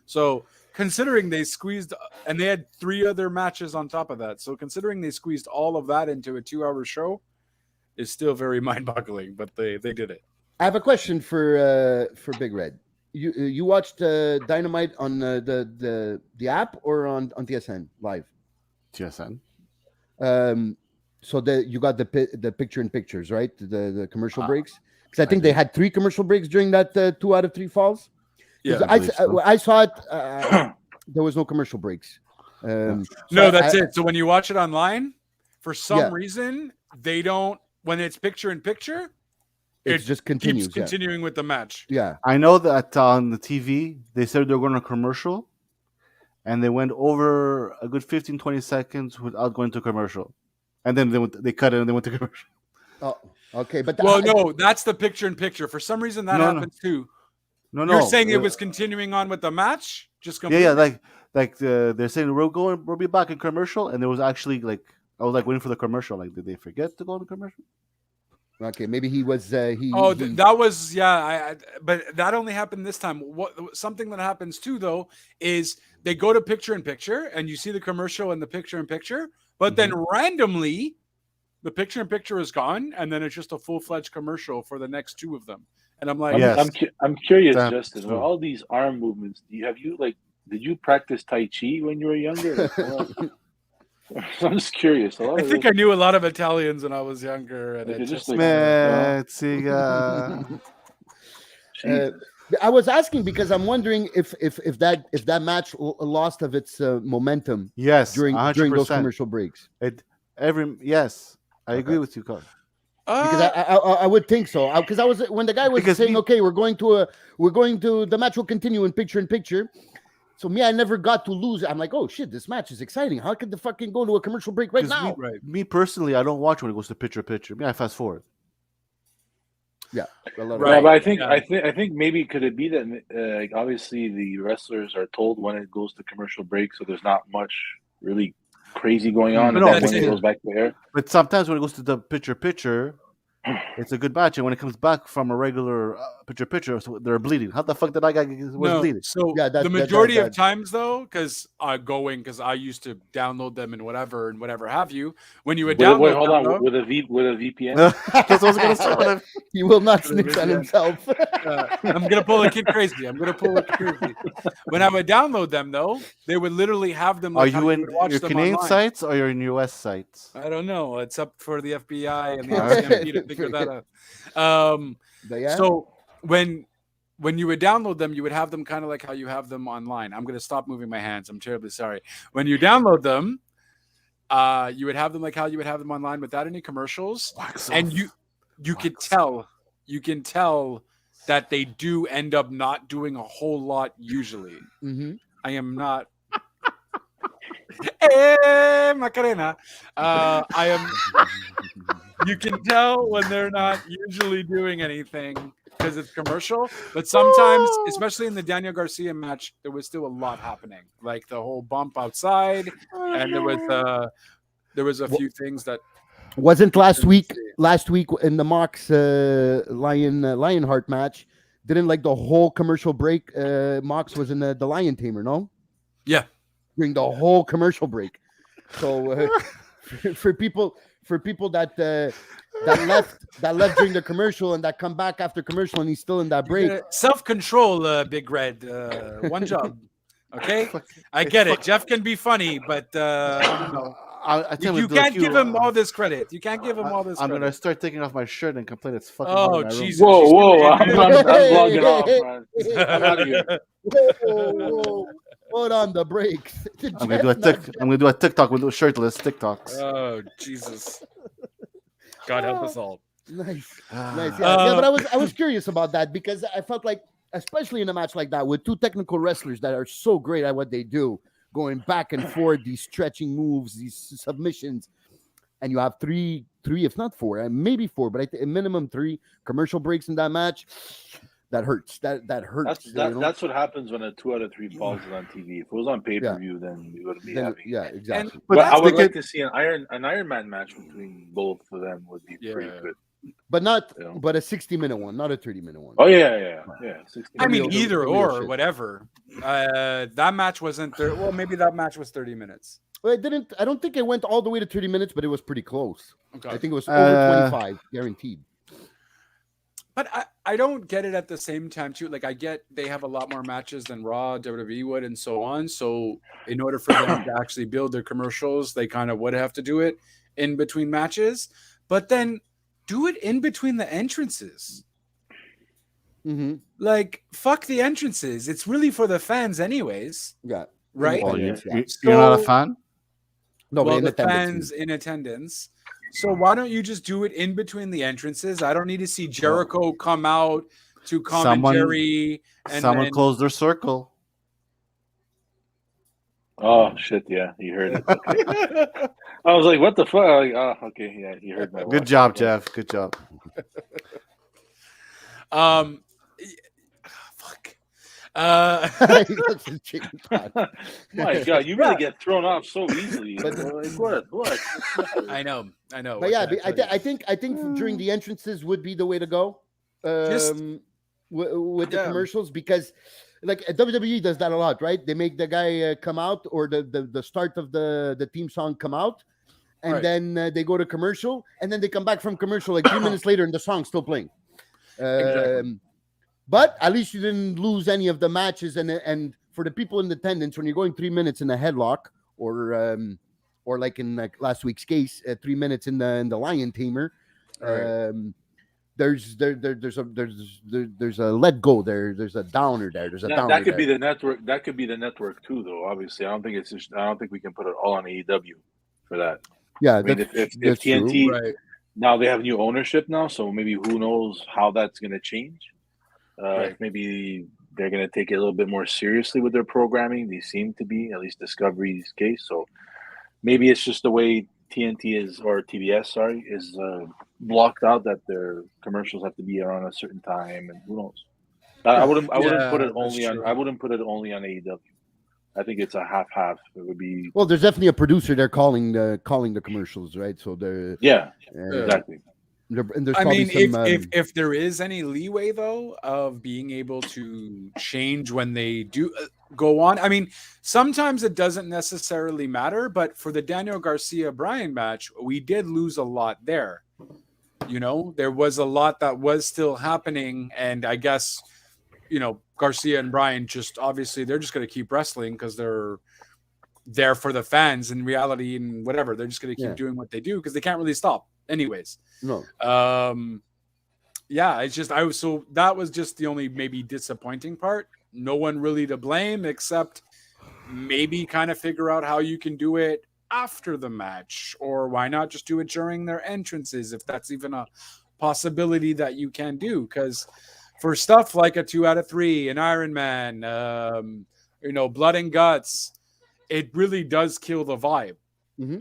So, considering they squeezed, and they had 3 other matches on top of that, so considering they squeezed all of that into a 2-hour show, is still very mind-boggling. But they did it. I have a question for Big Red. You watched Dynamite on the app or on TSN live? TSN. So you got the picture in pictures, right? The commercial breaks, because I think they had 3 commercial breaks during that 2 out of 3 falls. Yeah, I saw it. There was no commercial breaks. No, that's it. So when you watch it online, for some reason they don't. When it's picture in picture, it just continues. Keeps continuing with the match. Yeah, I know that on the TV they said they're going to commercial, and they went over a good 15-20 seconds without going to commercial, and then they cut it and they went to commercial. Oh, okay, but no, that's the picture in picture. For some reason, that happens too. No, You're saying it was continuing on with the match? Just completely? Yeah. Like they're saying we'll be back in commercial, and there was actually I was waiting for the commercial. Like, did they forget to go to commercial? Okay, maybe he was. That was but that only happened this time. Something that happens too, though, is they go to picture in picture, and you see the commercial and the picture in picture, but then randomly, the picture in picture is gone, and then it's just a full-fledged commercial for the next 2 of them. And I'm like, I'm curious, That's Justin. true. With all these arm movements, did you practice Tai Chi when you were younger? I'm just curious. I think I knew a lot of Italians when I was younger, and it just I was asking because I'm wondering if that match lost of its momentum. Yes, during 100%. those commercial breaks. I agree with you, Carl. Because I would think so. Because I was when the guy was saying, "Okay, we're going to the match will continue in picture." So I never got to lose. I'm like, "Oh shit, this match is exciting. How could the fucking go to a commercial break right now?" Me personally, I don't watch when it goes to picture. I fast forward. Yeah, right. But I think maybe could it be that obviously the wrestlers are told when it goes to commercial break, so there's not much really crazy going on. No, when it goes back to air. But sometimes when it goes to the picture, it's a good match, and when it comes back from a regular picture, so they're bleeding. How the fuck did I was bleeding? So the majority of times, though, because I used to download them and whatever have you. When you would download, hold on, with a VPN. That's what I was gonna say. He will not snitch on himself. I'm gonna pull a kid crazy. When I would download them, though, they would literally have them. Are you in your Canadian sites or you're in US sites? I don't know. It's up for the FBI and the RCMP to figure that out. So when you would download them, you would have them kind of like how you have them online. I'm going to stop moving my hands. I'm terribly sorry. When you download them, you would have them like how you would have them online without any commercials. And you can tell that they do end up not doing a whole lot usually. Mm-hmm. I am not. Hey, Macarena. I am. You can tell when they're not usually doing anything because it's commercial. But sometimes, especially in the Daniel Garcia match, there was still a lot happening, like the whole bump outside, and there was a few things that Wasn't last week in the Mox Lionheart match? Didn't like the whole commercial break. Mox was in the Lion Tamer, no? Yeah. During the whole commercial break. So for people that left during the commercial and that come back after commercial and he's still in that break. Self-control, Big Red. One job. Okay, I get it. Jeff can be funny, but I think you can't give him all this credit. You can't give him all this I'm credit. gonna start taking off my shirt and complain it's fucking hot Oh, in my room. Jesus. Whoa! I'm logging off, man. I'm out of here. Whoa. Hold on the brakes. I'm gonna do a TikTok with shirtless TikToks. Oh, Jesus. God help us all. Nice. Yeah, but I was curious about that because I felt like, especially in a match like that, with two technical wrestlers that are so great at what they do, going back and forth, these stretching moves, these submissions, and you have three, if not four, maybe four, but I think a minimum 3 commercial breaks in that match. That hurts. That hurts. That's what happens when a 2 out of 3 falls is on TV. If it was on pay-per-view, then we wouldn't be having. Yeah, exactly. But I would like to see an Iron Man match between both of them would be pretty good. But but a 60-minute one, not a 30-minute one. Oh yeah. 60 I mean, either or, whatever. That match wasn't well, maybe that match was 30 minutes. Well, I don't think it went all the way to 30 minutes, but it was pretty close. Okay. I think it was over 25, guaranteed. But I don't get it at the same time, too. Like, I get they have a lot more matches than Raw, WWE would, and so on. So in order for them to actually build their commercials, they kind of would have to do it in between matches. But then do it in between the entrances. Mm-hmm. Like, fuck the entrances. It's really for the fans anyways. Yeah. Right? Well, you're not a fan? No, well, but the fans in attendance. So why don't you just do it in between the entrances? I don't need to see Jericho come out to commentary. Someone close their circle. Oh shit! Yeah, he heard it. Okay. I was like, "What the fuck?" Like, oh, okay, yeah, he heard my. Good job, Jeff. Good job. Fuck. My God, you really get thrown off so easily. What? I know. But yeah, I think during the entrances would be the way to go. With the commercials, because like WWE does that a lot, right? They make the guy come out, or the start of the theme song come out, and then they go to commercial, and then they come back from commercial like 3 minutes later, and the song's still playing. Exactly. But at least you didn't lose any of the matches, and for the people in attendance, when you're going 3 minutes in a headlock, or like in like last week's case, 3 minutes in the Lion Tamer, there's a let go there. There's a downer there. There's a downer. That could be the network. That could be the network too, though. Obviously, I don't think we can put it all on AEW for that. Yeah, I mean, if TNT now they have new ownership now, so maybe who knows how that's going to change. Maybe they're going to take it a little bit more seriously with their programming. They seem to be, at least Discovery's case. So maybe it's just the way TNT is, or TBS, is blocked out, that their commercials have to be around a certain time, and who knows. I wouldn't put it only on. I wouldn't put it only on AEW. I think it's a half. It would be. Well, there's definitely a producer there calling the commercials, right? So they're exactly. I mean, if there is any leeway though of being able to change when they do go on, I mean, sometimes it doesn't necessarily matter. But for the Daniel Garcia Bryan match, we did lose a lot there. You know, there was a lot that was still happening, and I guess, you know, Garcia and Bryan just obviously they're just going to keep wrestling because they're there for the fans in reality, and whatever, they're just going to keep doing what they do because they can't really stop anyways. No. It's just that was just the only maybe disappointing part. No one really to blame except maybe kind of figure out how you can do it after the match, or why not just do it during their entrances if that's even a possibility that you can do, because for stuff like a 2 out of 3, an Iron Man, Blood and Guts, it really does kill the vibe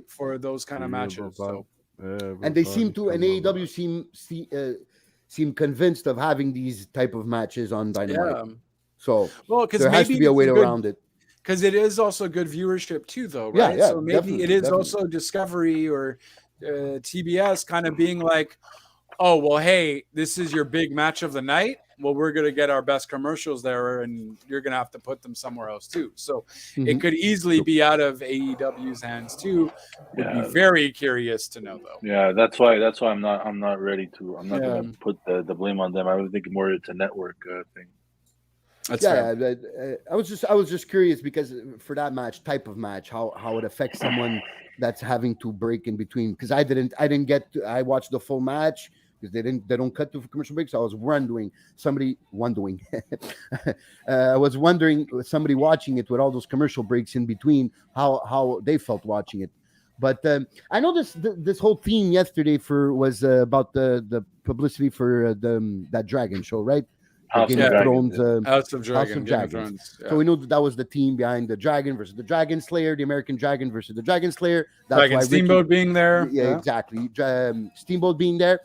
for those kind of matches. So. And they seem to, and AEW seem convinced of having these type of matches on Dynamite. Yeah. So there has to be a way around it. Because it is also good viewership too, though, right? So maybe it is also Discovery or TBS kind of being like, oh, well, hey, this is your big match of the night. Well, we're going to get our best commercials there, and you're going to have to put them somewhere else too. So it could easily be out of AEW's hands too. Would be very curious to know, though. Yeah, that's why I'm not ready to. I'm not going to put the blame on them. I was thinking more it's a network thing. That's fair. I was just curious because for that type of match, how it affects someone that's having to break in between. Because I watched the full match. Because they don't cut to commercial breaks. So I was wondering somebody somebody watching it with all those commercial breaks in between how they felt watching it. But I know this whole theme yesterday was about the publicity for that Dragon show, right? House of Dragons. House of Dragons. So we knew that was the team behind the Dragon versus the Dragon Slayer, the American Dragon versus the Dragon Slayer. That's Dragon why Steamboat being there. Yeah, exactly. Steamboat being there.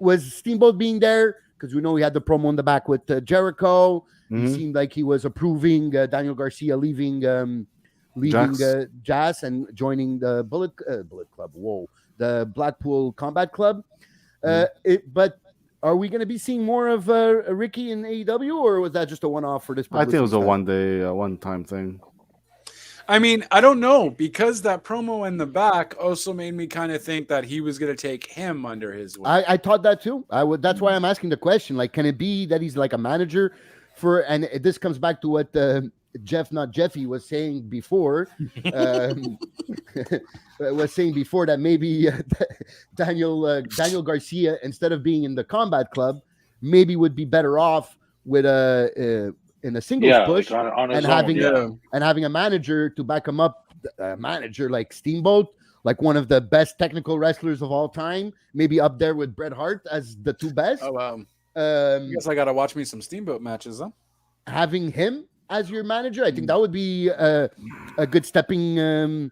Was Steamboat being there because we know we had the promo in the back with Jericho. He seemed like he was approving Daniel Garcia leaving Jazz and joining the Bullet Club. Whoa, the Blackpool Combat Club. But are we going to be seeing more of Ricky in AEW, or was that just a one-off for this? I think it was a one-time thing. I mean, I don't know, because that promo in the back also made me kind of think that he was going to take him under his wing. I thought that too. That's why I'm asking the question. Like, can it be that he's like a manager for? And this comes back to what Jeffy was saying before. Was saying before that maybe Daniel Garcia, instead of being in the Combat Club, maybe would be better off with in a singles push and having a manager to back him up, a manager like Steamboat, like one of the best technical wrestlers of all time, maybe up there with Bret Hart as the two best. Oh wow! I guess I got to watch me some Steamboat matches, huh? Having him as your manager, I think that would be a good stepping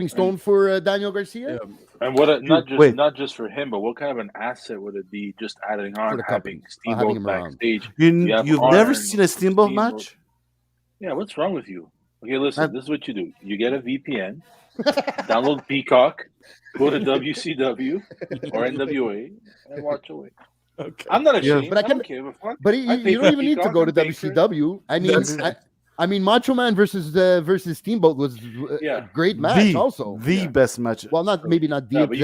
stone for Daniel Garcia. Yeah. And not just for him, but what kind of an asset would it be just adding on having Steamboat backstage? You've never seen a Steamboat match? Yeah, what's wrong with you? Okay, listen, this is what you do. You get a VPN, download Peacock, go to WCW or NWA, and watch away. Okay. I'm not ashamed. But But you don't even need to go to WCW. I mean, Macho Man versus Steamboat was a great match. The best match. Well, maybe not the. Yeah, but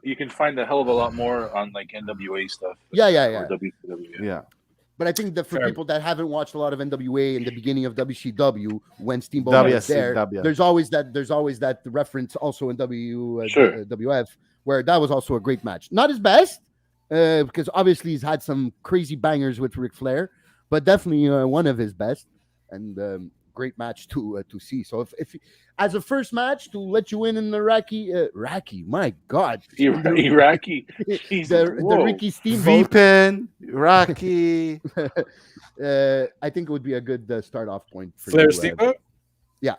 you can find a hell of a lot more on like NWA stuff. Yeah. Or WCW. Yeah. But I think that for people that haven't watched a lot of NWA in the beginning of WCW, when Steamboat was there, there's always that reference also in WWF, where that was also a great match. Not his best, because obviously he's had some crazy bangers with Ric Flair, but definitely one of his best. And great match to see. So if as a first match to let you in the Iraqi, my God, Iraqi, the Ricky Steamboat, V-Pin, Iraqi. I think it would be a good start off point for Flair Steamboat. Yeah,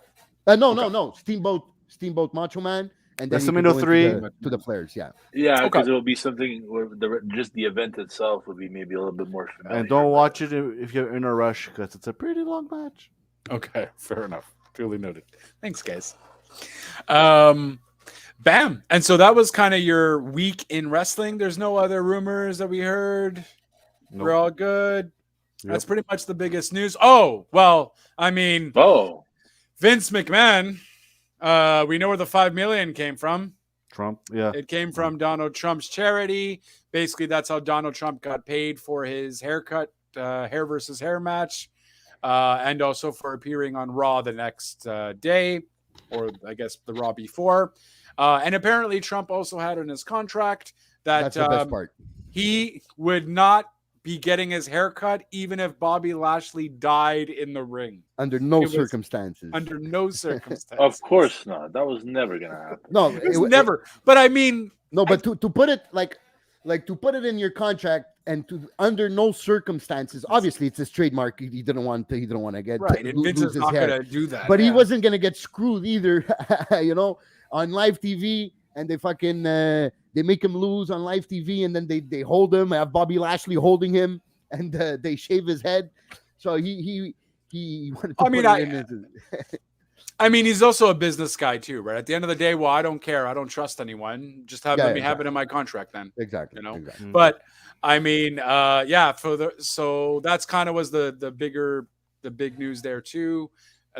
no, Steamboat Macho Man, and then WrestleMania to the Flairs. Yeah, because it'll be something where just the event itself would be maybe a little bit more familiar. And don't watch it if you're in a rush, because it's a pretty long match. Okay, fair enough. Duly noted. Thanks, guys. Bam. And so that was kind of your week in wrestling. There's no other rumors that we heard. Nope. We're all good. Yep. That's pretty much the biggest news. Oh, well, I mean, Vince McMahon. We know where the $5 million came from. Trump, yeah. It came from Donald Trump's charity. Basically, that's how Donald Trump got paid for his haircut, hair versus hair match, and also for appearing on Raw the next day, or I guess the Raw before. And apparently, Trump also had in his contract that that's the best part. He would not be getting his haircut even if Bobby Lashley died in the ring. Under no circumstances. Under no circumstances. Of course not. That was never going to happen. No, it was never. But I mean, no. But to put it like to put it in your contract and to under no circumstances. Obviously, it's his trademark. He didn't want to get right. And Vince is not going to do that. But he wasn't going to get screwed either. On live TV, and they fucking. They make him lose on live TV, and then they hold him. Have Bobby Lashley holding him, and they shave his head. So he wanted to I mean, he's also a business guy too, right? At the end of the day, well, I don't care. I don't trust anyone. Just let me have it in my contract then. Exactly. You know? Exactly. But I mean, so that's kind of was the big news there too.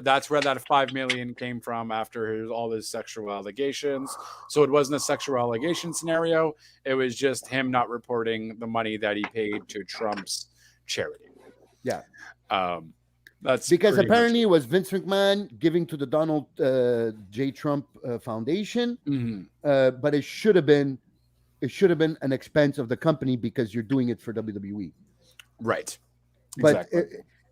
That's where that 5 million came from after all his sexual allegations. So it wasn't a sexual allegation scenario. It was just him not reporting the money that he paid to Trump's charity. Yeah. That's because apparently it was Vince McMahon giving to the Donald J. Trump Foundation, but it should have been an expense of the company because you're doing it for WWE. Right. But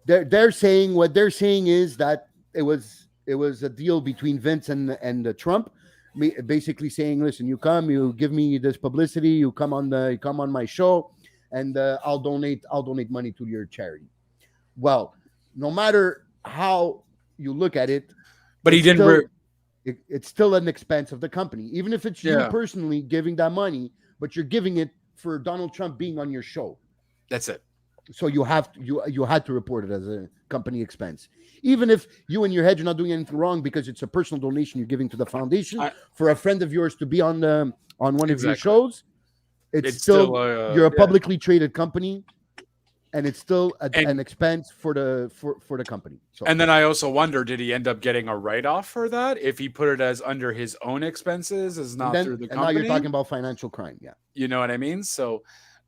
they're saying what they're saying is that it was a deal between Vince and Trump, basically saying, listen, you come, you give me this publicity, you come on my show, and I'll donate money to your charity. Well, no matter how you look at it, but he didn't. It's still an expense of the company, even if it's you personally giving that money, but you're giving it for Donald Trump being on your show. That's it. So you had to report it as a company expense, even if you in your head you're not doing anything wrong because it's a personal donation you're giving to the foundation for a friend of yours to be on one of your shows. It's still you're a publicly traded company. And it's still an expense for the company. So. And then I also wonder, did he end up getting a write-off for that? If he put it as under his own expenses, is not through the company. And now you're talking about financial crime. Yeah. You know what I mean? So,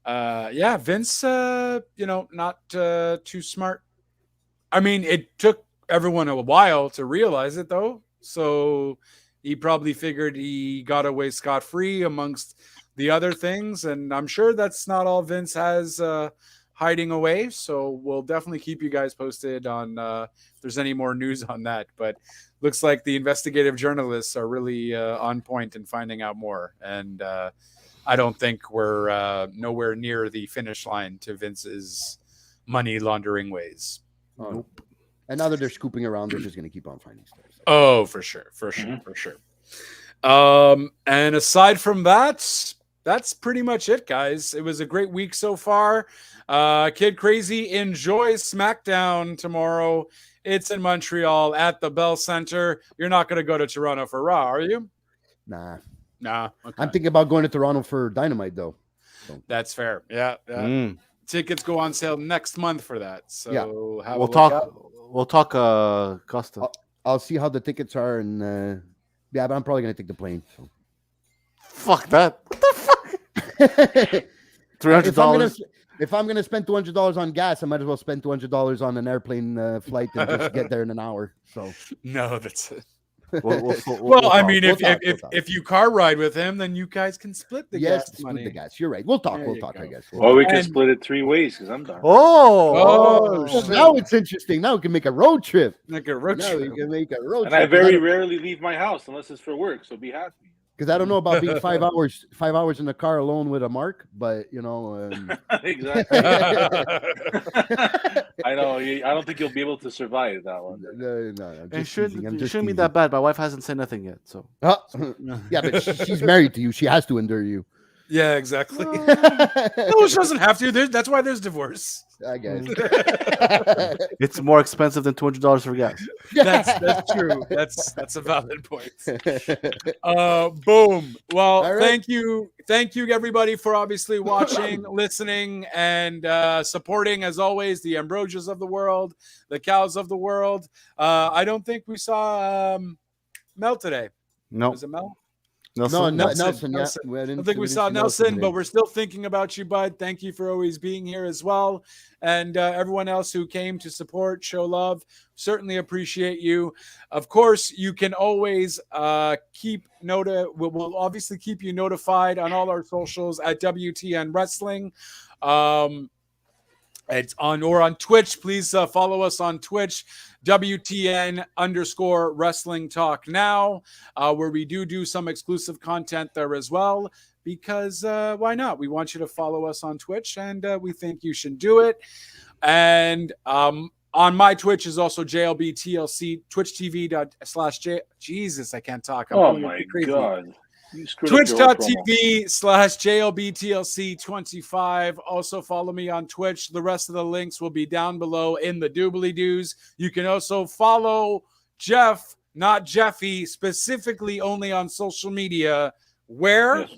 Vince, not too smart. I mean, it took everyone a while to realize it, though. So he probably figured he got away scot-free amongst the other things. And I'm sure that's not all Vince has hiding away, so we'll definitely keep you guys posted on if there's any more news on that. But looks like the investigative journalists are really on point in finding out more, and I don't think we're nowhere near the finish line to Vince's money laundering ways. Nope. And now that they're scooping around, they're just going to keep on finding stuff. So. Oh, for sure. And aside from that, that's pretty much it, guys. It was a great week so far. Kid Crazy, enjoy Smackdown tomorrow. It's in Montreal at the Bell Center. You're not going to go to Toronto for Raw, are you? Nah. Okay. I'm thinking about going to Toronto for Dynamite, though. So. That's fair. Yeah. Tickets go on sale next month for that. So we'll talk Costa. I'll see how the tickets are, and but I'm probably going to take the plane. So. Fuck that. What the fuck? $300. If I'm gonna spend $200 on gas, I might as well spend $200 on an airplane flight and just get there in an hour. So no, that's it. If you car ride with him, then you guys can split the gas money. Split the gas. You're right. We'll talk. I guess. Or we can split it 3 ways because I'm done. Now it's interesting. Now we can make a road trip. And I very rarely leave my house unless it's for work. So be happy. Because I don't know about being 5 hours in the car alone with a Mark, but exactly. I know. I don't think you'll be able to survive that one. No. It shouldn't be that bad. My wife hasn't said nothing yet, so. Yeah, but she's married to you. She has to endure you. Yeah, exactly. No, she doesn't have to. That's why there's divorce. I guess. It's more expensive than $200 for gas. That's true. That's a valid point. Boom. Well, right. Thank you everybody for obviously watching, listening, and supporting as always the Ambrosias of the world, the Cows of the world. I don't think we saw Mel today. No. Was it Mel? Nelson. Yeah. I don't think we saw Nelson, but we're still thinking about you, bud. Thank you for always being here as well. And everyone else who came to support, show love, certainly appreciate you. Of course, you can always we'll obviously keep you notified on all our socials at WTN Wrestling. It's on Twitch. Please follow us on Twitch, WTN_Wrestling Talk Now, where we do some exclusive content there as well. Because why not? We want you to follow us on Twitch, and we think you should do it. And on my Twitch is also JLBTLC, twitch.tv/J. Jesus, I can't talk. Oh my God. Twitch.tv/JLBTLC25. Also follow me on Twitch. The rest of the links will be down below in the doobly-doos. You can also follow Jeff not Jeffy, specifically only on social media. Where? Yes.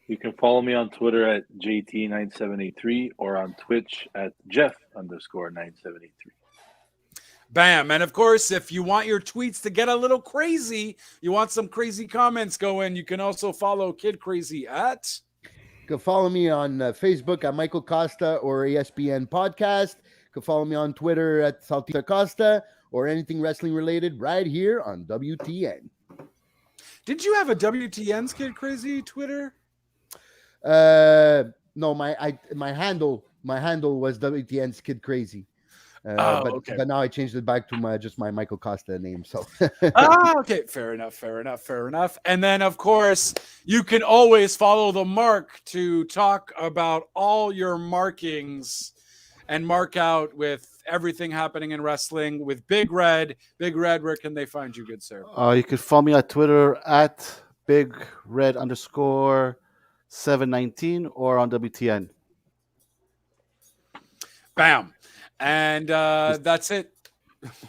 You can follow me on Twitter at JT9783 or on Twitch at Jeff_9783. Bam. And of course, if you want your tweets to get a little crazy, you want some crazy comments going, you can also follow Kid Crazy at. You can follow me on Facebook at Michael Costa or ESPN Podcast. You can follow me on Twitter at Saltita Costa or anything wrestling related right here on WTN. Did you have a WTN's Kid Crazy Twitter? No, my handle was WTN's Kid Crazy. But now I changed it back to my Michael Costa name. So okay, fair enough. And then of course you can always follow the Mark to talk about all your markings and mark out with everything happening in wrestling with Big Red. Big Red, where can they find you, good sir? You can follow me on Twitter at BigRed_719 or on WTN. Bam. And that's it.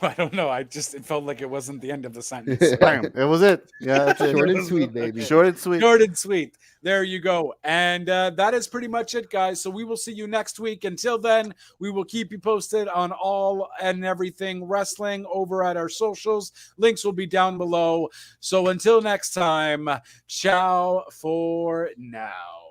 I don't know. It felt like it wasn't the end of the sentence. Bam. It was it. Yeah, that's it. short and sweet, baby. Short and sweet. Short and sweet. There you go. And that is pretty much it, guys. So we will see you next week. Until then, we will keep you posted on all and everything wrestling over at our socials. Links will be down below. So until next time, ciao for now.